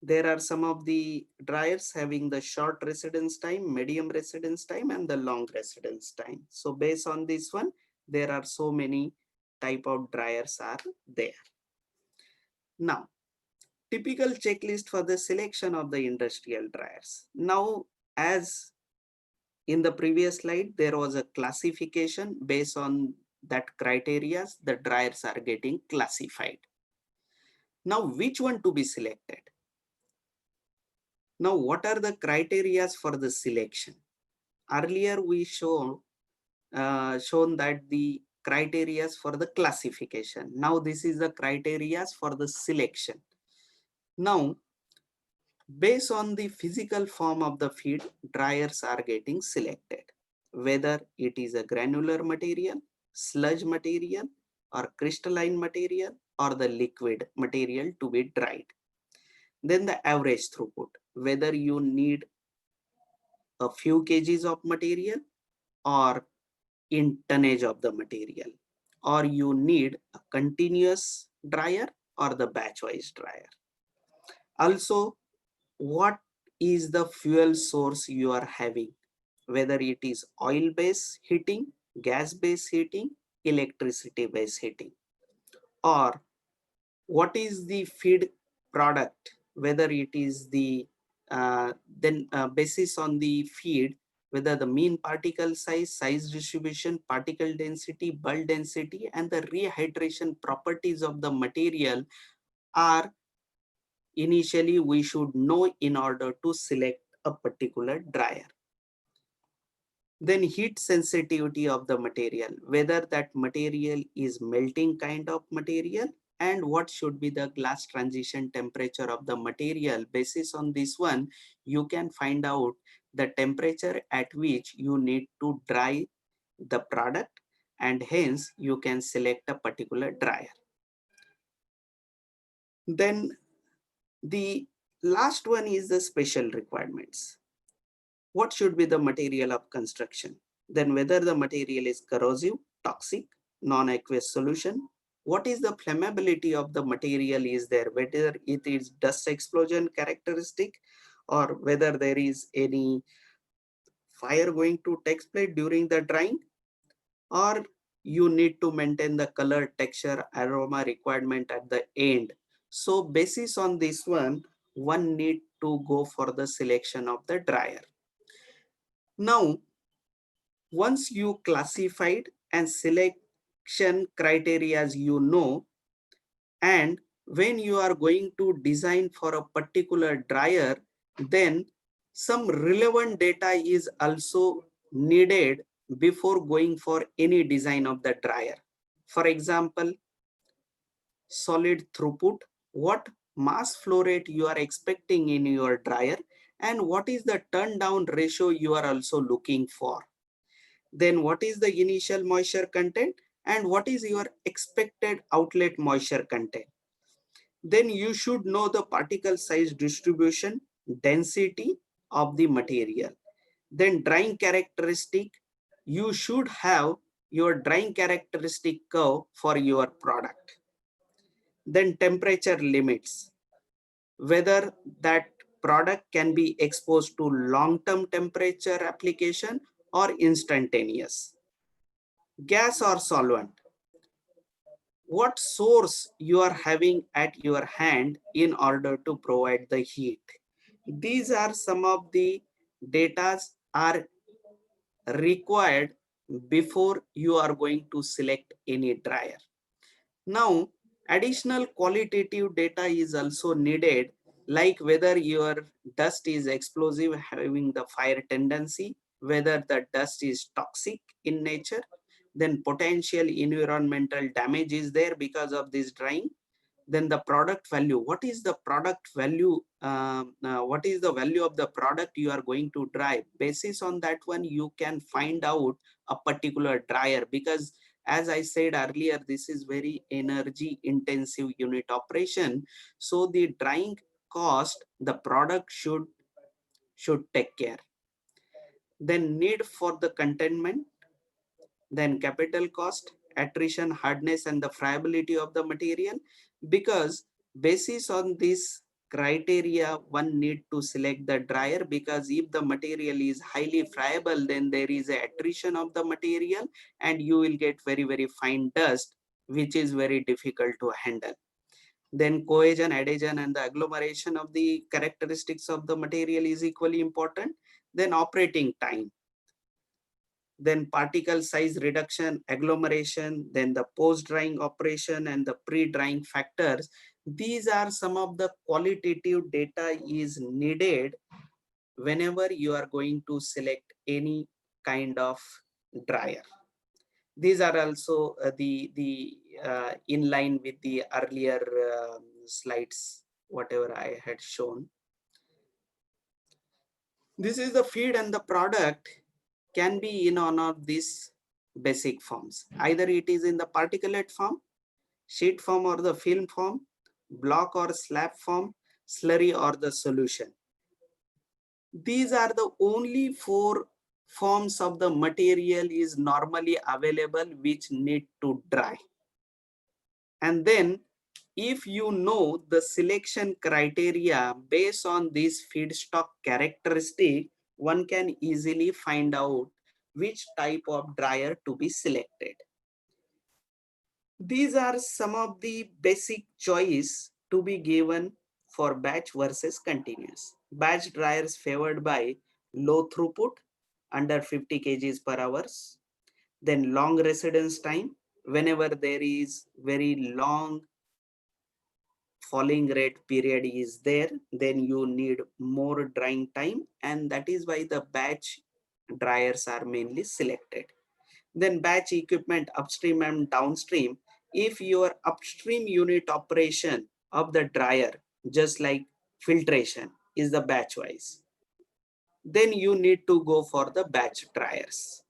There are some of the dryers having the short residence time, medium residence time, and the long residence time. So based on this one, there are so many type of dryers are there. Now, typical checklist for the selection of the industrial dryers. Now, as in the previous slide, there was a classification. Based on that criteria, the dryers are getting classified. Now, which one to be selected? Now, what are the criteria for the selection? Earlier, we shown that the criteria for the classification. Now, this is the criteria for the selection. Now, based on the physical form of the feed, dryers are getting selected, whether it is a granular material, sludge material, or crystalline material, or the liquid material to be dried. Then the average throughput, whether you need a few kgs of material or in tonnage of the material, or you need a continuous dryer or the batch wise dryer. Also, what is the fuel source you are having, whether it is oil based heating, gas based heating, electricity based heating, or what is the feed product, whether it is the basis on the feed, whether the mean particle size distribution, particle density, bulk density, and the rehydration properties of the material are initially we should know in order to select a particular dryer. Then heat sensitivity of the material, whether that material is melting kind of material, and what should be the glass transition temperature of the material. Basis on this one, you can find out the temperature at which you need to dry the product, and hence you can select a particular dryer. Then the last one is the special requirements. What should be the material of construction? Then whether the material is corrosive, toxic, non-aqueous solution, what is the flammability of the material is there, whether it is dust explosion characteristic or whether there is any fire going to take place during the drying, or you need to maintain the color, texture, aroma requirement at the end. So basis on this one need to go for the selection of the dryer. Now, once you classified and selection criteria as you know, and when you are going to design for a particular dryer, then some relevant data is also needed before going for any design of the dryer. For example, solid throughput, what mass flow rate you are expecting in your dryer, and what is the turn down ratio you are also looking for. Then what is the initial moisture content and what is your expected outlet moisture content. Then you should know the particle size distribution, density of the material. Then drying characteristic, you should have your drying characteristic curve for your product. Then temperature limits, whether that product can be exposed to long-term temperature application or instantaneous. Gas or solvent, what source you are having at your hand in order to provide the heat. These are some of the data are required before you are going to select any dryer. Now, additional qualitative data is also needed, like whether your dust is explosive, having the fire tendency, whether the dust is toxic in nature, then potential environmental damage is there because of this drying. Then the product value, what is the product value, what is the value of the product you are going to dry. Basis on that one, you can find out a particular dryer, because as I said earlier, this is very energy intensive unit operation. So the drying cost, the product should take care. Then need for the containment, then capital cost, attrition, hardness, and the friability of the material. Because basis on this criteria, one need to select the dryer, because if the material is highly friable, then there is a attrition of the material and you will get very fine dust, which is very difficult to handle. Then cohesion, adhesion, and the agglomeration of the characteristics of the material is equally important. Then operating time, then particle size reduction, agglomeration, then the post-drying operation and the pre-drying factors. These are some of the qualitative data is needed whenever you are going to select any kind of dryer. These are also the in line with the earlier slides, whatever I had shown. This is the feed, and the product can be in one of these basic forms. Either it is in the particulate form, sheet form or the film form, block or slab form, slurry or the solution. These are the only 4 forms of the material is normally available which need to dry. And then if you know the selection criteria based on this feedstock characteristic, one can easily find out which type of dryer to be selected. These are some of the basic choice to be given for batch versus continuous. Batch dryers favored by low throughput, under 50 kgs per hours, then long residence time. Whenever there is very long falling rate period is there, then you need more drying time, and that is why the batch dryers are mainly selected. Then batch equipment upstream and downstream. If your upstream unit operation of the dryer, just like filtration, is the batch wise, then you need to go for the batch dryers.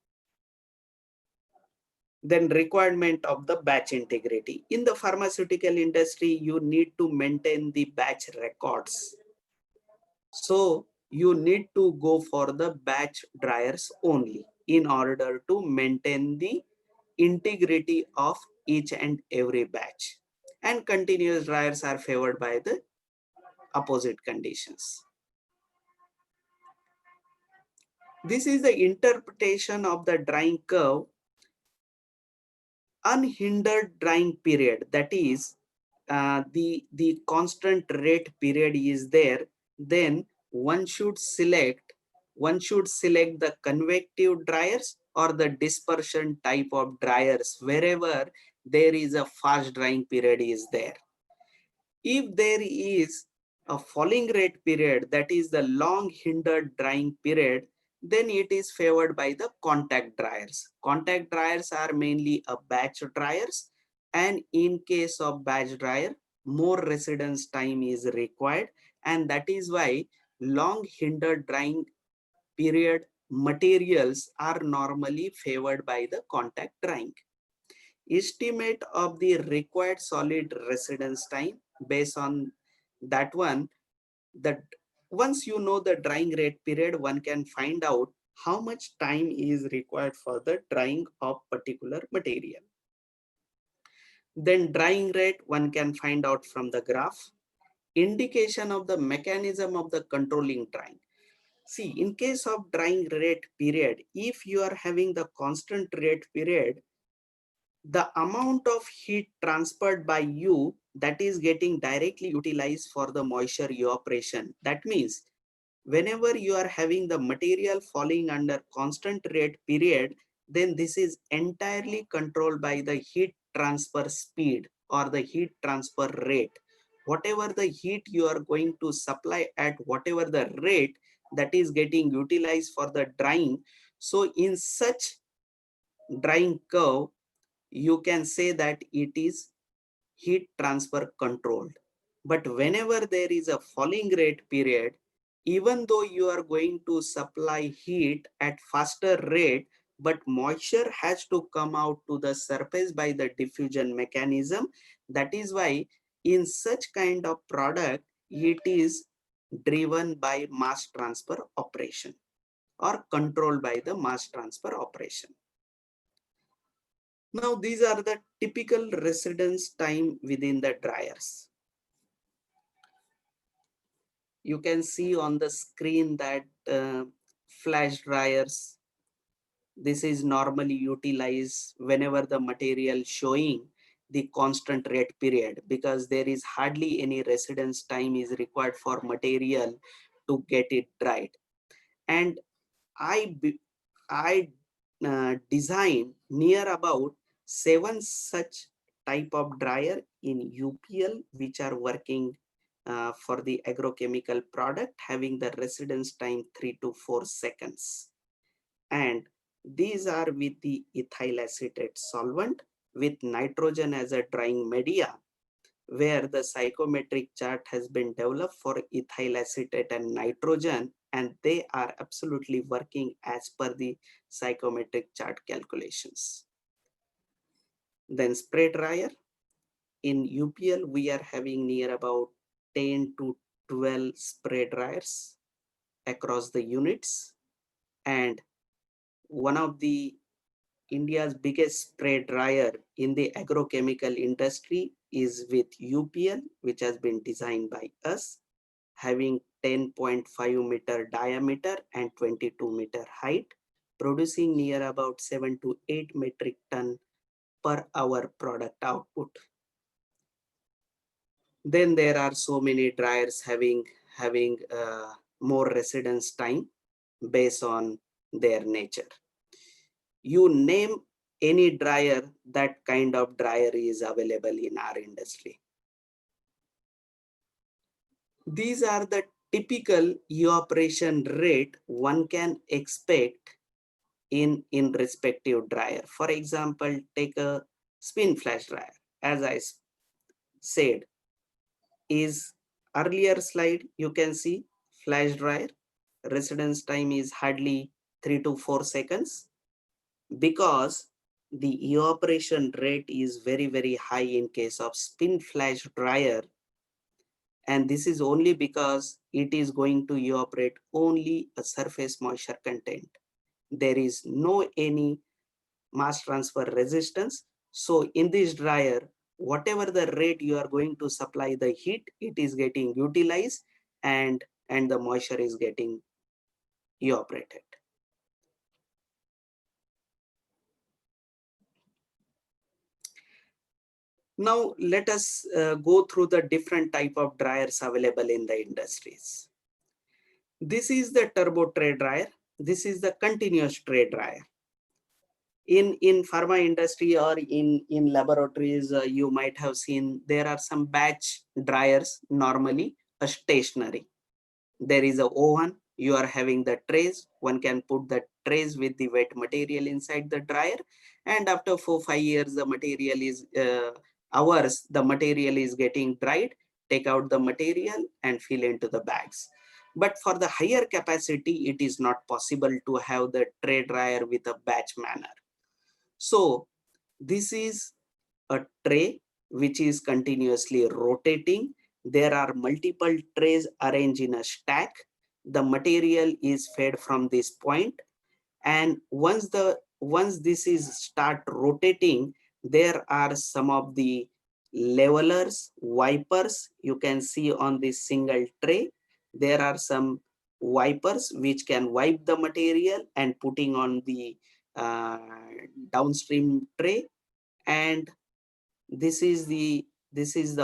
Then requirement of the batch integrity. In the pharmaceutical industry, you need to maintain the batch records. So you need to go for the batch dryers only in order to maintain the integrity of each and every batch. And continuous dryers are favored by the opposite conditions. This is the interpretation of the drying curve. Unhindered drying period, that is the constant rate period is there, then one should select the convective dryers or the dispersion type of dryers wherever there is a fast drying period is there. If there is a falling rate period, that is the long hindered drying period, then it is favored by the contact dryers. Contact dryers are mainly a batch dryers, and in case of batch dryer, more residence time is required, and that is why long hindered drying period materials are normally favored by the contact drying. Estimate of the required solid residence time based on that one, that once you know the drying rate period, one can find out how much time is required for the drying of particular material. Then drying rate one can find out from the graph. Indication of the mechanism of the controlling drying. See, in case of drying rate period, if you are having the constant rate period, the amount of heat transferred by you, that is getting directly utilized for the moisture evaporation. That means whenever you are having the material falling under constant rate period, then this is entirely controlled by the heat transfer speed or the heat transfer rate. Whatever the heat you are going to supply at whatever the rate, that is getting utilized for the drying. So in such drying curve, you can say that it is heat transfer controlled. But whenever there is a falling rate period, even though you are going to supply heat at faster rate, but moisture has to come out to the surface by the diffusion mechanism. That is why in such kind of product, it is driven by mass transfer operation or controlled by the mass transfer operation. Now, these are the typical residence time within the dryers. You can see on the screen that flash dryers, this is normally utilized whenever the material showing the constant rate period, because there is hardly any residence time is required for material to get it dried. And I designed near about 7 such type of dryer in UPL, which are working for the agrochemical product, having the residence time 3 to 4 seconds. And these are with the ethyl acetate solvent with nitrogen as a drying media, where the psychometric chart has been developed for ethyl acetate and nitrogen, and they are absolutely working as per the psychometric chart calculations. Then spray dryer. In UPL, we are having near about 10 to 12 spray dryers across the units. And one of the India's biggest spray dryer in the agrochemical industry is with UPL, which has been designed by us, having 10.5 meter diameter and 22 meter height, producing near about 7 to 8 metric ton per hour product output. Then there are so many dryers having more residence time based on their nature. You name any dryer, that kind of dryer is available in our industry. These are the typical evaporation rate one can expect in respective dryer. For example, take a spin flash dryer. As I said, is earlier slide, you can see flash dryer residence time is hardly 3 to 4 seconds, because the evaporation rate is very, very high in case of spin flash dryer. And this is only because it is going to evaporate only a surface moisture content. There is no any mass transfer resistance. So in this dryer, whatever the rate you are going to supply the heat, it is getting utilized and the moisture is getting evaporated. Now let us go through the different type of dryers available in the industries. This is the turbo tray dryer. This is the continuous tray dryer. In pharma industry or in laboratories, you might have seen there are some batch dryers, normally a stationary. There is a oven, you are having the trays, one can put the trays with the wet material inside the dryer, and after 4-5 years the material is hours, the material is getting dried, take out the material and fill into the bags. But for the higher capacity, it is not possible to have the tray dryer with a batch manner. So this is a tray which is continuously rotating. There are multiple trays arranged in a stack. The material is fed from this point, and once this is start rotating, there are some of the levelers, wipers. You can see on this single tray, there are some wipers which can wipe the material and putting on the downstream tray. And this is the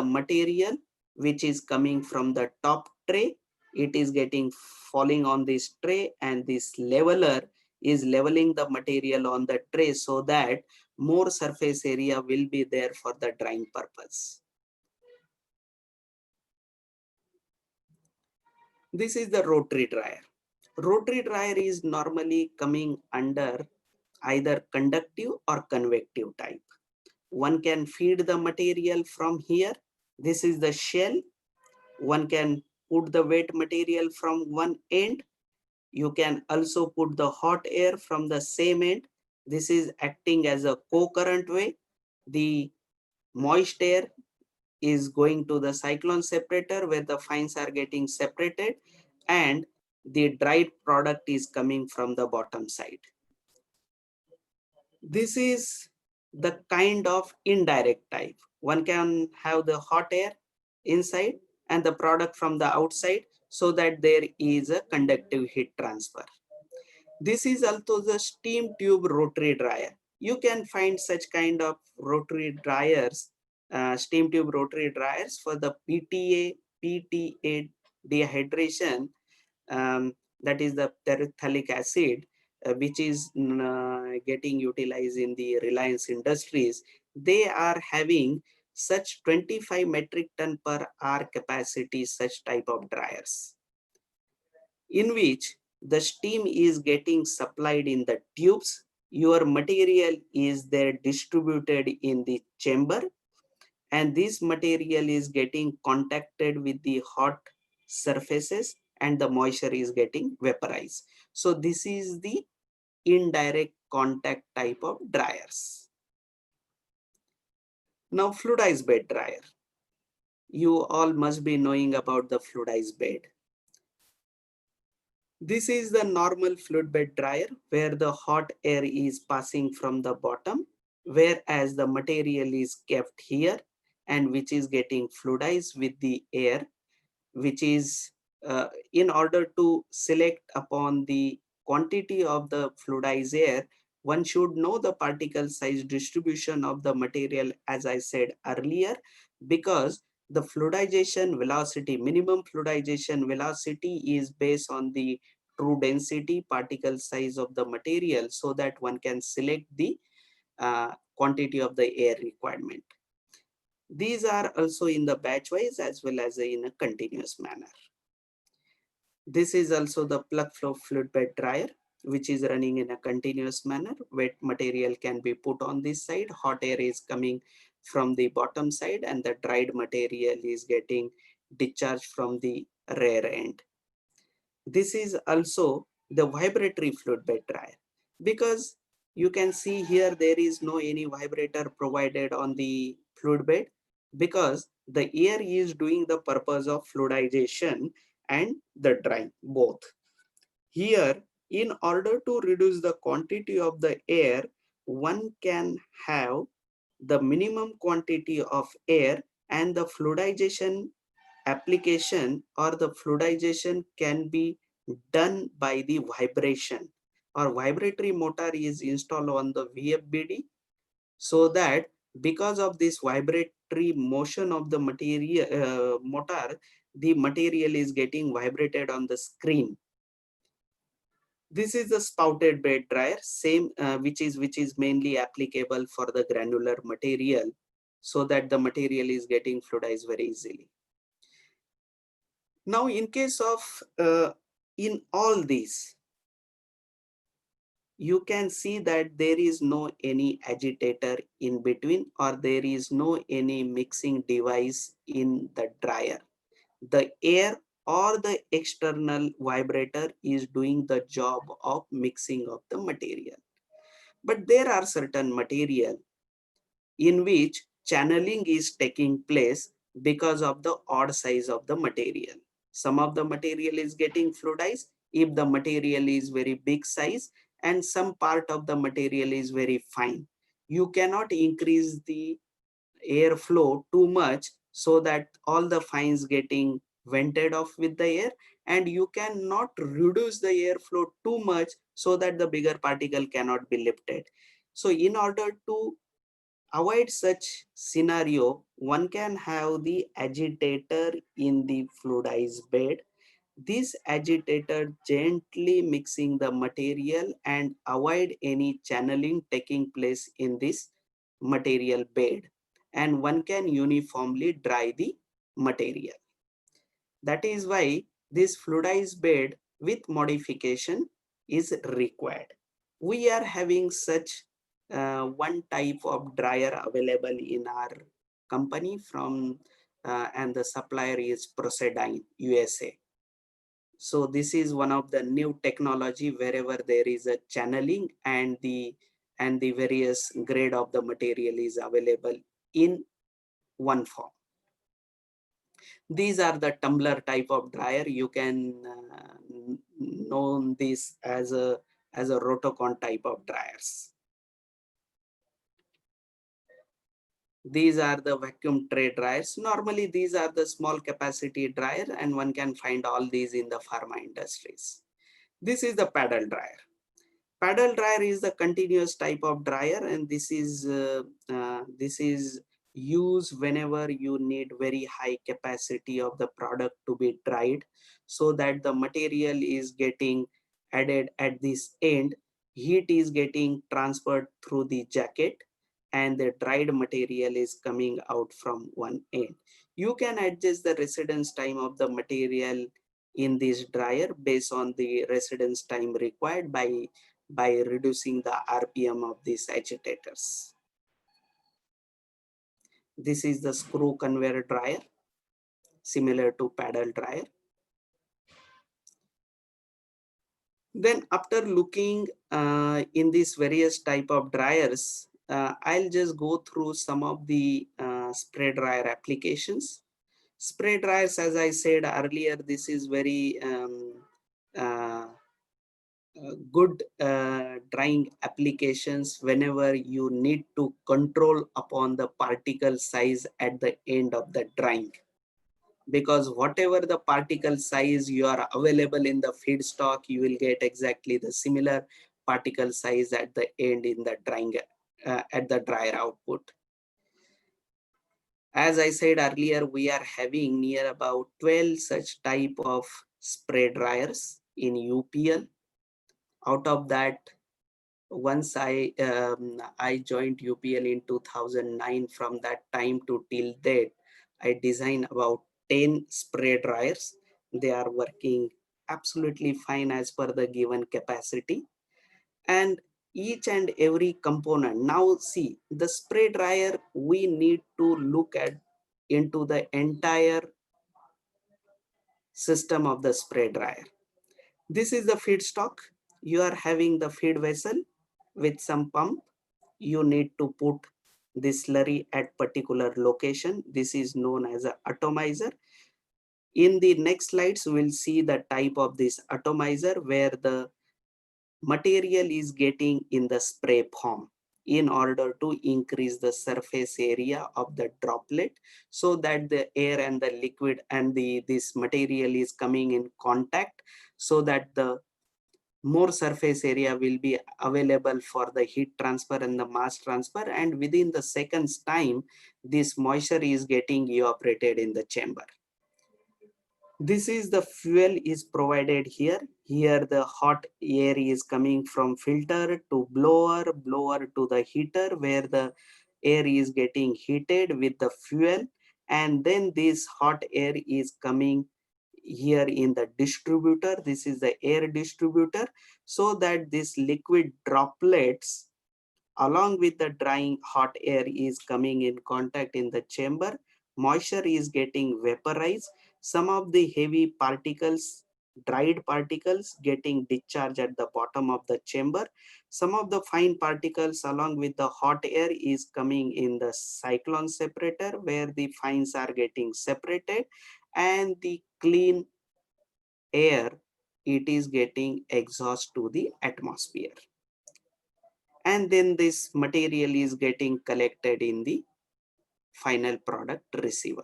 material which is coming from the top tray. It is getting falling on this tray, and this leveler is leveling the material on the tray so that more surface area will be there for the drying purpose. This is the rotary dryer. Rotary dryer is normally coming under either conductive or convective type. One can feed the material from here. This is the shell. One can put the wet material from one end. You can also put the hot air from the same end. This is acting as a co-current way. The moist air is going to the cyclone separator where the fines are getting separated, and the dried product is coming from the bottom side. This is the kind of indirect type. One can have the hot air inside and the product from the outside, so that there is a conductive heat transfer. This is also the steam tube rotary dryer. you can find such kind of rotary dryers, steam tube rotary dryers for the PTA dehydration, that is the terephthalic acid, which is getting utilized in the Reliance Industries. They are having such 25 metric ton per hour capacity, such type of dryers, in which the steam is getting supplied in the tubes. Your material is there distributed in the chamber, and this material is getting contacted with the hot surfaces and the moisture is getting vaporized. So this is the indirect contact type of dryers. Now fluidized bed dryer. You all must be knowing about the fluidized bed. This is the normal fluid bed dryer where the hot air is passing from the bottom, whereas the material is kept here and which is getting fluidized with the air, which is in order to select upon the quantity of the fluidized air, one should know the particle size distribution of the material, as I said earlier, because the fluidization velocity, minimum fluidization velocity is based on the true density particle size of the material, so that one can select the quantity of the air requirement. These are also in the batch wise as well as in a continuous manner. This is also the plug flow fluid bed dryer, which is running in a continuous manner. Wet material can be put on this side, hot air is coming from the bottom side, and the dried material is getting discharged from the rear end. This is also the vibratory fluid bed dryer, because you can see here there is no any vibrator provided on the fluid bed, because the air is doing the purpose of fluidization and the drying both. Here, in order to reduce the quantity of the air, one can have the minimum quantity of air, and the fluidization application or the fluidization can be done by the vibration, or vibratory motor is installed on the VFBD, so that because of this vibratory motion of the material motor, the material is getting vibrated on the screen. This is the spouted bed dryer, same which is mainly applicable for the granular material, so that the material is getting fluidized very easily. Now, in case of in all these, you can see that there is no any agitator in between, or there is no any mixing device in the dryer. The air or the external vibrator is doing the job of mixing of the material. But there are certain material in which channeling is taking place because of the odd size of the material. Some of the material is getting fluidized if the material is very big size, and some part of the material is very fine. You cannot increase the airflow too much so that all the fines getting vented off with the air, and you cannot reduce the airflow too much so that the bigger particle cannot be lifted. So in order to avoid such scenario, one can have the agitator in the fluidized bed. This agitator gently mixing the material and avoid any channeling taking place in this material bed, and one can uniformly dry the material. That is why this fluidized bed with modification is required. We are having such one type of dryer available in our company from and the supplier is Procedyne USA. So this is one of the new technology wherever there is a channeling, and the various grade of the material is available in one form. These are the tumbler type of dryer. You can know this as a rotocon type of dryers. These are the vacuum tray dryers. Normally, these are the small capacity dryer, and one can find all these in the pharma industries. This is the paddle dryer. Paddle dryer is the continuous type of dryer, and this is used whenever you need very high capacity of the product to be dried, so that the material is getting added at this end, heat is getting transferred through the jacket, and the dried material is coming out from one end. You can adjust the residence time of the material in this dryer based on the residence time required by reducing the RPM of these agitators. This is the screw conveyor dryer, similar to paddle dryer. Then after looking in these various type of dryers, I'll just go through some of the spray dryer applications. Spray dryers, as I said earlier, this is very good drying applications whenever you need to control upon the particle size at the end of the drying, because whatever the particle size you are available in the feedstock, you will get exactly the similar particle size at the end in the drying at the dryer output. As I said earlier, we are having near about 12 such type of spray dryers in UPL. Out of that, once I joined UPL in 2009, from that time to till date, I designed about 10 spray dryers. They are working absolutely fine as per the given capacity. And each and every component, now see, the spray dryer, we need to look at into the entire system of the spray dryer. This is the feedstock. You are having the feed vessel with some pump. You need to put this slurry at particular location. This is known as an atomizer. In the next slides, we'll see the type of this atomizer where the material is getting in the spray form in order to increase the surface area of the droplet, so that the air and the liquid and this material is coming in contact, so that the more surface area will be available for the heat transfer and the mass transfer, and within the seconds time this moisture is getting evaporated in the chamber. This is the fuel is provided here. Here the hot air is coming from filter to blower, blower to the heater, where the air is getting heated with the fuel, and then this hot air is coming here in the distributor. This is the air distributor, so that this liquid droplets along with the drying hot air is coming in contact in the chamber. Moisture is getting vaporized. Some of the heavy particles, dried particles, getting discharged at the bottom of the chamber. Some of the fine particles along with the hot air is coming in the cyclone separator, where the fines are getting separated, and the clean air, it is getting exhaust to the atmosphere. And then this material is getting collected in the final product receiver.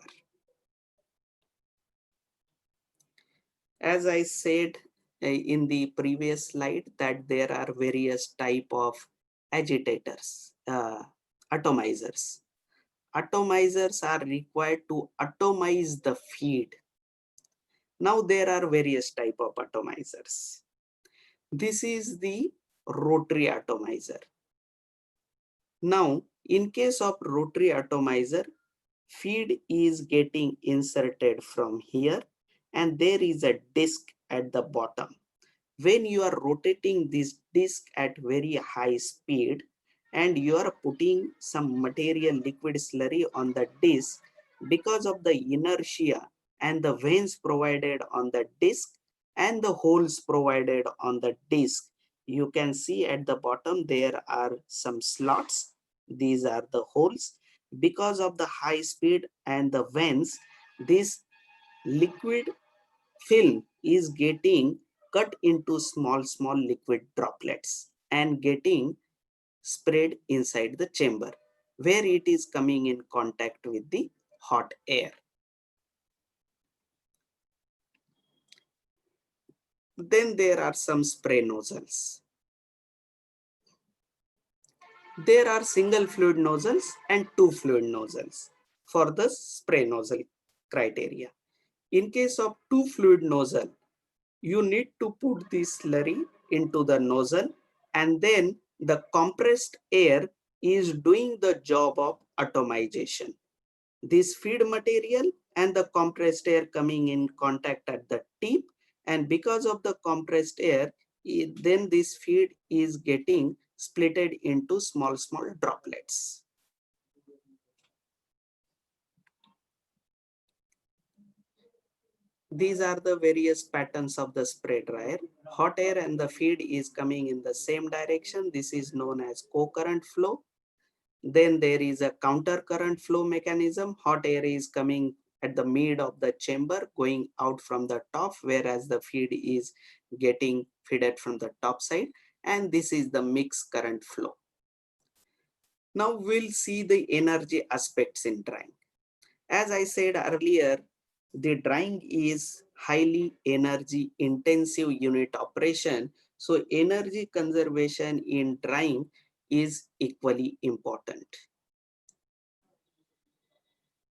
As I said in the previous slide, that there are various type of agitators, atomizers. Atomizers are required to atomize the feed. Now there are various type of atomizers. This is the rotary atomizer. Now, in case of rotary atomizer, feed is getting inserted from here, and there is a disc at the bottom. When you are rotating this disc at very high speed and you are putting some material liquid slurry on the disc, because of the inertia and the vanes provided on the disc and the holes provided on the disc, you can see at the bottom there are some slots. These are the holes. Because of the high speed and the vanes, this liquid film is getting cut into small liquid droplets and getting spread inside the chamber, where it is coming in contact with the hot air. Then there are some spray nozzles. There are single fluid nozzles and two fluid nozzles for the spray nozzle criteria. In case of two fluid nozzle, you need to put the slurry into the nozzle, and then the compressed air is doing the job of atomization. This feed material and the compressed air coming in contact at the tip, and because of the compressed air, then this feed is getting splitted into small droplets. These are the various patterns of the spray dryer. Hot air and the feed is coming in the same direction. This is known as co-current flow. Then there is a counter current flow mechanism. Hot air is coming at the mid of the chamber going out from the top, whereas the feed is getting fed from the top side. And this is the mixed current flow. Now we'll see the energy aspects in drying. As I said earlier, the drying is highly energy intensive unit operation. So energy conservation in drying is equally important.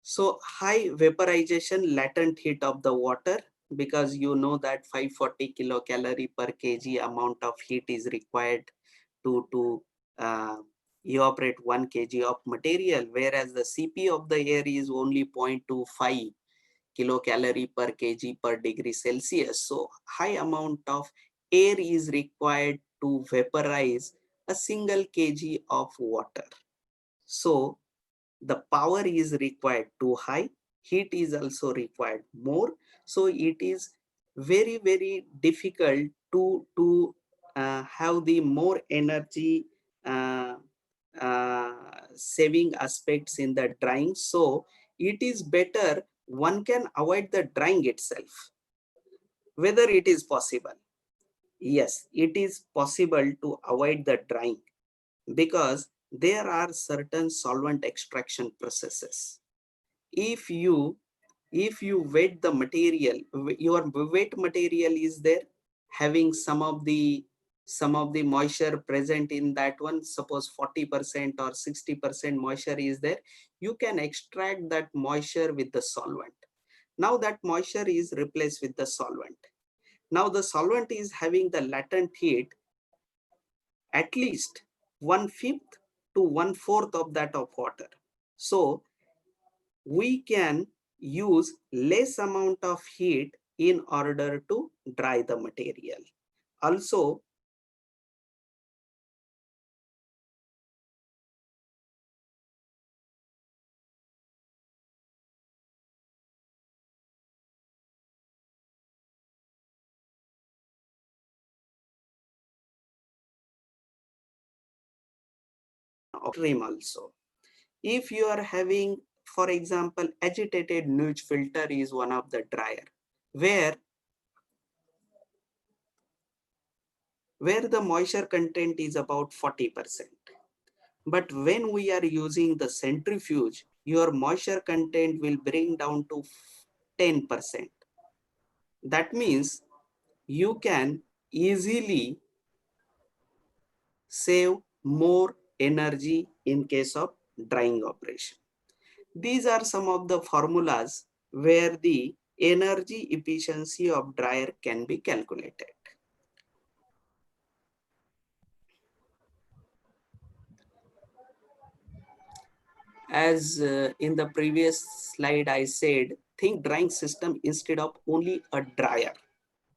So high vaporization latent heat of the water, because you know that 540 kilocalorie per kg amount of heat is required to evaporate 1 kg of material, whereas the Cp of the air is only 0.25 kilocalorie per kg per degree Celsius. So high amount of air is required to vaporize a single kg of water. So the power is required too high, heat is also required more. So it is very difficult to have the more energy saving aspects in the drying. So it is better one can avoid the drying itself. Whether it is possible? Yes, it is possible to avoid the drying, because there are certain solvent extraction processes. If you wet the material, your wet material is there having some of the moisture present in that one, suppose 40% or 60% moisture is there, you can extract that moisture with the solvent. Now that moisture is replaced with the solvent. Now the solvent is having the latent heat at least 1/5 to 1/4 of that of water. So we can use less amount of heat in order to dry the material. Also, upstream also. If you are having, for example, agitated nudge filter is one of the dryer, where the moisture content is about 40%. But when we are using the centrifuge, your moisture content will bring down to 10%. That means you can easily save more energy in case of drying operation. These are some of the formulas where the energy efficiency of dryer can be calculated. As in the previous slide I said, think drying system instead of only a dryer,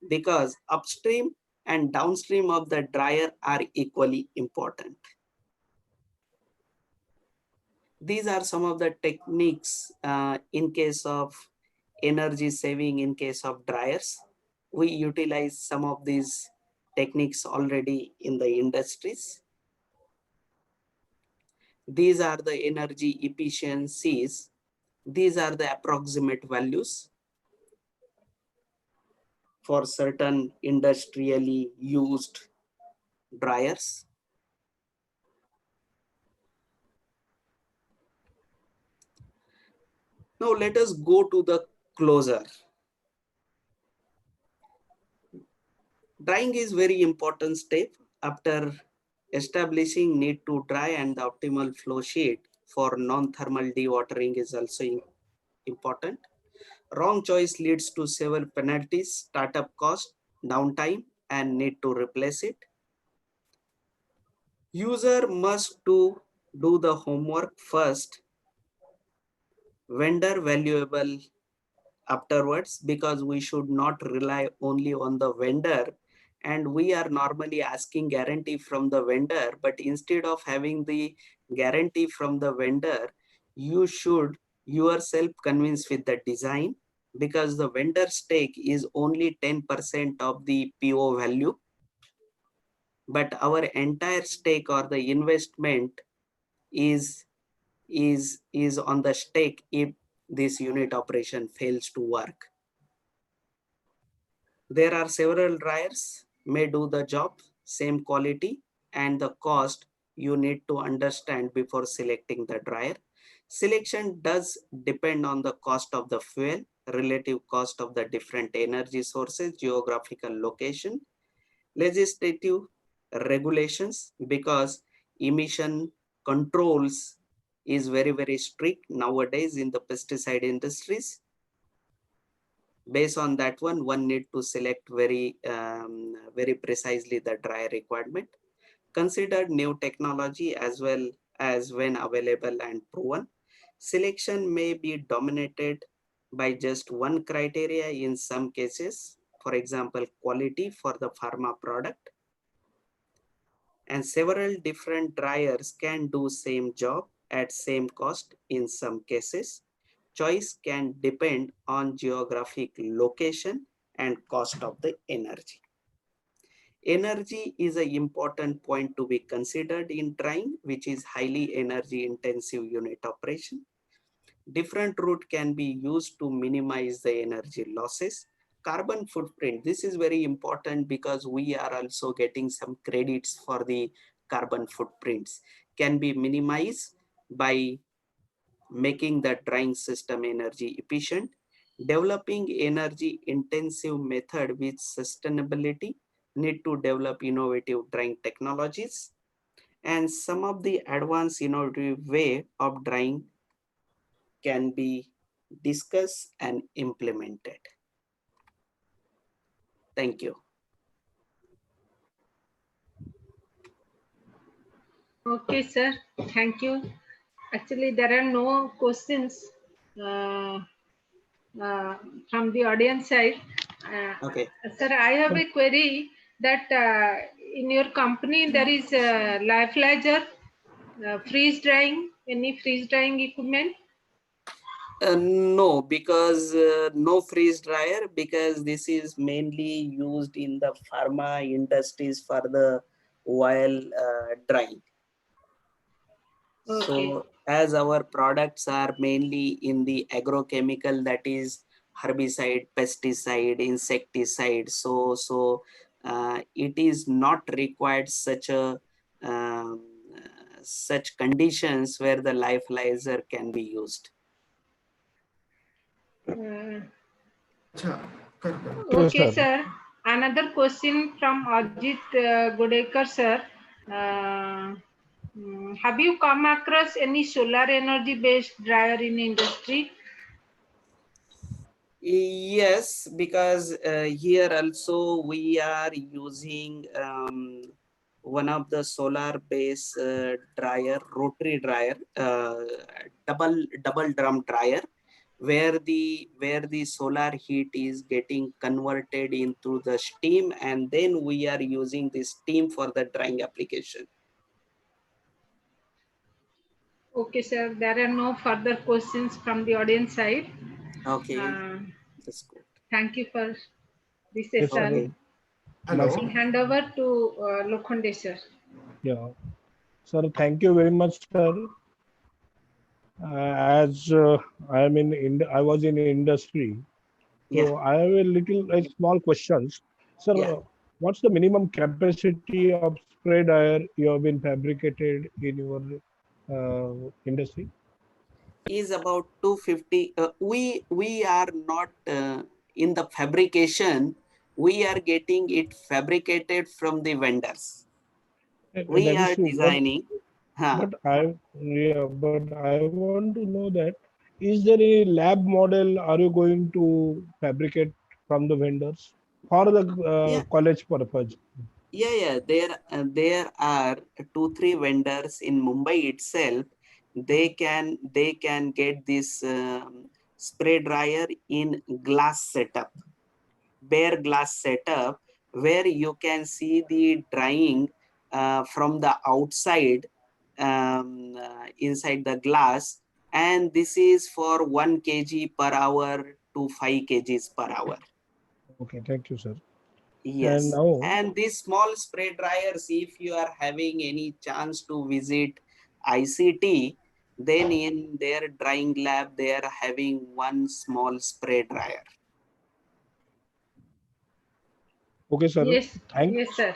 because upstream and downstream of the dryer are equally important. These are some of the techniques in case of energy saving in case of dryers. We utilize some of these techniques already in the industries. These are the energy efficiencies. These are the approximate values for certain industrially used dryers. Now let us go to the closer. Drying is very important step. After Establishing need to dry and the optimal flow sheet for non-thermal dewatering is also important. Wrong choice leads to several penalties, startup cost, downtime, and need to replace it. User must do the homework first, vendor valuable afterwards, because we should not rely only on the vendor, and we are normally asking guarantee from the vendor, but instead of having the guarantee from the vendor, you should yourself convince with the design, because the vendor stake is only 10% of the PO value, but our entire stake or the investment is on the stake if this unit operation fails to work. There are several dryers may do the job, same quality, and the cost you need to understand before selecting the dryer. Selection does depend on the cost of the fuel, relative cost of the different energy sources, geographical location, legislative regulations, because emission controls is very, very strict nowadays in the pesticide industries. Based on that one need to select very precisely the dryer requirement. Consider new technology as well as when available and proven. Selection may be dominated by just one criteria in some cases, for example, quality for the pharma product. And several different dryers can do same job at same cost in some cases. Choice can depend on geographic location and cost of the energy. Energy is an important point to be considered in drying, which is highly energy intensive unit operation. Different route can be used to minimize the energy losses. Carbon footprint, this is very important because we are also getting some credits for the carbon footprints, can be minimized by making the drying system energy efficient. Developing energy intensive method with sustainability, need to develop innovative drying technologies, and some of the advanced innovative way of drying can be discussed and implemented. Thank you. Okay, sir. Thank you. Actually, there are no questions from the audience side. Okay. Sir, I have a query that in your company there is life ledger, freeze drying, any freeze drying equipment? No, because no freeze dryer, because this is mainly used in the pharma industries for the oil drying. Okay. So as our products are mainly in the agrochemical, that is herbicide, pesticide, insecticide, so it is not required such a such conditions where the life laser can be used. Okay, sir. Another question from Ajit Godekar, sir. Have you come across any solar energy based dryer in industry? Yes, because here also we are using one of the solar based dryer, rotary dryer, double drum dryer, where the solar heat is getting converted into the steam, and then we are using the steam for the drying application. Okay, sir. There are no further questions from the audience side. Okay, that's good. Thank you for this Yes, session. okay. Hello. I hand over to Lokhande, sir. Yeah. Sir, thank you very much, sir. As I am I was in industry, so Yeah. I have a small questions. Sir, Yeah. what's the minimum capacity of spray dryer you have been fabricated in your industry? Is about 250. We are not in the fabrication. We are getting it fabricated from the vendors. We That is are true. designing. Huh. But I want to know that, is there a lab model are you going to fabricate from the vendors for the Yeah, college purpose? yeah. There are 2-3 vendors in Mumbai itself. They can get this spray dryer in glass setup, bare glass setup, where you can see the drying from the outside inside the glass, and this is for 1 kg per hour to 5 kgs per hour. Okay, thank you, sir. And Yes, now, and these small spray dryers, if you are having any chance to visit ICT, then in their drying lab they are having one small spray dryer. okay, sir. Yes, Thanks, yes, sir.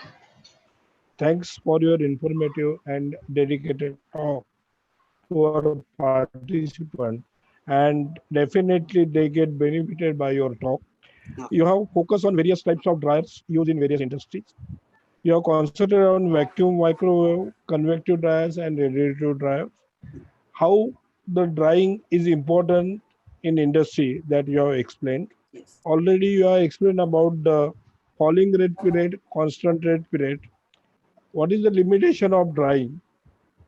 thanks for your informative and dedicated talk to our participant. And definitely they get benefited by your talk. You have Okay. focused on various types of dryers used in various industries. You have concentrated on vacuum, microwave, convective dryers, and radiative dryers. How the drying is important in industry that you have explained. Yes. Already you have explained about the falling rate period, constant rate period. What is the limitation of drying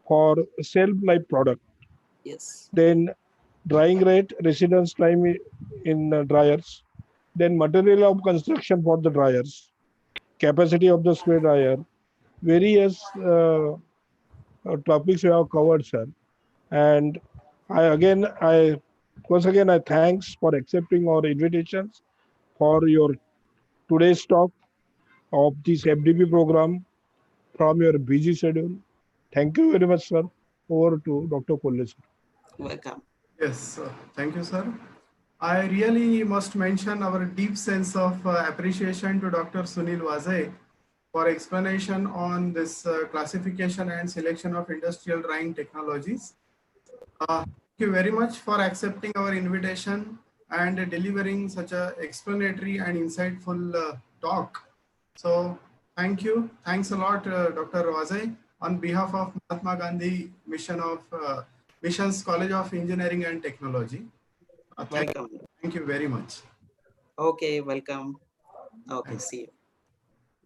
for shelf life product? Yes. Then drying rate, residence time in dryers. Then material of construction for the dryers, capacity of the spray dryer, various topics you have covered, sir. And I once again, I thanks for accepting our invitations for your today's talk of this FDP program from your busy schedule. Thank you very much, sir. Over to Dr. Kolle, sir. Welcome. Yes, thank you, sir. I really must mention our deep sense of appreciation to Dr. Sunil Waze for explanation on this classification and selection of industrial drying technologies. Thank you very much for accepting our invitation and delivering such a explanatory and insightful talk. So thank you. Thanks a lot, Dr. Waze, on behalf of Mahatma Gandhi Missions College of Engineering and Technology. Welcome. Thank you very much. Okay, welcome. Okay, see you.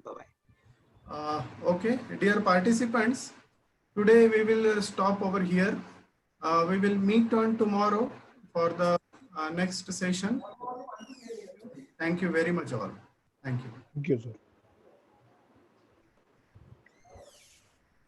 Bye-bye. Okay, dear participants, today we will stop over here. We will meet on tomorrow for the next session. Thank you very much all. Thank you. Thank you, sir.